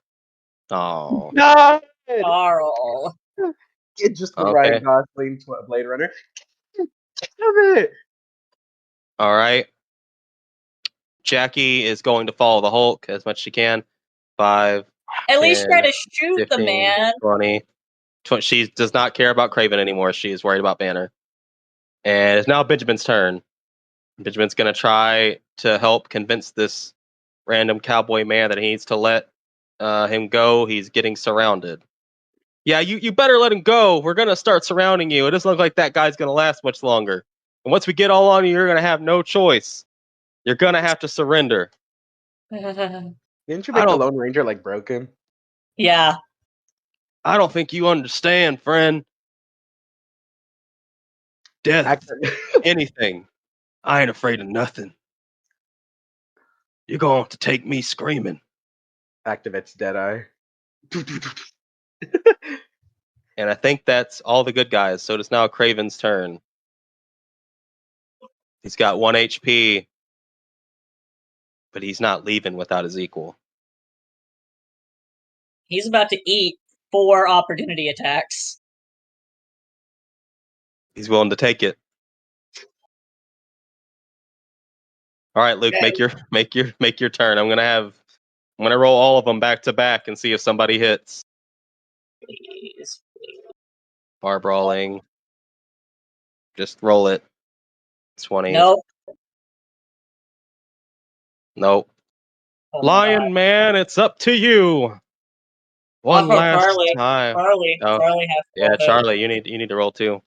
Oh, No! Carl. Get just the Okay. Ryan Gosling Blade Runner. Damn it! all right. Jackie is going to follow the Hulk as much as she can. 5, At least 10, try to shoot the 15, man. 20. She does not care about Kraven anymore. She is worried about Banner. And it's now Benjamin's turn. Benjamin's going to try to help convince this random cowboy man that he needs to let him go. He's getting surrounded. Yeah, you better let him go. We're going to start surrounding you. It doesn't look like that guy's going to last much longer. And once we get all on you, you're going to have no choice. You're going to have to surrender. Didn't you I make the don't- Lone Ranger like broken? Yeah. I don't think you understand, friend. Death, anything. I ain't afraid of nothing. You're going to take me screaming. Activates Deadeye. And I think that's all the good guys. So it is now Kraven's turn. He's got 1 HP, but he's not leaving without his equal. He's about to eat 4 opportunity attacks. He's willing to take it. All right, Luke, Okay. make your turn. I'm gonna roll all of them back to back and see if somebody hits. Please. Bar brawling. Just roll it. 20. Nope. Nope. Oh my Lion God. Man, it's up to you. One Oh, last Charlie. time. Charlie. Oh, Charlie has to yeah, roll it. Charlie, you need to roll too.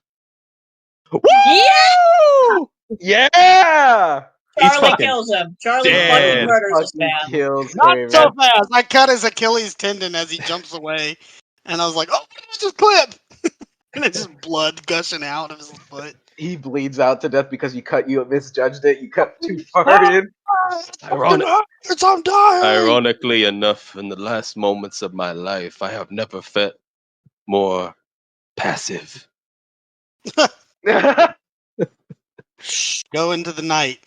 Yeah! Yeah! He's Charlie fucking kills him. Charlie dead. fucking murders this Fucking man. kills Not Kraven. so fast. I cut his Achilles tendon as he jumps away, and I was like, "Oh, just clip!" And it's just blood gushing out of his foot. He bleeds out to death because you misjudged it. You cut too far in. Ironic. It's I'm dying. Ironically enough, in the last moments of my life, I have never felt more passive. Shh, go into the night.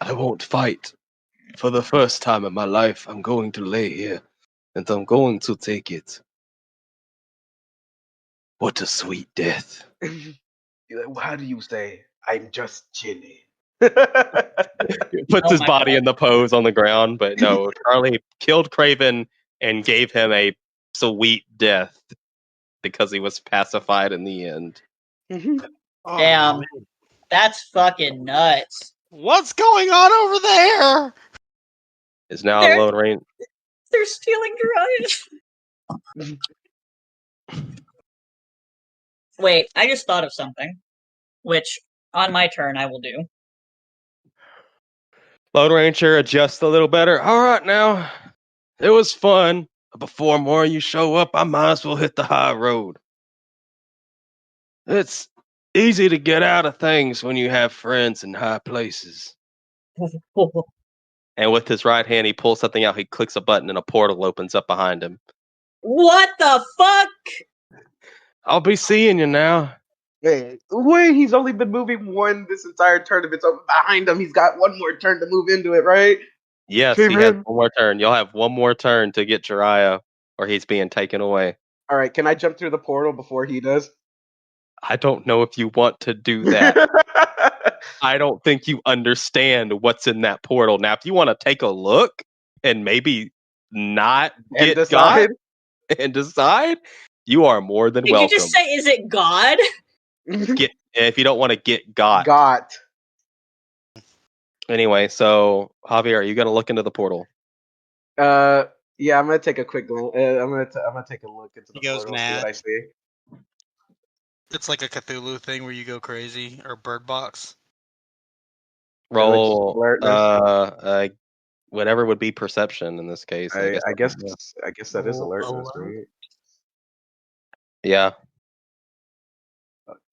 I won't fight. For the first time in my life, I'm going to lay here, and I'm going to take it. What a sweet death. How do you say? I'm just chilly. Puts Oh his my body God. in the pose on the ground, but no, Charlie killed Kraven and gave him a sweet death because he was pacified in the end. Oh, Damn. man. That's fucking nuts. What's going on over there? Is now There- Lone Ranger. They're stealing Jiraiya. Wait, I just thought of something. Which, on my turn, I will do. Lone Ranger adjusts a little better. All right, now it was fun. But before more of you show up, I might as well hit the high road. It's easy to get out of things when you have friends in high places. And with his right hand, he pulls something out. He clicks a button, and a portal opens up behind him. What the fuck? I'll be seeing you now. Wait, he's only been moving one this entire tournament. So behind him, he's got one more turn to move into it, right? Yes, he has Kraven. one more turn. You'll have one more turn to get Jiraiya, or he's being taken away. All right, can I jump through the portal before he does? I don't know if you want to do that. I don't think you understand what's in that portal. Now, if you want to take a look and maybe not And get got decide. and decide, you are more than Did welcome. you just say, is it God? If you don't want to get got. Got. Anyway, so Javier, are you gonna look into the portal? Yeah, I'm gonna take a quick glance. I'm gonna take a look into the He goes portal, see mad. what I see. It's like a Cthulhu thing where you go crazy, or Bird Box. Roll alertness. whatever would be perception in this case. I guess. I guess that is Roll alertness, alert. right? Yeah.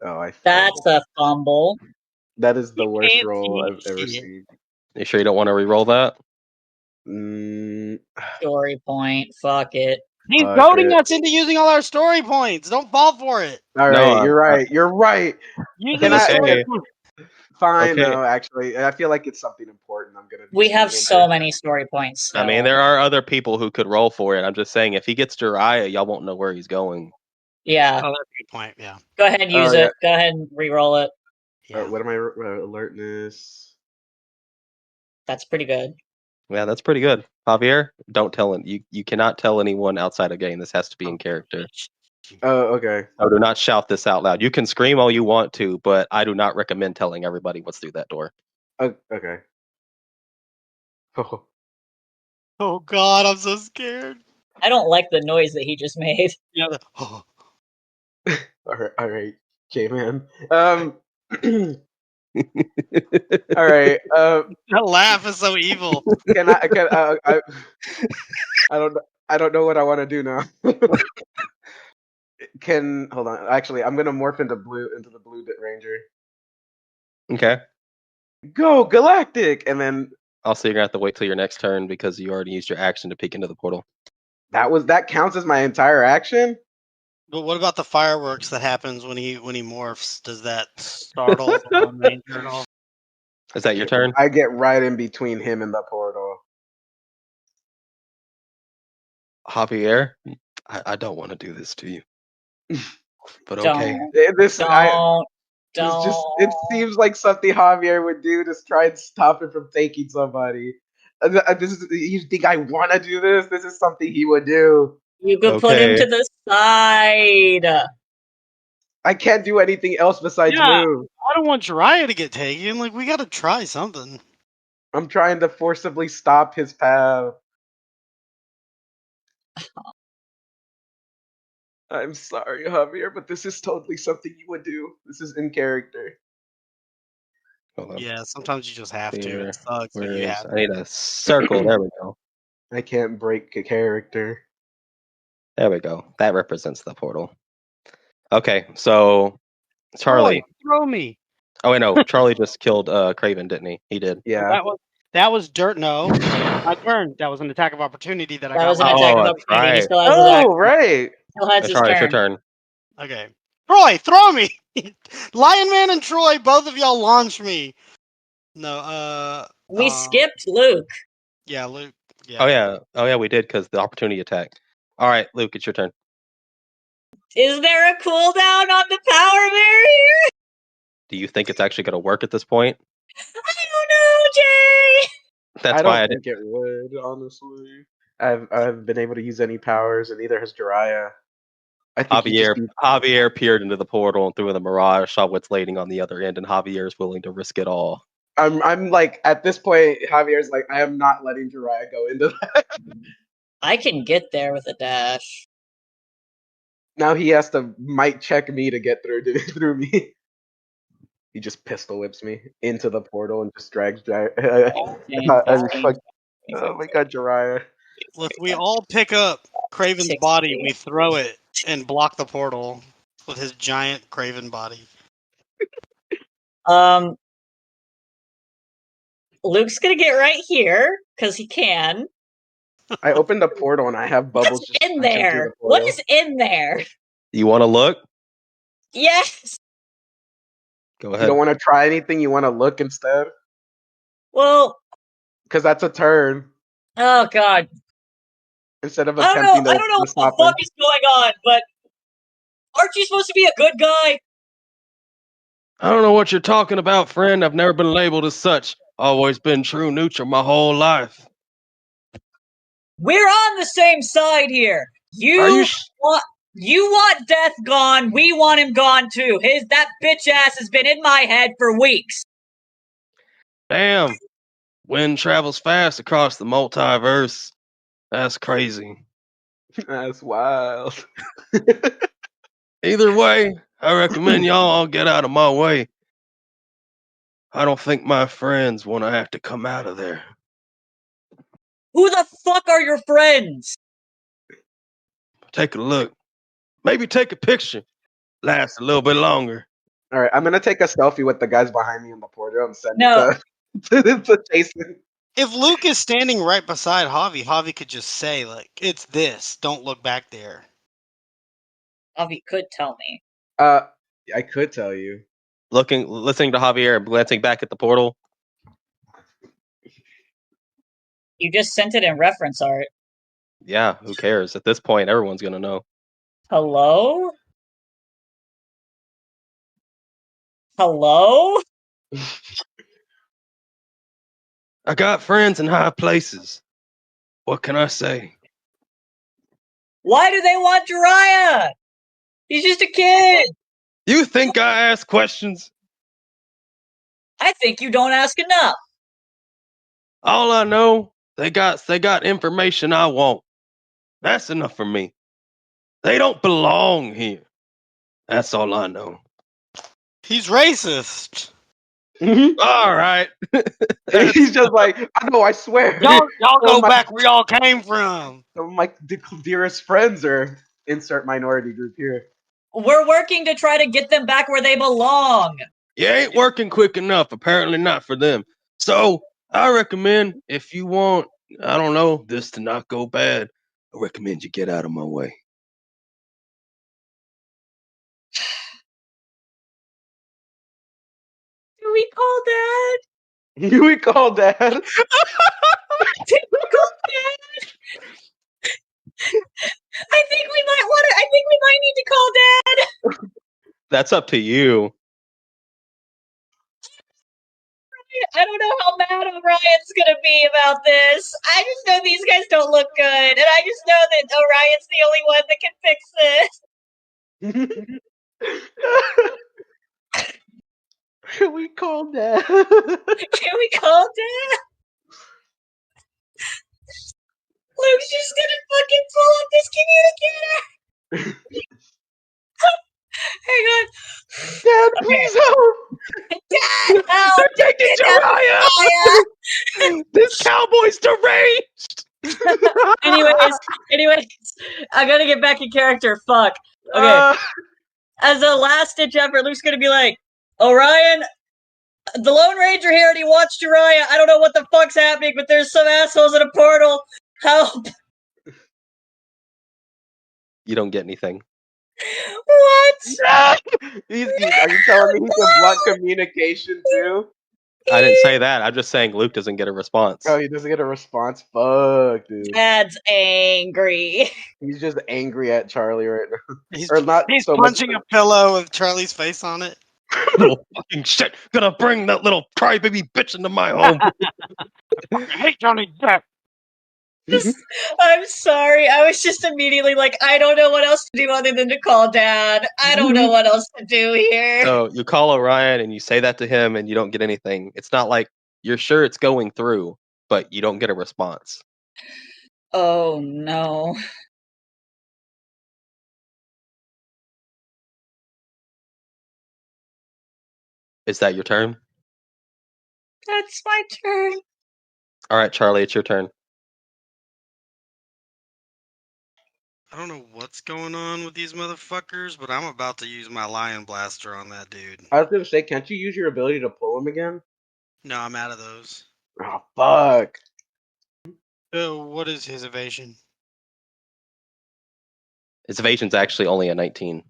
Oh, I That's fumbled. a fumble. That is the You worst can't roll see I've ever shit. seen. You sure you don't want to re-roll that? Mm, Story point. Fuck it. He's Fuck goading it. us Us into using all our story points. Don't fall for it. All No, right, you're right. You're right. using Can the I? story Okay. points. Fine. Okay. No, actually, I feel like it's something important. I'm gonna. We have swing so into. many story points still. I mean, there are other people who could roll for it. I'm just saying, if he gets Jiraiya, y'all won't know where he's going. Yeah. Oh, that's a good point. Yeah. Go ahead and use Oh, yeah. it. Go ahead and re-roll it. Yeah. What am I? Alertness. That's pretty good. Yeah, that's pretty good. Javier, don't tell him. You cannot tell anyone outside of game. This has to be in character. Oh, okay. So do not shout this out loud. You can scream all you want to, but I do not recommend telling everybody what's through that door. Okay. Oh, Oh God, I'm so scared. I don't like the noise that he just made. Yeah. Oh. all right, J-Man. All right. That laugh is so evil. Can I don't know what I want to do now. Hold on. Actually, I'm gonna morph into the blue bit ranger. Okay. Go Galactic, and then Also, you're gonna have to wait till your next turn because you already used your action to peek into the portal. that counts as my entire action. But what about the fireworks that happens when he morphs? Does that startle the Lone Ranger at all? Is that your turn? I get right in between him and the portal. Javier, I don't want to do this to you. But Don't. okay. It seems like something Javier would do to try and stop him from taking somebody. You think I want to do this? This is something he would do. You could put him Okay. to the side. I can't do anything else besides Yeah. move. I don't want Jiraiya to get taken. Like, we gotta try something. I'm trying to forcibly stop his path. I'm sorry, Javier, but this is totally something you would do. This is in character. Hold on. Yeah, sometimes you just have to. Here. It sucks, but Where you is? have I need a circle. There we go. I can't break a character. There we go. That represents the portal. Okay, so Charlie. Boy, throw me. Oh wait, no. Charlie just killed Kraven, didn't he? He did. Yeah. That was dirt. No, my turn. That was an attack of opportunity that I That got. was an right. attack of that's opportunity. He right. still has his action. Oh, right. Still has his Charlie, it's your turn. turn. Okay. Troy, throw me! Lion Man and Troy, both of y'all launch me. No, We skipped Luke. Yeah, Luke. Yeah. Oh yeah, we did because the opportunity attack. All right, Luke, it's your turn. Is there a cooldown on the power barrier? Do you think it's actually going to work at this point? I don't know, Jay. That's I why I don't didn't. think it would, honestly. I've been able to use any powers, and neither has Jiraiya. I think he just Javier peered into the portal and threw in the mirage, saw what's waiting on the other end, and Javier is willing to risk it all. I'm like, at this point, Javier's like, I am not letting Jiraiya go into that. I can get there with a dash. Now he has to might check me to get through me. He just pistol whips me into the portal and just drags. Oh my god, Jiraiya. Look, we all pick up Kraven's 60. body, we throw it, and block the portal with his giant Kraven body. Luke's gonna get right here because he can. I opened the portal and I have bubbles What's just in punching through there? the What portal. is in there? You want to look? Yes. Go You ahead. don't want to try anything. You want to look instead, Well, because that's a turn oh god. instead of I attempting don't know to what stop the him. fuck is going on, but aren't you supposed to be a good guy? I don't know what you're talking about, friend. I've never been labeled as such. Always been true neutral my whole life. We're on the same side here. You want death gone. We want him gone too. That bitch ass has been in my head for weeks. Damn. Wind travels fast across the multiverse. That's crazy. That's wild. Either way, I recommend y'all all get out of my way. I don't think my friends want to have to come out of there. Who the fuck are your friends? Take a look. Maybe take a picture. Last a little bit longer. All right, I'm gonna take a selfie with the guys behind me in the portal and send No. it to Jason. If Luke is standing right beside Javi, Javi could just say, like, it's this. Don't look back there. Avi could tell me. I could tell you. Listening to Javier and glancing back at the portal. You just sent it in reference art. Yeah, who cares? At this point, everyone's gonna know. Hello? Hello? I got friends in high places. What can I say? Why do they want Jiraiya? He's just a kid. You think I ask questions? I think you don't ask enough. All I know, they got information I want. That's enough for me. They don't belong here. That's all I know. He's racist. All right. He's just like, I know, I swear. Y'all go my- back where y'all came from. Some of my dearest friends are insert minority group here. We're working to try to get them back where they belong. You ain't working quick enough. Apparently not for them. So I recommend if you want, I don't know, this to not go bad, I recommend you get out of my way. Do we call Dad? We call Dad. Did we call Dad? I think we might need to call Dad. That's up to you. I don't know how mad Orion's gonna be about this. I just know these guys don't look good, and I just know that Orion's the only one that can fix this. Can we call Dad? Can we call Dad? Luke's just gonna fucking pull up this communicator. Hang on. Dad, please help! Dad, help! They're taking Jiraiya! This cowboy's deranged! Anyways, I gotta get back in character. Fuck. Okay. As a last ditch effort, Luke's gonna be like, Orion, the Lone Ranger here and he wants Jiraiya. I don't know what the fuck's happening, but there's some assholes in a portal. Help! You don't get anything. What? Are you telling me he can block communication too? I didn't say that. I'm just saying Luke doesn't get a response. Oh, he doesn't get a response? Fuck, dude. Dad's angry. He's just angry at Charlie right now. He's, Or not he's so punching much. a pillow with Charlie's face on it. Little fucking shit. Gonna bring that little crybaby bitch into my home. I hate Johnny Depp. I'm sorry. I was just immediately like, I don't know what else to do other than to call Dad. I don't know what else to do here. So you call Orion and you say that to him and you don't get anything. It's not like you're sure it's going through, but you don't get a response. Oh no. Is that your turn? That's my turn. All right, Charlie, it's your turn. I don't know what's going on with these motherfuckers, but I'm about to use my Lion Blaster on that dude. I was gonna say, can't you use your ability to pull him again? No, I'm out of those. Oh, fuck. What is his evasion? His evasion's actually only a 19.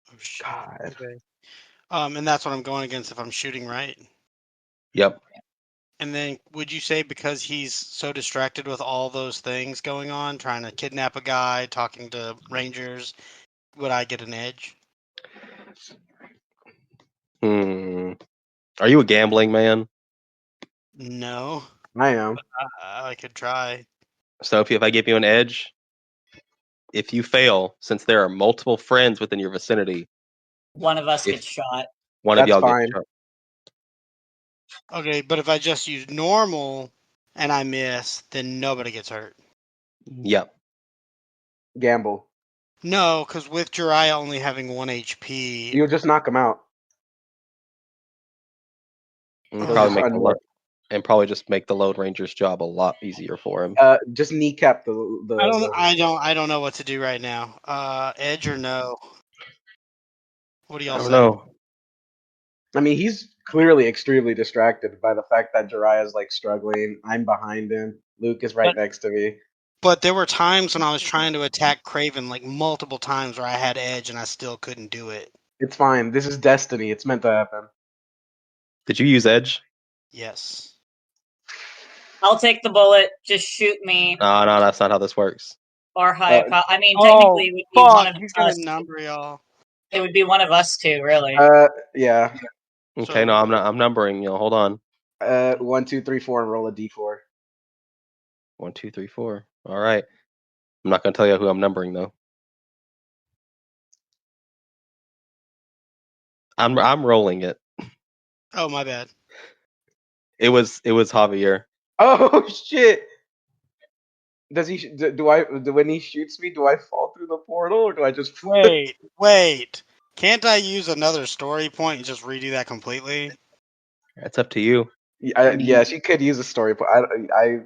Oh, shit. God. Okay. And that's what I'm going against if I'm shooting, right? Yep. And then would you say because he's so distracted with all those things going on, trying to kidnap a guy, talking to rangers, would I get an edge? Are you a gambling man? No. I am. I could try. So if I give you an edge, if you fail, since there are multiple friends within your vicinity, One of us gets shot. one of That's y'all fine. gets shot. Okay, but if I just use normal and I miss, then nobody gets hurt. Yep. Gamble. No, because with Jiraiya only having 1 HP, You'll just knock him out. And They'll probably just make the unlock. and probably just make the Lone Ranger's job a lot easier for him. Just kneecap the. I don't know what to do right now. Edge or no? What do I y'all don't say? know. I mean, he's clearly extremely distracted by the fact that Jiraiya's like struggling. I'm behind him. Luke is right next to me. But there were times when I was trying to attack Kraven like multiple times where I had Edge and I still couldn't do it. It's fine. This is destiny. It's meant to happen. Did you use Edge? Yes. I'll take the bullet. Just shoot me. No, that's not how this works. Or Hayakawa. I mean, Oh, technically, it would be one fuck! of He's gonna us. number y'all. It would be one of us two, really. Yeah. Okay, So- no, I'm not. I'm numbering. Hold on. 1, 2, 3, 4, and roll a d4. 1, 2, 3, 4. All right. I'm not gonna tell you who I'm numbering though. I'm rolling it. Oh, my bad. It was Javier. Oh shit! Does he? When he shoots me, do I fall through the portal or do I just? Wait. Can't I use another story point and just redo that completely? That's up to you. Yeah, she could use a story, but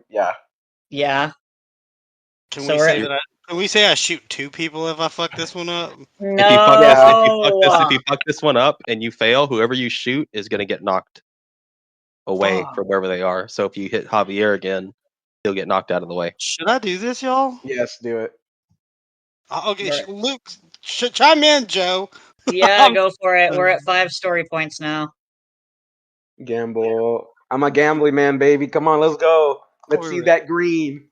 yeah. Yeah. Can So we we're- say that? Can we say I shoot 2 people if I fuck this one up? No. If you fuck this one up and you fail, whoever you shoot is gonna get knocked away Fuck. from wherever they are. So if you hit Javier again, he'll get knocked out of the way. Should I do this, y'all? Yes, do it. Okay, Right. Luke, chime in, Joe. Yeah, go for it. We're at 5 story points now. Gamble. I'm a gambling man, baby. Come on, let's go. Let's see that green.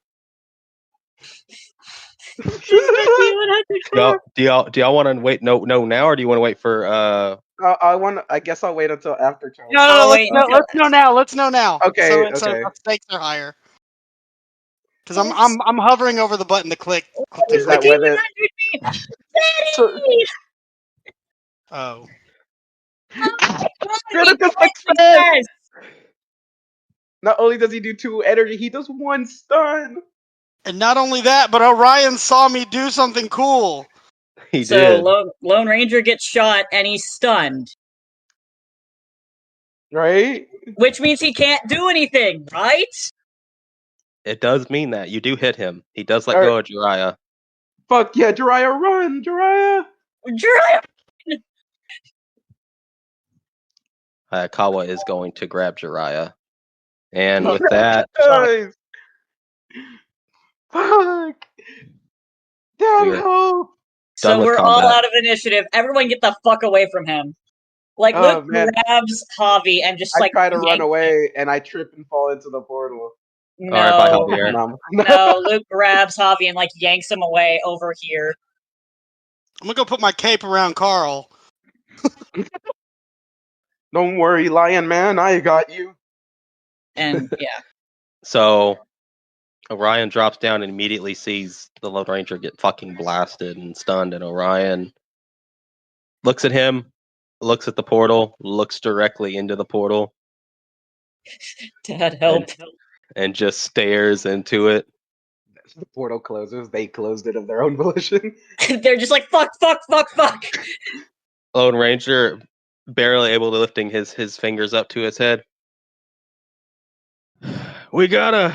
Do y'all want to wait? No, now, or do you want to wait for? I guess I'll wait until after Charles. No, wait let's know now. Let's know now. Okay, So okay. the stakes are higher. Because I'm hovering over the button to click. Is that whether? Oh. Critical success! Not only does he do 2 energy, he does 1 stun. And not only that, but Orion saw me do something cool. He So did. Lone Ranger gets shot and he's stunned, Right? which means he can't do anything, right? It does mean that you do hit him. He does let go of Jiraiya. Fuck yeah, Jiraiya, run, Jiraiya! Jiraiya! Hayakawa is going to grab Jiraiya. And with that, Guys. Fuck! Damn We're hope! So done with we're all combat. out of initiative. Everyone get the fuck away from him. Like, Oh, Luke man. grabs Javi and just I like try to run yanks him. away and I trip and fall into the portal. No, All right, bye, Javier. no. Luke grabs Javi and like yanks him away over here. I'm gonna go put my cape around Carl. Don't worry, Lion Man, I got you. And yeah, So Orion drops down and immediately sees the Lone Ranger get fucking blasted and stunned, and Orion looks at him, looks at the portal, looks directly into the portal, Dad, help! and just stares into it. The portal closes. They closed it of their own volition. They're just like fuck. Lone Ranger barely able to lifting his fingers up to his head. We got a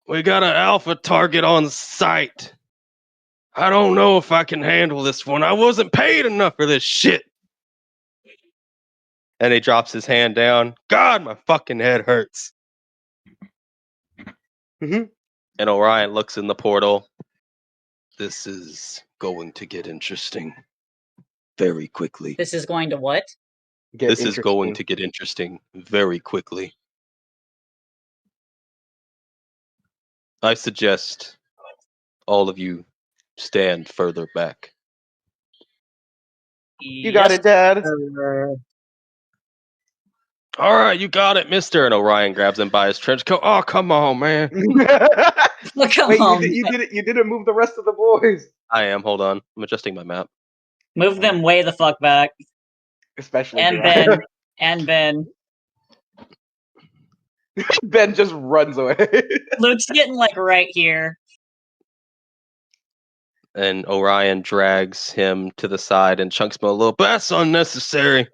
alpha target on sight. I don't know if I can handle this one. I wasn't paid enough for this shit. And he drops his hand down. God, my fucking head hurts. Mhm. And Orion looks in the portal. This is going to get interesting very quickly. This is going to what? This is going to get interesting very quickly. I suggest all of you stand further back. You got it, Dad. All right, you got it, mister. And Orion grabs him by his trench coat. Oh, come on, man. Come Wait, on. you didn't move the rest of the boys. I am. Hold on. I'm adjusting my map. Move them way the fuck back. Especially And Jiraiya. Ben. And Ben. Ben just runs away. Luke's getting like right here. And Orion drags him to the side and chunks him a little, but that's unnecessary.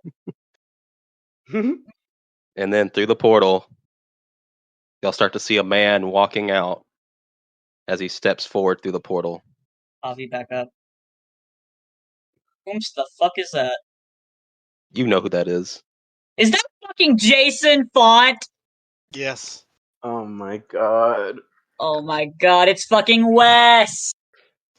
And then through the portal, you'll start to see a man walking out as he steps forward through the portal. Avi, back up. Whomst the fuck is that? You know who that is. Is that fucking Jason Font? Yes. Oh my god. Oh my god, it's fucking Wes!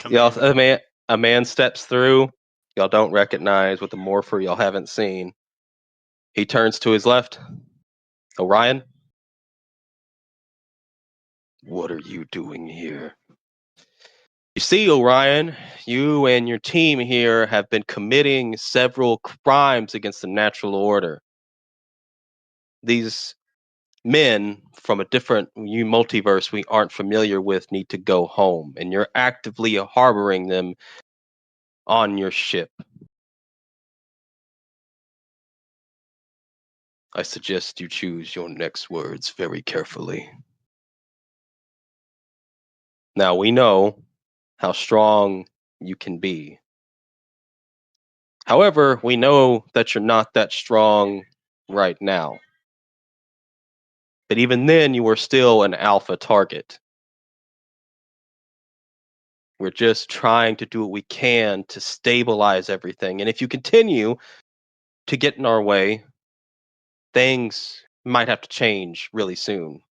Y'all, Commander. a man steps through. Y'all don't recognize with the morpher y'all haven't seen. He turns to his left. Orion? What are you doing here? You see, Orion, you and your team here have been committing several crimes against the natural order. These men from a different multiverse we aren't familiar with need to go home, and you're actively harboring them on your ship. I suggest you choose your next words very carefully. Now, we know how strong you can be. However, we know that you're not that strong right now. But even then, you are still an alpha target. We're just trying to do what we can to stabilize everything. And if you continue to get in our way, things might have to change really soon.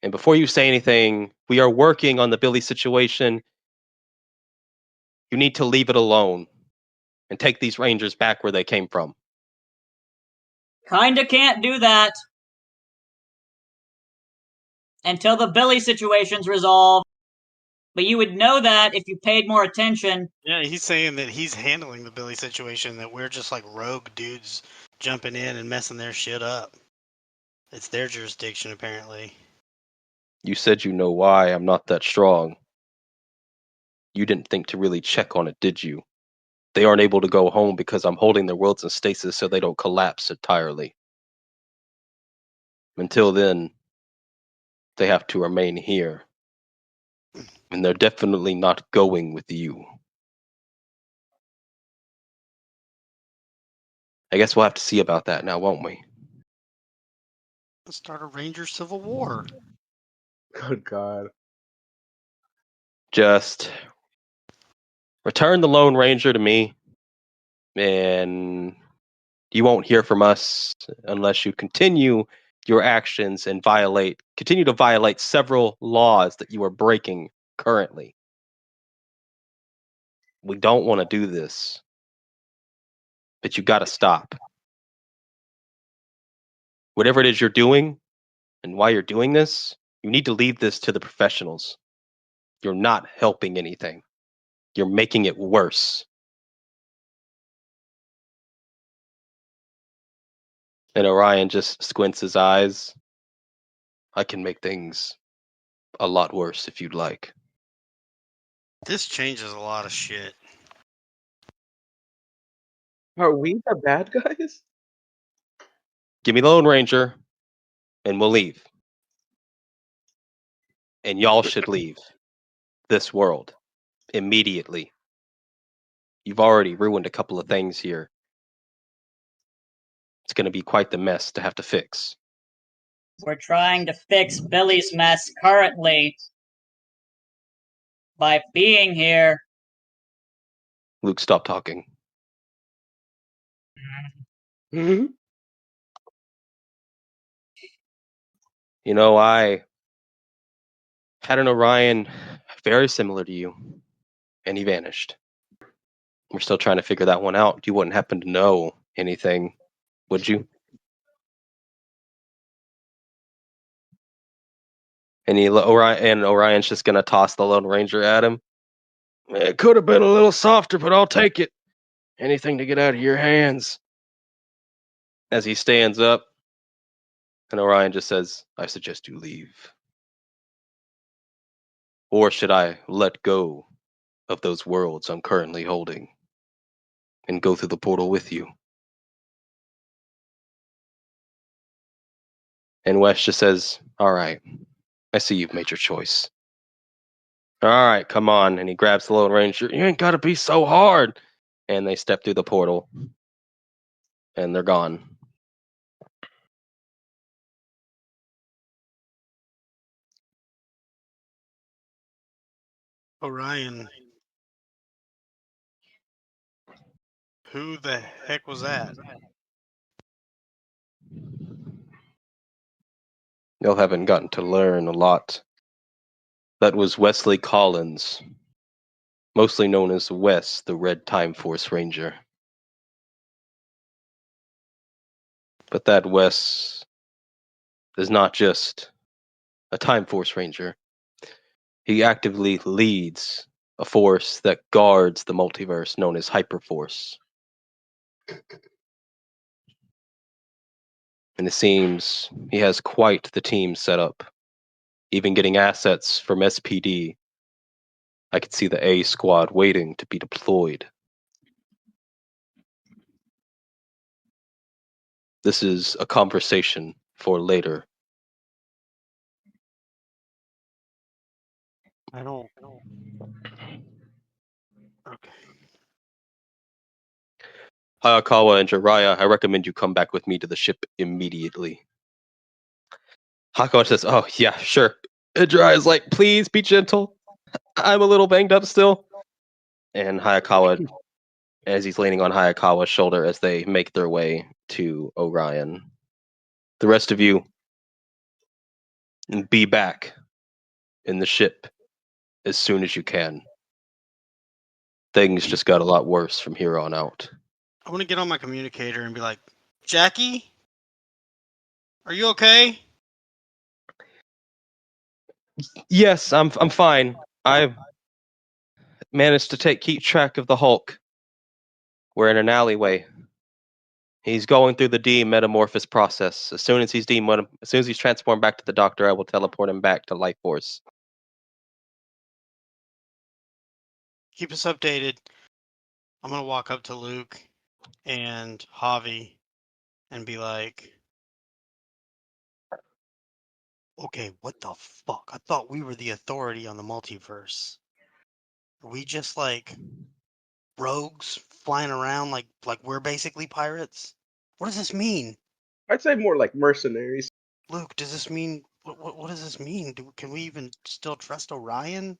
And before you say anything, we are working on the Billy situation. You need to leave it alone and take these Rangers back where they came from. Kinda can't do that. Until the Billy situation's resolved. But you would know that if you paid more attention. Yeah, he's saying that he's handling the Billy situation, that we're just like rogue dudes jumping in and messing their shit up. It's their jurisdiction, apparently. You said you know why I'm not that strong. You didn't think to really check on it, did you? They aren't able to go home because I'm holding their worlds in stasis so they don't collapse entirely. Until then, they have to remain here. And they're definitely not going with you. I guess we'll have to see about that now, won't we? Let's start a Ranger Civil War. Good god. Just return the Lone Ranger to me, and you won't hear from us unless you continue your actions and continue to violate several laws that you are breaking currently. We don't want to do this, but you got to stop. Whatever it is you're doing and why you're doing this, you need to leave this to the professionals. You're not helping anything. You're making it worse. And Orion just squints his eyes. I can make things a lot worse if you'd like. This changes a lot of shit. Are we the bad guys? Give me the Lone Ranger, and we'll leave. And y'all should leave this world immediately. You've already ruined a couple of things here. It's going to be quite the mess to have to fix. We're trying to fix Billy's mess currently. By being here. Luke, stop talking. Mm-hmm. You know, I had an Orion very similar to you, and he vanished. We're still trying to figure that one out. You wouldn't happen to know anything, would you? And Orion's just gonna toss the Lone Ranger at him. It could have been a little softer, but I'll take it. Anything to get out of your hands. As he stands up, and Orion just says, I suggest you leave. Or should I let go of those worlds I'm currently holding and go through the portal with you? And Wes just says, all right, I see you've made your choice. All right, come on. And he grabs the Lone Ranger. You ain't got to be so hard. And they step through the portal. And they're gone. Orion. Who the heck was that? Y'all haven't gotten to learn a lot. That was Wesley Collins, mostly known as Wes, the Red Time Force Ranger. But that Wes is not just a Time Force Ranger. He actively leads a force that guards the multiverse known as Hyperforce. And it seems he has quite the team set up, even getting assets from SPD. I could see the A squad waiting to be deployed. This is a conversation for later. I don't. Okay. Hayakawa and Jiraiya, I recommend you come back with me to the ship immediately. Hayakawa says, oh, yeah, sure. And Jiraiya's like, please be gentle. I'm a little banged up still. And Hayakawa, as he's leaning on Hayakawa's shoulder as they make their way to Orion. The rest of you, be back in the ship as soon as you can. Things just got a lot worse from here on out. I want to get on my communicator and be like, Jackie? Are you okay? Yes, I'm fine. I've managed to keep track of the Hulk. We're in an alleyway. He's going through the de-metamorphosis process. As soon as he's transformed back to the Doctor, I will teleport him back to Life Force. Keep us updated. I'm going to walk up to Luke and Javi and be like, okay, what the fuck? I thought we were the authority on the multiverse. Are we just like rogues flying around like we're basically pirates? What does this mean? I'd say more like mercenaries. Luke, does this mean what does this mean? Can we even still trust Orion?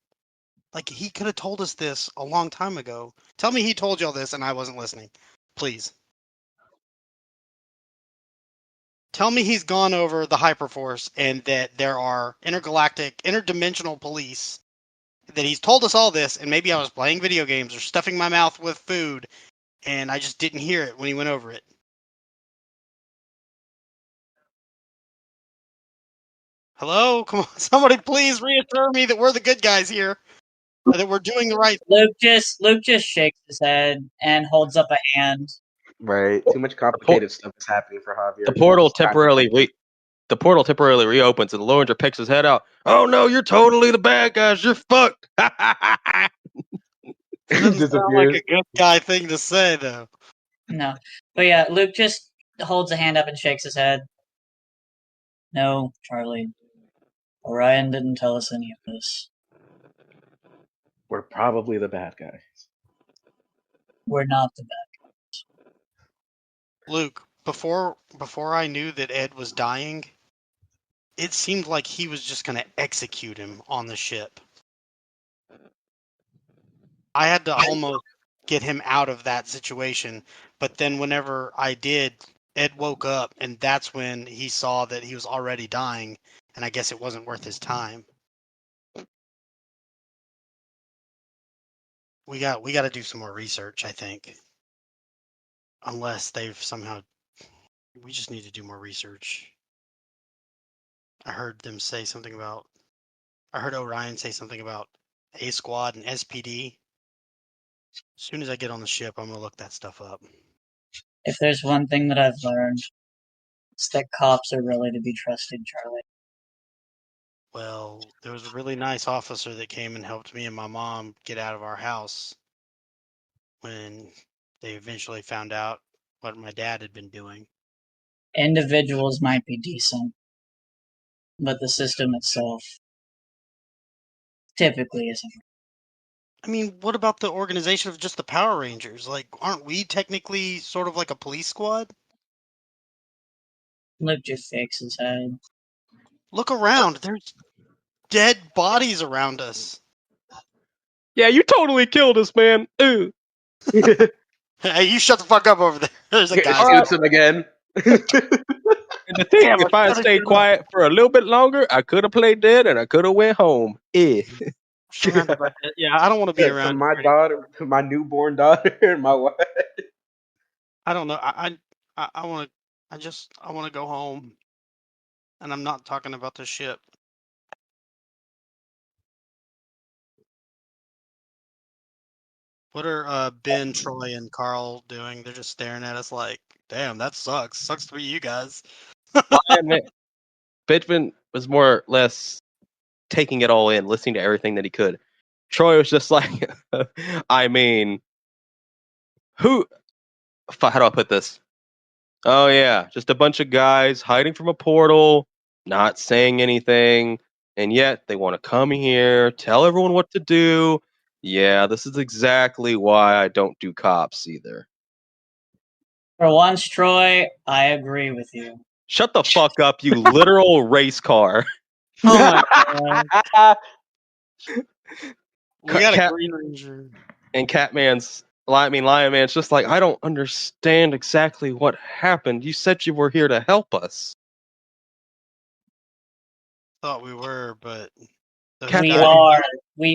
Like, he could have told us this a long time ago. Tell me he told y'all this and I wasn't listening. Please. Tell me he's gone over the Hyperforce and that there are intergalactic, interdimensional police. That he's told us all this, and maybe I was playing video games or stuffing my mouth with food, and I just didn't hear it when he went over it. Hello? Come on, somebody please reassure me that we're the good guys here. Or that we're doing the right thing. Luke just shakes his head and holds up a hand. Right. Too much complicated stuff is happening for Javier. The portal temporarily reopens, and Lowinger picks his head out. Oh no, you're totally the bad guys. You're fucked. Doesn't sound like a good guy thing to say, though. No. But yeah, Luke just holds a hand up and shakes his head. No, Charlie. Orion didn't tell us any of this. We're probably the bad guys. We're not the bad guys. Luke, before I knew that Ed was dying, it seemed like he was just going to execute him on the ship. I had to almost get him out of that situation, but then whenever I did, Ed woke up, and that's when he saw that he was already dying, and I guess it wasn't worth his time. We got to do some more research, I think. Unless they've somehow, we just need to do more research. I heard Orion say something about A Squad and SPD. As soon as I get on the ship, I'm going to look that stuff up. If there's one thing that I've learned, it's that cops are really to be trusted, Charlie. Well, there was a really nice officer that came and helped me and my mom get out of our house when they eventually found out what my dad had been doing. Individuals might be decent, but the system itself typically isn't. I mean, what about the organization of just the Power Rangers? Like, aren't we technically sort of like a police squad? Luke just shakes his head. Look around. There's dead bodies around us. Yeah, you totally killed us, man. Ooh. Hey, you shut the fuck up over there. There's a guy. Shoots him again. And the thing, Damn, if I had stayed quiet for a little bit longer, I could have played dead and I could have went home. Yeah. Yeah, I don't want to be to around my you. daughter, to my newborn daughter, and my wife. I don't know. I want to. I want to go home, and I'm not talking about the ship. What are Ben, Troy, and Carl doing? They're just staring at us like, "Damn, that sucks. Sucks to be you guys." Benjamin was more or less taking it all in, listening to everything that he could. Troy was just like, I mean, who? How do I put this? Oh yeah, just a bunch of guys hiding from a portal, not saying anything, and yet they want to come here, tell everyone what to do. Yeah, this is exactly why I don't do cops either. For once, Troy, I agree with you. Shut the fuck up, you literal race car. Oh my god. We got a Cat Green Ranger. and Catman's. Lion Man's just like, I don't understand exactly what happened. You said you were here to help us. Thought we were, but those We guys,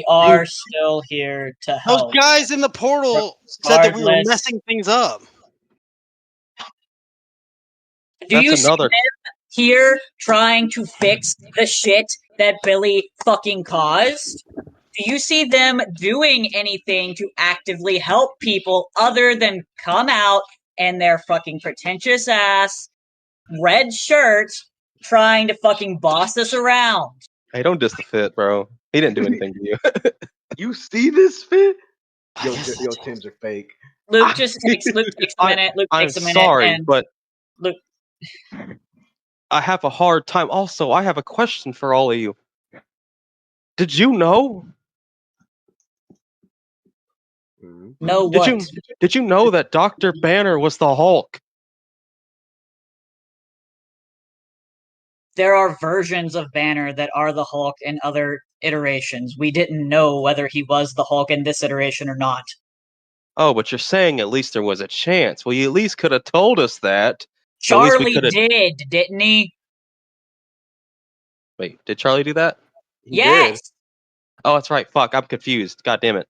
are still here to Those help. guys in the portal said that we were Regardless. messing things up. Do That's you see another. them here trying to fix the shit that Billy fucking caused? Do you see them doing anything to actively help people other than come out and their fucking pretentious ass red shirt trying to fucking boss us around? Hey, don't diss the fit, bro. He didn't do anything to you. You see this fit? I Yo, guess yo, I do. Tims are fake. Luke takes a minute. Luke I'm takes a minute, sorry, and but Luke. I have a hard time. Also, I have a question for all of you. Did you know? Know Did what? you did you know that Dr. Banner was the Hulk? There are versions of Banner that are the Hulk in other iterations. We didn't know whether he was the Hulk in this iteration or not. Oh, but you're saying at least there was a chance. Well, you at least could have told us that. So at least we Charlie could have. did, didn't he? Wait, did Charlie do that? He Yes. did. Oh, that's right. Fuck, I'm confused. God damn it.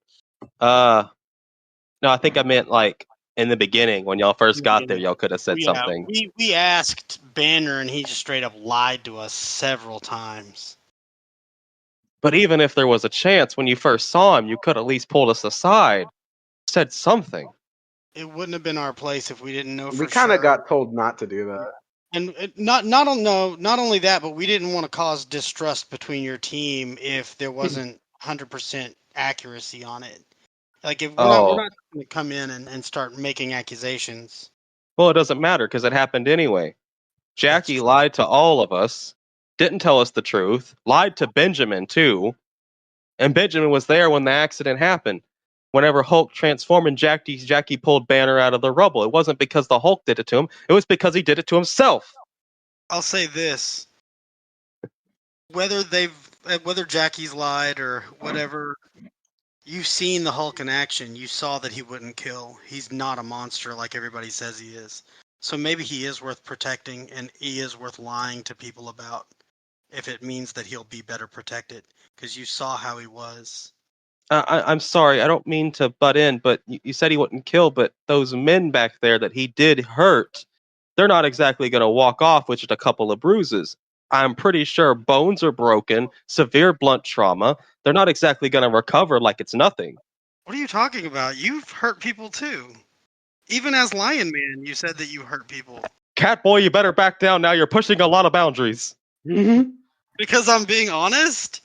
No, I think I meant like in the beginning when y'all first got there. Y'all could have said Yeah, something. we asked Banner, and he just straight up lied to us several times. But even if there was a chance when you first saw him, you could at least pulled us aside, said something. It wouldn't have been our place if we didn't know for We kind of sure. got told not to do that. And not only that, but we didn't want to cause distrust between your team if there wasn't 100% accuracy on it. Like if we're Oh, not going to come in and start making accusations. well, it doesn't matter because it happened anyway. Jackie That's true. lied to all of us, didn't tell us the truth, lied to Benjamin too, and Benjamin was there when the accident happened. Whenever Hulk transformed and Jackie pulled Banner out of the rubble, it wasn't because the Hulk did it to him; it was because he did it to himself. I'll say this: whether Jackie's lied or whatever, you've seen the Hulk in action. You saw that he wouldn't kill. He's not a monster like everybody says he is. So maybe he is worth protecting, and he is worth lying to people about if it means that he'll be better protected. Because you saw how he was. I'm sorry, I don't mean to butt in, but you said he wouldn't kill, but those men back there that he did hurt, they're not exactly going to walk off with just a couple of bruises. I'm pretty sure bones are broken, severe blunt trauma. They're not exactly going to recover like it's nothing. What are you talking about? You've hurt people too. Even as Lion Man, you said that you hurt people. Catboy, you better back down now. You're pushing a lot of boundaries. Because I'm being honest?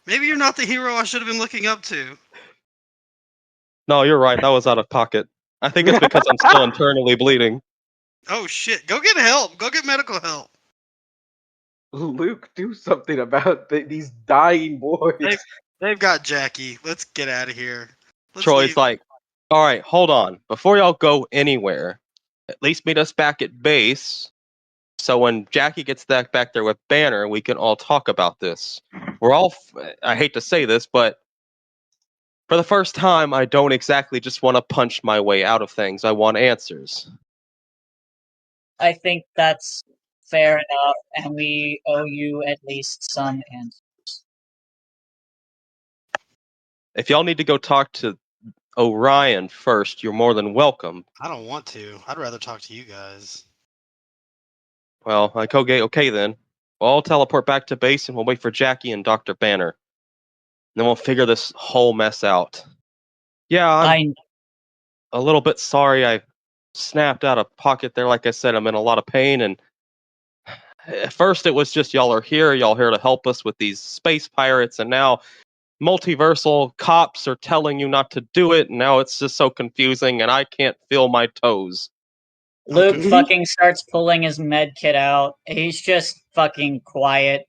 Maybe you're not the hero I should have been looking up to. No, you're right. That was out of pocket. I think it's because I'm still internally bleeding. Oh shit, go get help. Go get medical help. Luke, do something about these dying boys. They've got Jackie. Let's get out of here. Let's Troy's leave. like, all right, hold on. Before y'all go anywhere, at least meet us back at base. So when Jackie gets back there with Banner, we can all talk about this. We're all, I hate to say this, but For the first time, I don't exactly just want to punch my way out of things. I want answers. I think that's fair enough, and we owe you at least some answers. If y'all need to go talk to Orion first, you're more than welcome. I don't want to. I'd rather talk to you guys. Well, okay then. Well, I'll teleport back to base and we'll wait for Jackie and Dr. Banner. Then we'll figure this whole mess out. Yeah, I'm a little bit sorry I snapped out of pocket there. Like I said, I'm in a lot of pain, and at first it was just y'all here to help us with these space pirates, and now multiversal cops are telling you not to do it, and now it's just so confusing, and I can't feel my toes. Luke Okay. fucking starts pulling his med kit out. He's just fucking quiet.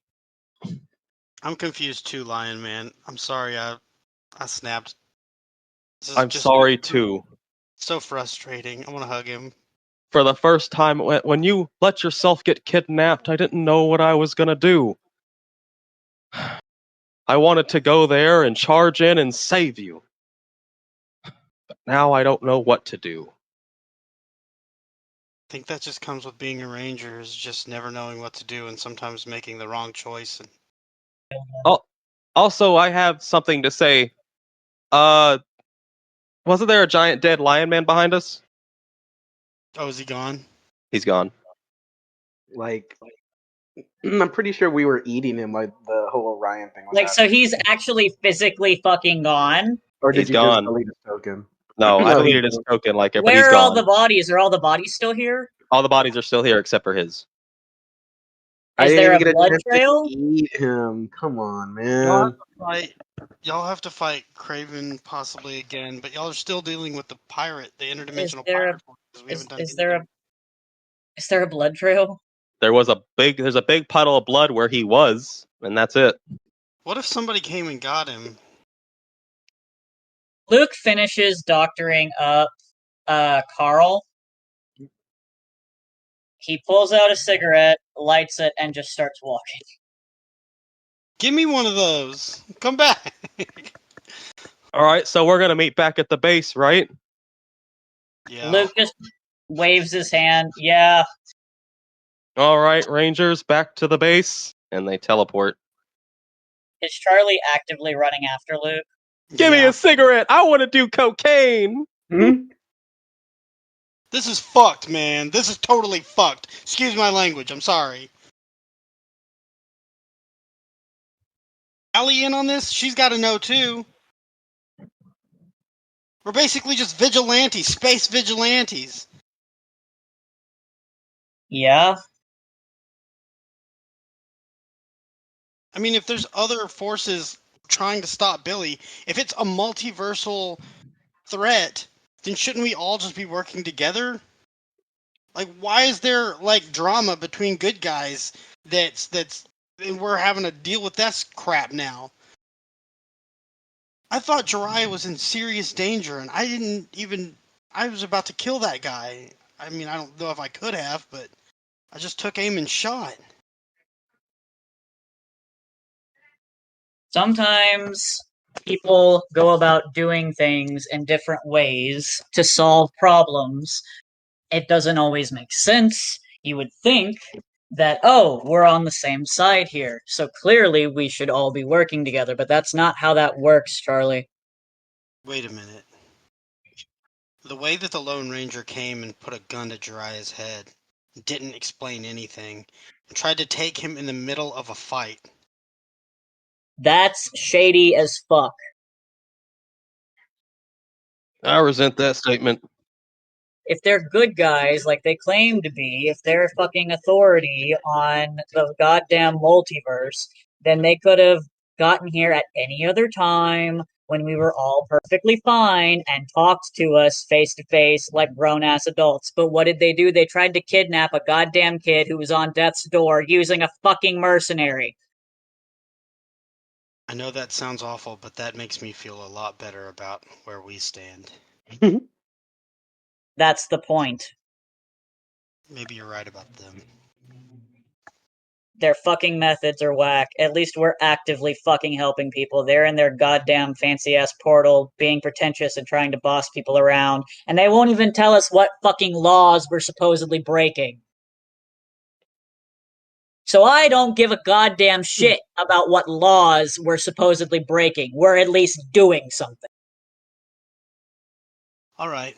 I'm confused too, Lion Man. I'm sorry I snapped. This is I'm just sorry too. so frustrating. I want to hug him. For the first time, when you let yourself get kidnapped, I didn't know what I was gonna do. I wanted to go there and charge in and save you. But now I don't know what to do. I think that just comes with being a ranger, is just never knowing what to do and sometimes making the wrong choice. And Also, I have something to say. Wasn't there a giant dead lion man behind us? oh, is he gone? He's gone. Like, I'm pretty sure we were eating him like the whole Orion thing was Like, so happening. he's actually physically fucking gone? Or did He's you gone. just delete his token? No, I No, deleted he's his token like but Where he's are all gone. the bodies? Are all the bodies still here? All the bodies are still here except for his. I Is didn't there even a get a blood chance trail? to eat him. Come on, Y'all have man. to fight. Y'all have to fight Kraven possibly again, but y'all are still dealing with the pirate, the interdimensional there a- pirate. Because we haven't done Is there anything. a blood trail? There's a big puddle of blood where he was, and that's it. What if somebody came and got him? Luke finishes doctoring up Carl. He pulls out a cigarette, lights it, and just starts walking. Give me one of those. Come back. Alright, so we're gonna meet back at the base, right? Yeah. Luke just waves his hand. Yeah, Alright, Rangers, back to the base. And they teleport. is Charlie actively running after Luke? Give me Yeah. a cigarette! I wanna do cocaine! Hmm? This is fucked, man. This is totally fucked. Excuse my language. I'm sorry. Allie in on this? She's got to know too. We're basically just vigilantes, space vigilantes. Yeah. I mean, if there's other forces trying to stop Billy, if it's a multiversal threat, then shouldn't we all just be working together? Like, why is there like drama between good guys that's and we're having to deal with that crap now? I thought Jiraiya was in serious danger, and I was about to kill that guy. I mean, I don't know if I could have, but I just took aim and shot. Sometimes people go about doing things in different ways to solve problems. It doesn't always make sense. You would think that, oh, we're on the same side here, so clearly we should all be working together, but that's not how that works, Charlie. Wait a minute. The way that the Lone Ranger came and put a gun to Jiraiya's head, didn't explain anything, and tried to take him in the middle of a fight. That's shady as fuck. I resent that statement. If they're good guys like they claim to be, if they're fucking authority on the goddamn multiverse, then they could have gotten here at any other time when we were all perfectly fine and talked to us face to face like grown ass adults. But what did they do? They tried to kidnap a goddamn kid who was on death's door using a fucking mercenary. I know that sounds awful, but that makes me feel a lot better about where we stand. That's the point. Maybe you're right about them. Their fucking methods are whack. At least we're actively fucking helping people. They're in their goddamn fancy ass portal, being pretentious and trying to boss people around, and they won't even tell us what fucking laws we're supposedly breaking. So I don't give a goddamn shit about what laws we're supposedly breaking. We're at least doing something. All right.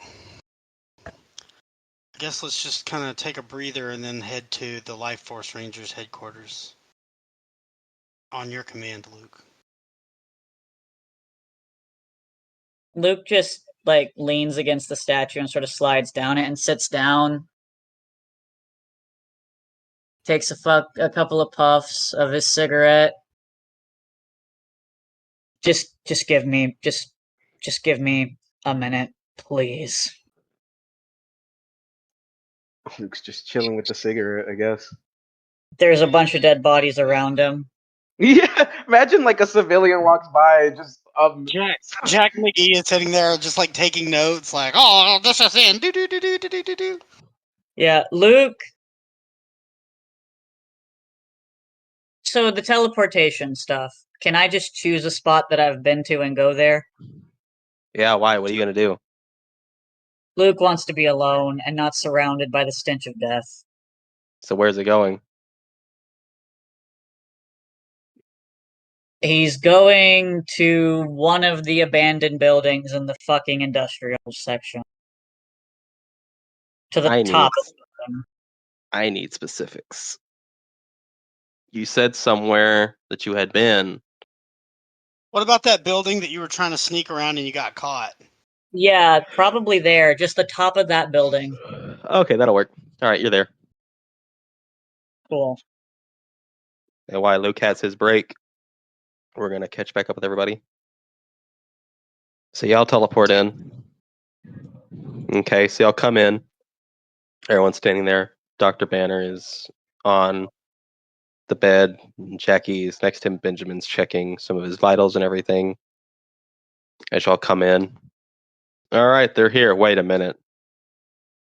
I guess let's just kind of take a breather and then head to the Life Force Rangers headquarters. On your command, Luke. Luke just, like, leans against the statue and sort of slides down it and sits down. Takes a couple of puffs of his cigarette. Just give me a minute, please. Luke's just chilling with the cigarette, I guess. There's a bunch of dead bodies around him. Yeah, imagine like a civilian walks by, just Jack McGee is sitting there, just like taking notes, like, "Oh, this is in." Do do do do do do do. Yeah, Luke. So the teleportation stuff. Can I just choose a spot that I've been to and go there? Yeah, why? What are you gonna do? Luke wants to be alone and not surrounded by the stench of death. So where's it going? He's going to one of the abandoned buildings in the fucking industrial section. To the top of them. I need specifics. You said somewhere that you had been. What about that building that you were trying to sneak around and you got caught? Yeah, probably there. Just the top of that building. Okay, that'll work. All right, you're there. Cool. And while Luke has his break, we're gonna catch back up with everybody. So y'all teleport in. Okay, so y'all come in. Everyone's standing there. Dr. Banner is on the bed. Jackie's next to him. Benjamin's checking some of his vitals and everything. As y'all come in. All right, they're here. Wait a minute.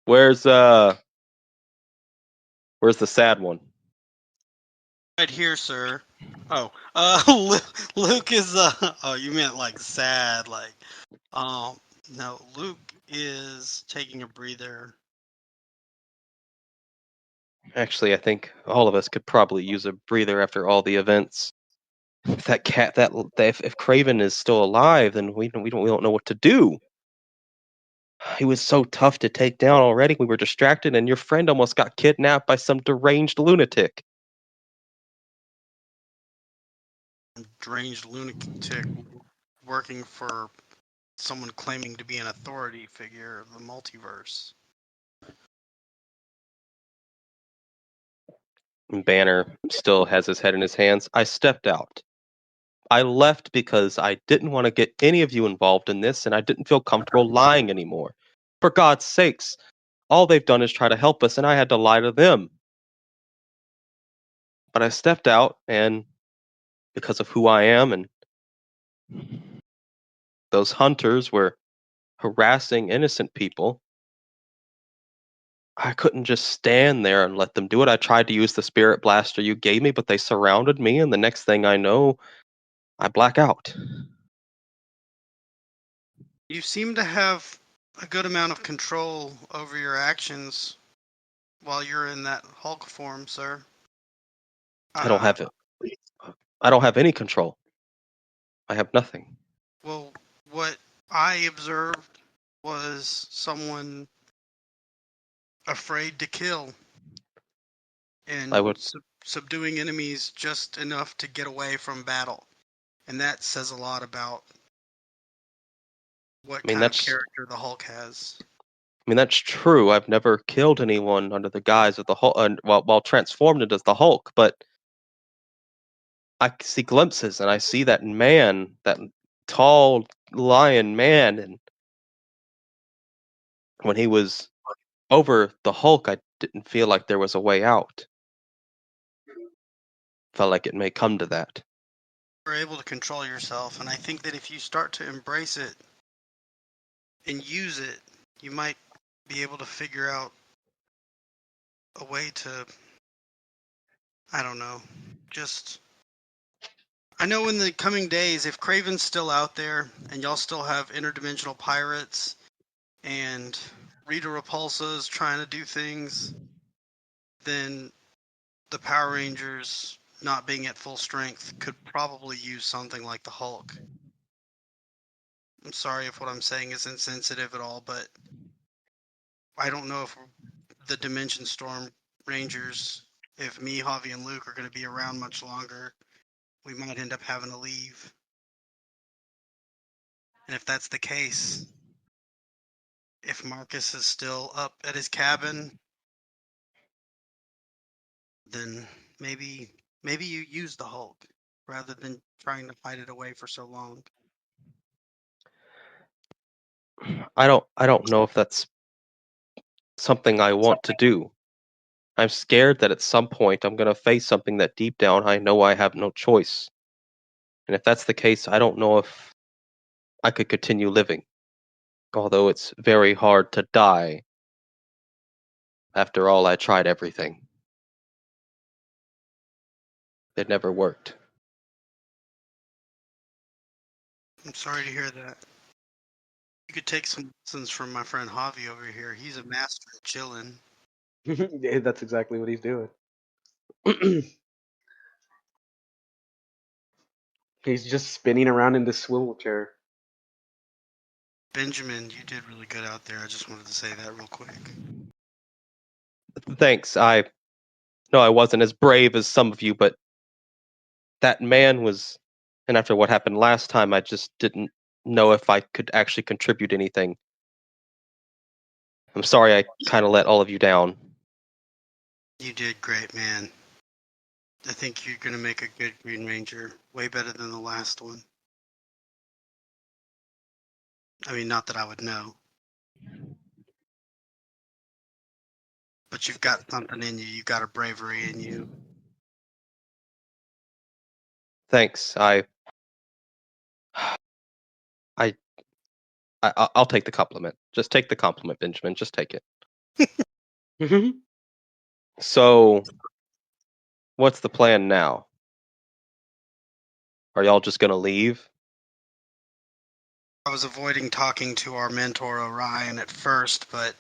Where's the sad one? Right here, sir. Oh, Luke is. Oh, you meant like sad, like. No, Luke is taking a breather. Actually, I think all of us could probably use a breather after all the events. If that cat, if Kraven is still alive, then we don't know what to do. He was so tough to take down already. We were distracted, and your friend almost got kidnapped by some deranged lunatic. Deranged lunatic working for someone claiming to be an authority figure of the multiverse. Banner still has his head in his hands. I stepped out. I left because I didn't want to get any of you involved in this, and I didn't feel comfortable lying anymore. For God's sakes, all they've done is try to help us, and I had to lie to them. But I stepped out, and because of who I am, and those hunters were harassing innocent people, I couldn't just stand there and let them do it. I tried to use the spirit blaster you gave me, but they surrounded me, and the next thing I know, I black out. You seem to have a good amount of control over your actions while you're in that Hulk form, sir. I don't have it. I don't have any control. I have nothing. Well, what I observed was someone afraid to kill and I would. subduing enemies just enough to get away from battle. And that says a lot about what kind of character the Hulk has. I mean, that's true. I've never killed anyone under the guise of the Hulk, while transformed into the Hulk, but I see glimpses, and I see that man, that tall lion man, and when he was over the Hulk, I didn't feel like there was a way out. Felt like it may come to that. You're able to control yourself, and I think that if you start to embrace it and use it, you might be able to figure out a way to I don't know. Just I know in the coming days, if Kraven's still out there and y'all still have interdimensional pirates and Rita Repulsa's trying to do things, then the Power Rangers not being at full strength could probably use something like the Hulk. I'm sorry if what I'm saying is insensitive at all, but I don't know if the Dimension Storm Rangers, if me, Javi, and Luke are going to be around much longer, we might end up having to leave. And if that's the case, if Marcus is still up at his cabin, then maybe you use the Hulk rather than trying to fight it away for so long. I don't know if that's something I want to do. I'm scared that at some point I'm going to face something that deep down I know I have no choice. And if that's the case, I don't know if I could continue living. Although it's very hard to die. After all, I tried everything. It never worked. I'm sorry to hear that. You could take some lessons from my friend Javi over here. He's a master at chilling. Yeah, that's exactly what he's doing. He's just spinning around in this swivel chair. Benjamin, you did really good out there. I just wanted to say that real quick. Thanks. I wasn't as brave as some of you, but that man was, and after what happened last time, I just didn't know if I could actually contribute anything. I'm sorry I kind of let all of you down. You did great, man. I think you're going to make a good Green Ranger. Way better than the last one. I mean, not that I would know. But you've got something in you. You've got a bravery in you. Thanks. I'll take the compliment. Just take the compliment, Benjamin. Just take it. So, what's the plan now? Are y'all just gonna leave? I was avoiding talking to our mentor Orion at first, but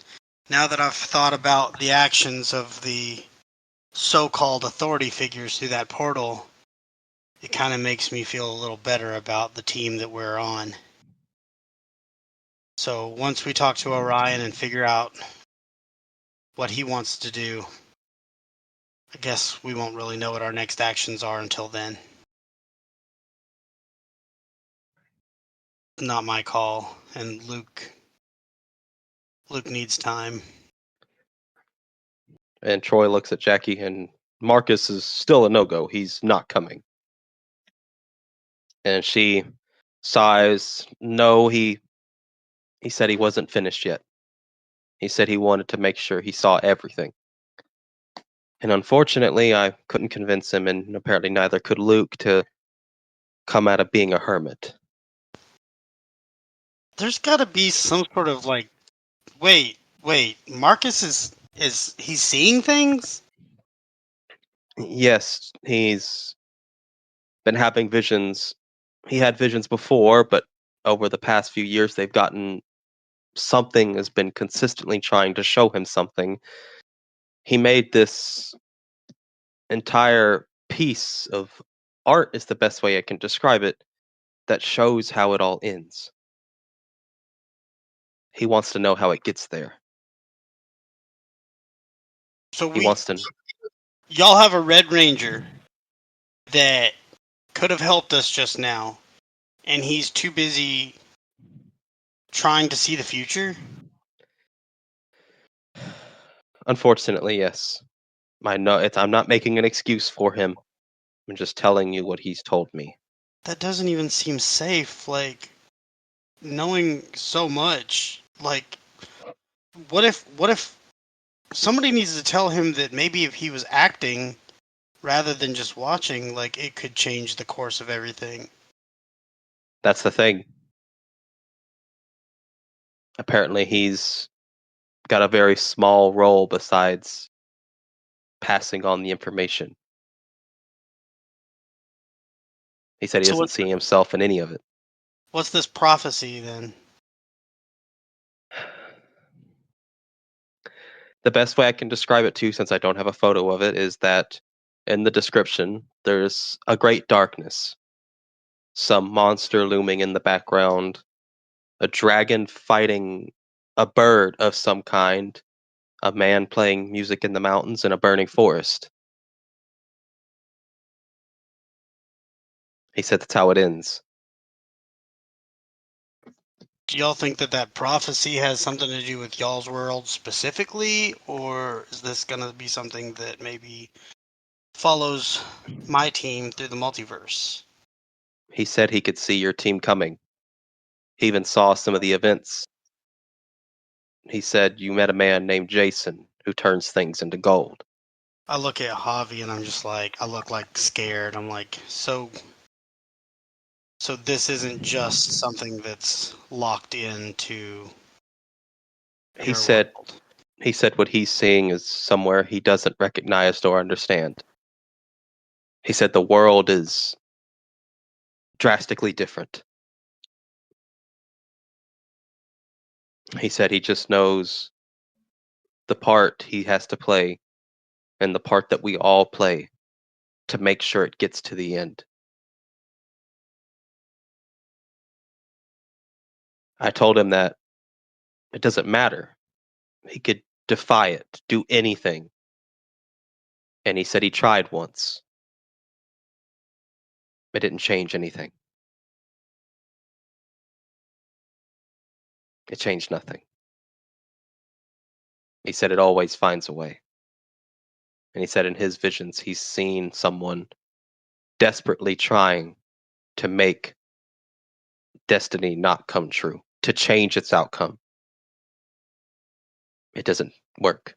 now that I've thought about the actions of the so-called authority figures through that portal, it kind of makes me feel a little better about the team that we're on. So once we talk to Orion and figure out what he wants to do, I guess we won't really know what our next actions are until then. Not my call, and Luke needs time. And Troy looks at Jackie, and Marcus is still a no-go. He's not coming. And she sighs. No, he said he wasn't finished yet. He said he wanted to make sure he saw everything. And unfortunately, I couldn't convince him, and apparently neither could Luke, to come out of being a hermit. There's got to be some sort of like, wait, Marcus is he seeing things? Yes, he's been having visions. He had visions before, but over the past few years, they've gotten something has been consistently trying to show him something. He made this entire piece of art, is the best way I can describe it, that shows how it all ends. He wants to know how it gets there. So He wants to. y'all have a Red Ranger that could have helped us just now, and he's too busy trying to see the future? Unfortunately, yes. I'm not making an excuse for him. I'm just telling you what he's told me. That doesn't even seem safe, like, knowing so much. Like, what if somebody needs to tell him that maybe if he was acting rather than just watching, like, it could change the course of everything. That's the thing. Apparently, he's got a very small role besides passing on the information. He said he So doesn't see himself in any of it. What's this prophecy then? He doesn't see himself in any of it. What's this prophecy then? The best way I can describe it to you, since I don't have a photo of it, is that in the description, there's a great darkness, some monster looming in the background, a dragon fighting a bird of some kind, a man playing music in the mountains, and a burning forest. He said that's how it ends. Do y'all think that prophecy has something to do with y'all's world specifically, or is this gonna be something that maybe follows my team through the multiverse? He said he could see your team coming. He even saw some of the events. He said you met a man named Jason who turns things into gold. I look at Javi and I'm just like, I look like scared. I'm like, so this isn't just something that's locked into He her said world. he said what he's seeing is somewhere he doesn't recognize or understand. He said the world is drastically different. He said he just knows the part he has to play and the part that we all play to make sure it gets to the end. I told him that it doesn't matter. He could defy it, do anything. And he said he tried once. It didn't change anything. It changed nothing. He said it always finds a way. And he said in his visions, he's seen someone desperately trying to make destiny not come true, to change its outcome. It doesn't work.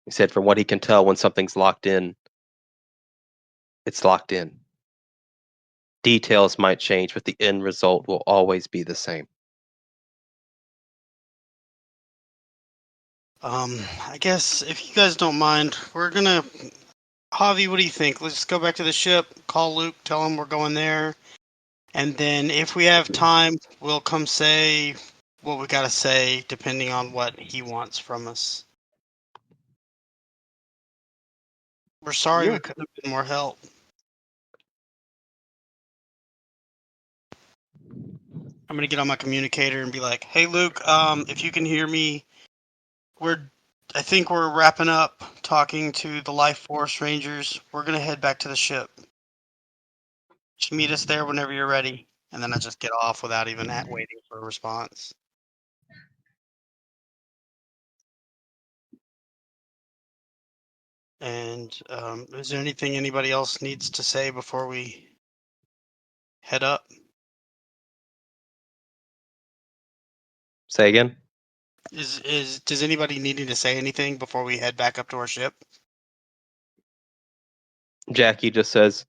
He said from what he can tell, when something's locked in, it's locked in. Details might change, but the end result will always be the same. I guess if you guys don't mind, we're gonna. Javi, what do you think? Let's go back to the ship, call Luke, tell him we're going there, and then if we have time, we'll come say what we gotta say, depending on what he wants from us. We're sorry Yeah. we couldn't have been more help. I'm gonna get on my communicator and be like, "Hey, Luke, if you can hear me, I think we're wrapping up talking to the Life Force Rangers. We're gonna head back to the ship. Just meet us there whenever you're ready." And then I just get off without even waiting for a response. And is there anything anybody else needs to say before we head up? Say again? Does anybody needing to say anything before we head back up to our ship? Jackie just says,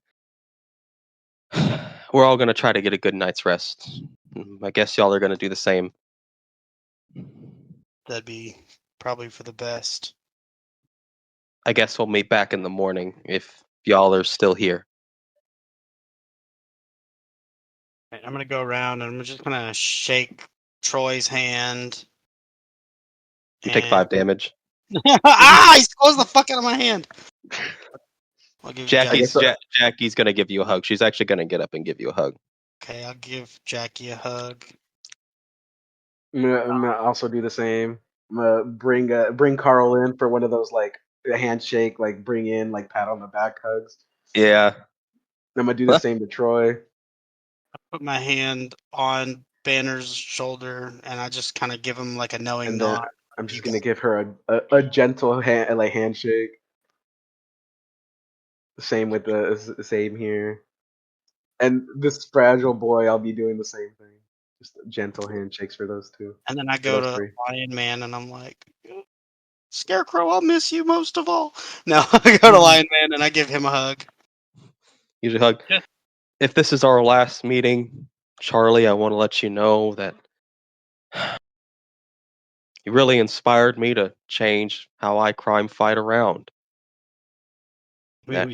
we're all going to try to get a good night's rest. I guess y'all are going to do the same. That'd be probably for the best. I guess we'll meet back in the morning if y'all are still here. Right, I'm gonna go around and I'm just gonna shake Troy's hand. You take 5 damage. He squeezed the fuck out of my hand. I'll give Jackie. Jackie's going to give you a hug. She's actually going to get up and give you a hug. Okay, I'll give Jackie a hug. I'm gonna also do the same. I'm gonna bring Carl in for one of those like a handshake, like bring in, like pat on the back hugs. Yeah. I'm gonna do the same to Troy. Put my hand on Banner's shoulder and I just kind of give him like a knowing And then nod. I'm just gonna give her a gentle handshake. Same with the same here. And this fragile boy, I'll be doing the same thing. Just gentle handshakes for those two. And then I For go those to three. Lion Man and I'm like, Scarecrow, I'll miss you most of all. No, I go to Lion Man and I give him a hug. Usually hug. Yeah. If this is our last meeting, Charlie, I want to let you know that you really inspired me to change how I crime fight around. I mean,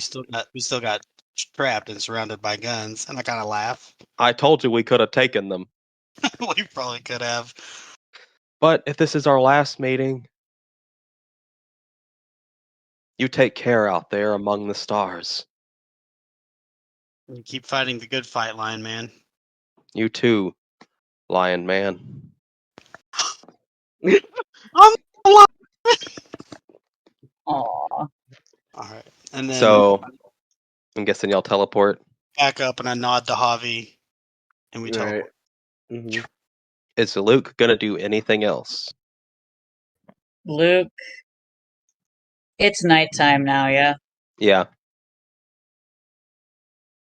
we still got trapped and surrounded by guns, and I kind of laugh. I told you we could have taken them. We probably could have. But if this is our last meeting, you take care out there among the stars. We keep fighting the good fight, Lion Man. You too, Lion Man. I'm Aw. All right, and then So, I'm guessing y'all teleport. back up, and I nod to Javi, and we teleport. Right. Hmm. Is Luke gonna do anything else? Luke, it's nighttime now, yeah? Yeah.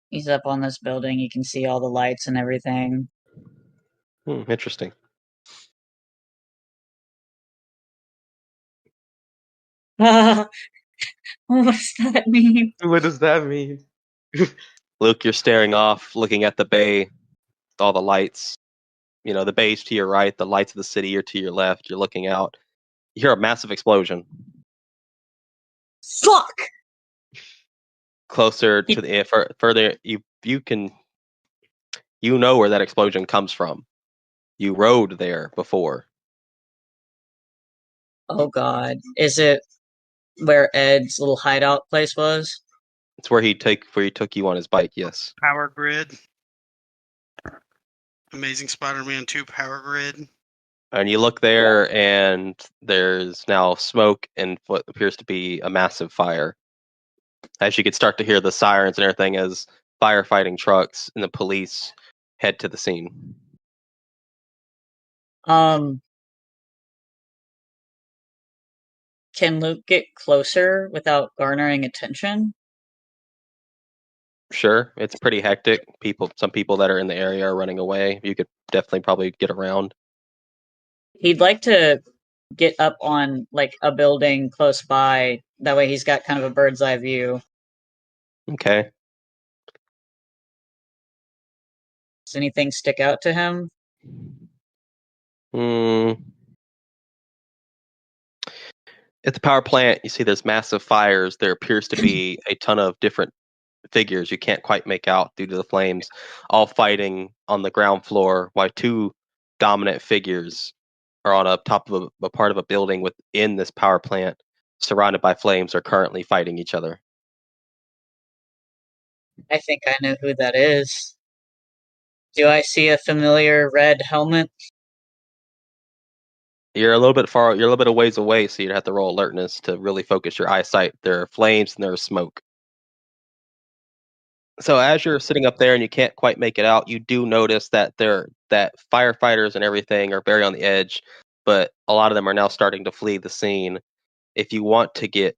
He's up on this building. You can see all the lights and everything. Interesting. What does that mean? What does that mean? Luke, you're staring off, looking at the bay, all the lights. You know, the bay's to your right, the lights of the city are to your left. You're looking out. You hear a massive explosion. Fuck! Closer to the further, you know where that explosion comes from. You rode there before. Oh god. Is it where Ed's little hideout place was? It's where he took you on his bike. Yes. Power Grid. Amazing Spider-Man 2 Power Grid. And you look there, and there's now smoke and what appears to be a massive fire. As you could start to hear the sirens and everything as firefighting trucks and the police head to the scene. Can Luke get closer without garnering attention? Sure, it's pretty hectic. Some people that are in the area are running away. You could definitely probably get around. He'd like to get up on like a building close by. That way he's got kind of a bird's eye view. Okay. Does anything stick out to him? At the power plant, you see there's massive fires. There appears to be a ton of different figures you can't quite make out due to the flames, all fighting on the ground floor, while two dominant figures are on top of a part of a building within this power plant, surrounded by flames, are currently fighting each other. I think I know who that is. Do I see a familiar red helmet? You're a little bit a ways away, so you'd have to roll alertness to really focus your eyesight. There are flames and there is smoke. So as you're sitting up there and you can't quite make it out, you do notice that that firefighters and everything are very on the edge, but a lot of them are now starting to flee the scene. If you want to get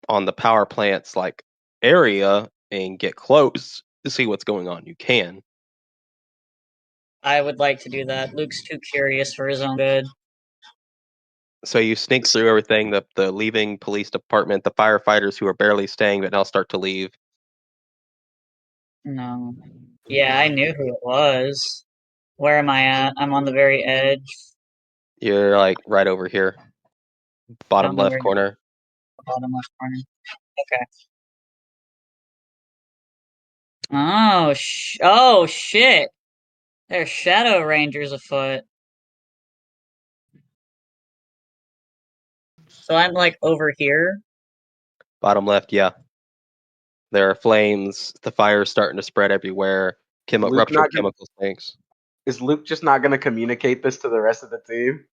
on the power plant's like area and get close to see what's going on, you can. I would like to do that. Luke's too curious for his own good. So you sneak through everything, the leaving police department, the firefighters who are barely staying but now start to leave. No. Yeah, I knew who it was. Where am I at? I'm on the very edge. You're like right over here, bottom On the left very corner. bottom left corner. Okay. Oh shit! There's Shadow Rangers afoot. So I'm like over here. Bottom left, yeah. There are flames. The fire's starting to spread everywhere. Luke Ruptured not gonna- chemical tanks. Is Luke just not going to communicate this to the rest of the team?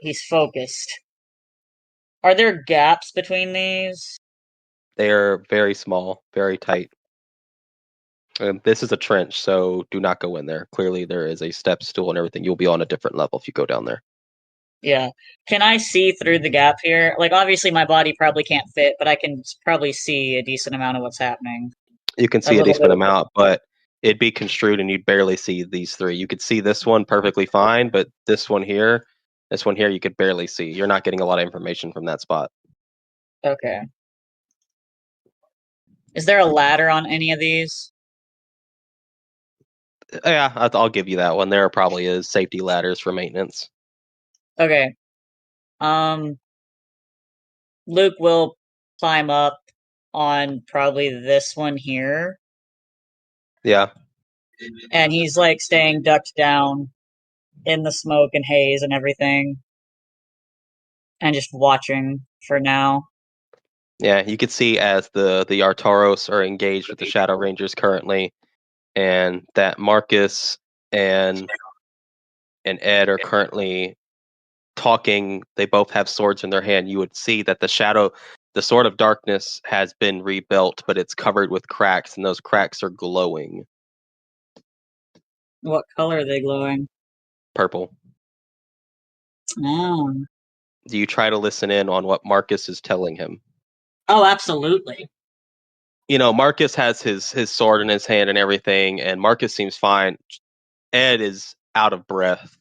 He's focused. Are there gaps between these? They are very small, very tight. And this is a trench, so do not go in there. Clearly, there is a step stool and everything. You'll be on a different level if you go down there. Yeah. Can I see through the gap here? Like, obviously, my body probably can't fit, but I can probably see a decent amount of what's happening. You can see a decent amount, but it'd be construed and you'd barely see these three. You could see this one perfectly fine, but this one here, you could barely see. You're not getting a lot of information from that spot. Okay. Is there a ladder on any of these? Yeah, I'll give you that one. There probably is safety ladders for maintenance. Okay. Luke will climb up on probably this one here, Yeah. and he's like staying ducked down in the smoke and haze and everything, and just watching for now. Yeah, you can see as the Artaros are engaged with the Shadow Rangers currently, and that Marcus and Ed are currently talking. They both have swords in their hand. You would see that the Sword of Darkness has been rebuilt, but it's covered with cracks, and those cracks are glowing What color are they glowing? purple. Oh, Do you try to listen in on what Marcus is telling him? oh, absolutely. You know, Marcus has his sword in his hand and everything, and Marcus seems fine. Ed is out of breath.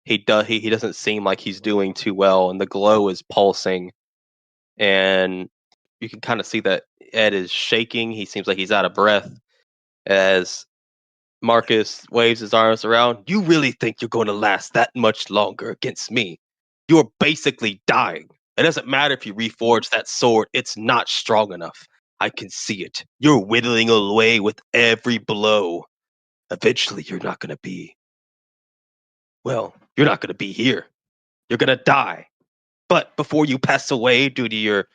He doesn't seem like he's doing too well, and the glow is pulsing, and you can kind of see that Ed is shaking. He seems like he's out of breath as Marcus waves his arms around. You really think you're going to last that much longer against me? You're basically dying. It doesn't matter if you reforge that sword, it's not strong enough. I can see it. You're whittling away with every blow. Eventually, you're not going to be. Well, you're not going to be here. You're going to die. But before you pass away due to your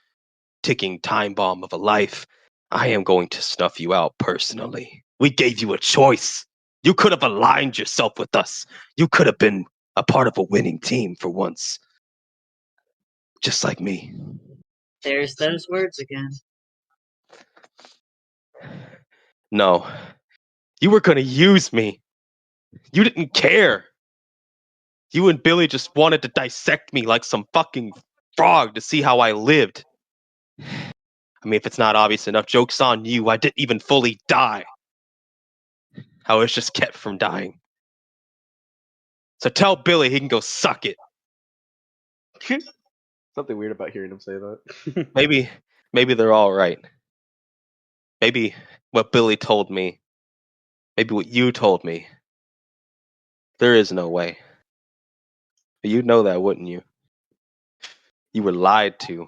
ticking time bomb of a life, I am going to snuff you out personally. We gave you a choice. You could have aligned yourself with us. You could have been a part of a winning team for once. Just like me. There's those words again. No. You were going to use me. You didn't care. You and Billy just wanted to dissect me like some fucking frog to see how I lived. I mean, if it's not obvious enough, joke's on you. I didn't even fully die. I was just kept from dying. So tell Billy he can go suck it. Something weird about hearing him say that. Maybe they're all right. Maybe what Billy told me. Maybe what you told me. There is no way. But you'd know that, wouldn't you? You were lied to.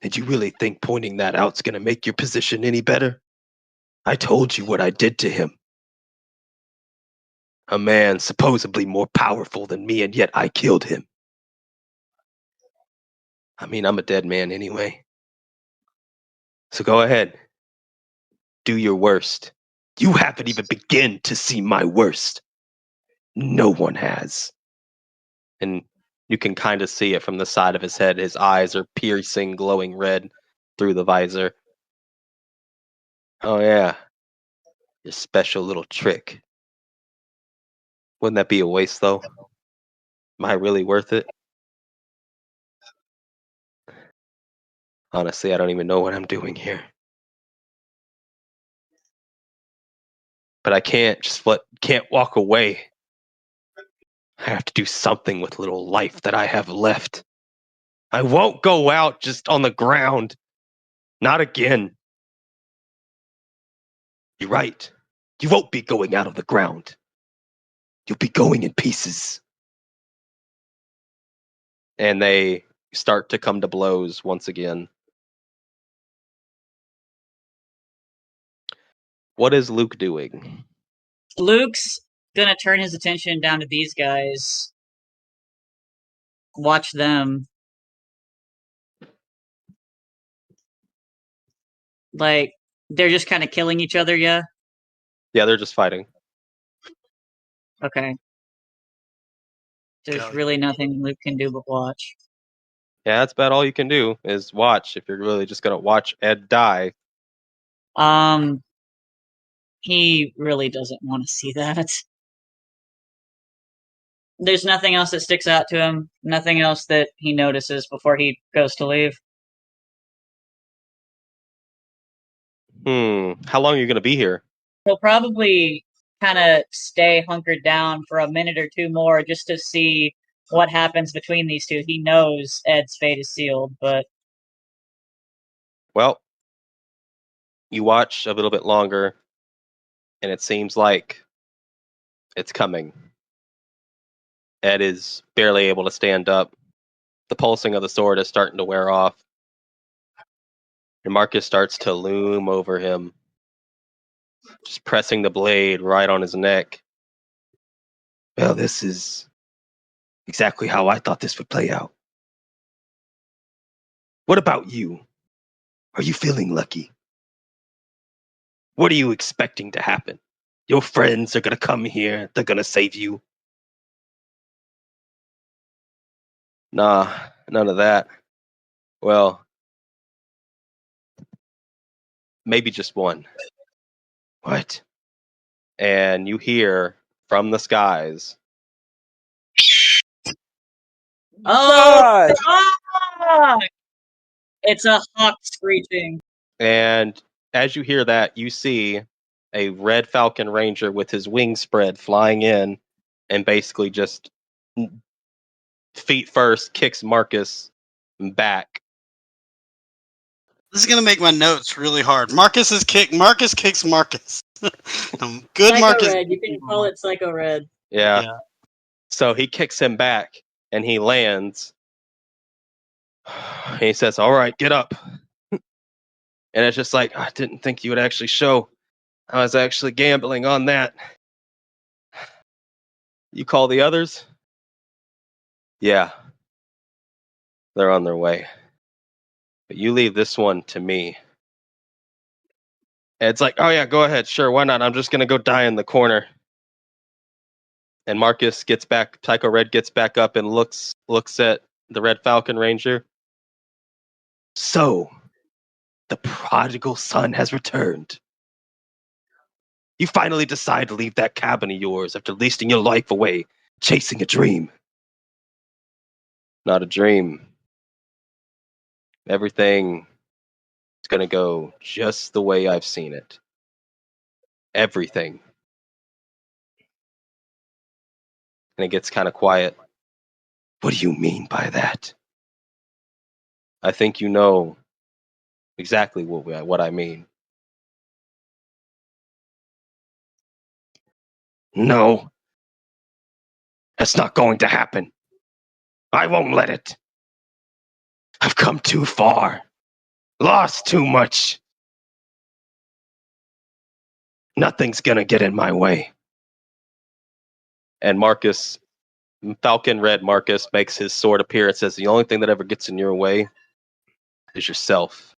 Did you really think pointing that out's gonna make your position any better? I told you what I did to him. A man supposedly more powerful than me, and yet I killed him. I mean, I'm a dead man anyway. So go ahead. Do your worst. You haven't even begun to see my worst. No one has. And you can kind of see it from the side of his head. His eyes are piercing, glowing red through the visor. Oh, yeah. Your special little trick. Wouldn't that be a waste, though? Am I really worth it? Honestly, I don't even know what I'm doing here. But I can't walk away. I have to do something with little life that I have left. I won't go out just on the ground. Not again. You're right. You won't be going out of the ground. You'll be going in pieces. And they start to come to blows once again. What is Luke doing? Luke's gonna turn his attention down to these guys. Watch them. Like, they're just kind of killing each other, yeah? Yeah, they're just fighting. Okay. There's Go. really nothing Luke can do but watch. Yeah, that's about all you can do is watch if you're really just gonna watch Ed die. He really doesn't want to see that. There's nothing else that sticks out to him, nothing else that he notices before he goes to leave. How long are you gonna be here? He'll probably kind of stay hunkered down for a minute or two more just to see what happens between these two. He knows Ed's fate is sealed, but Well, you watch a little bit longer, and it seems like it's coming. Ed is barely able to stand up. the pulsing of the sword is starting to wear off. And Marcus starts to loom over him, just pressing the blade right on his neck. Well, this is exactly how I thought this would play out. What about you? Are you feeling lucky? What are you expecting to happen? Your friends are gonna come here, they're gonna save you. Nah, none of that. Well, maybe just one. What? And you hear from the skies, Oh, fuck! It's a hawk screeching. and as you hear that, you see a red Falcon Ranger with his wings spread flying in and basically just feet first kicks Marcus back. This is gonna make my notes really hard. Marcus kicks Marcus. Good Psycho Marcus. Red. You can call it Psycho Red. Yeah. Yeah. So he kicks him back and he lands. He says, "All right, get up." And it's just like, I didn't think you would actually show. I was actually gambling on that. You call the others? Yeah. They're on their way. But you leave this one to me. And it's like, oh yeah, go ahead. Sure, why not? I'm just going to go die in the corner. And Marcus gets back, Psycho Red gets back up and looks at the Red Falcon Ranger. So, the prodigal son has returned. You finally decide to leave that cabin of yours after wasting your life away chasing a dream. Not a dream. Everything is going to go just the way I've seen it. Everything. And it gets kind of quiet. What do you mean by that? I think you know exactly what I mean. No. That's not going to happen. I won't let it. I've come too far. Lost too much. Nothing's gonna get in my way. And Marcus, Falcon Red Marcus, makes his sword appear and says, the only thing that ever gets in your way is yourself.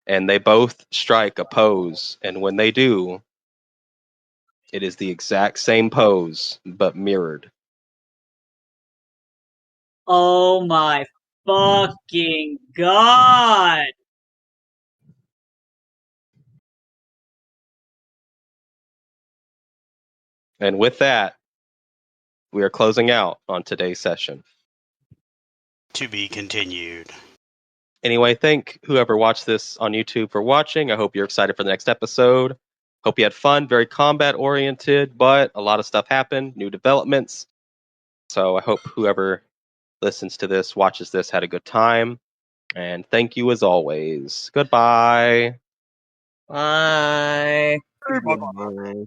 And they both strike a pose, and when they do, it is the exact same pose, but mirrored. Oh my fucking god! And with that, we are closing out on today's session. To be continued. Anyway, thank whoever watched this on YouTube for watching. I hope you're excited for the next episode. Hope you had fun, very combat oriented, but a lot of stuff happened, new developments. So I hope whoever listens to this, watches this, had a good time. And thank you as always. Goodbye. Bye. Bye.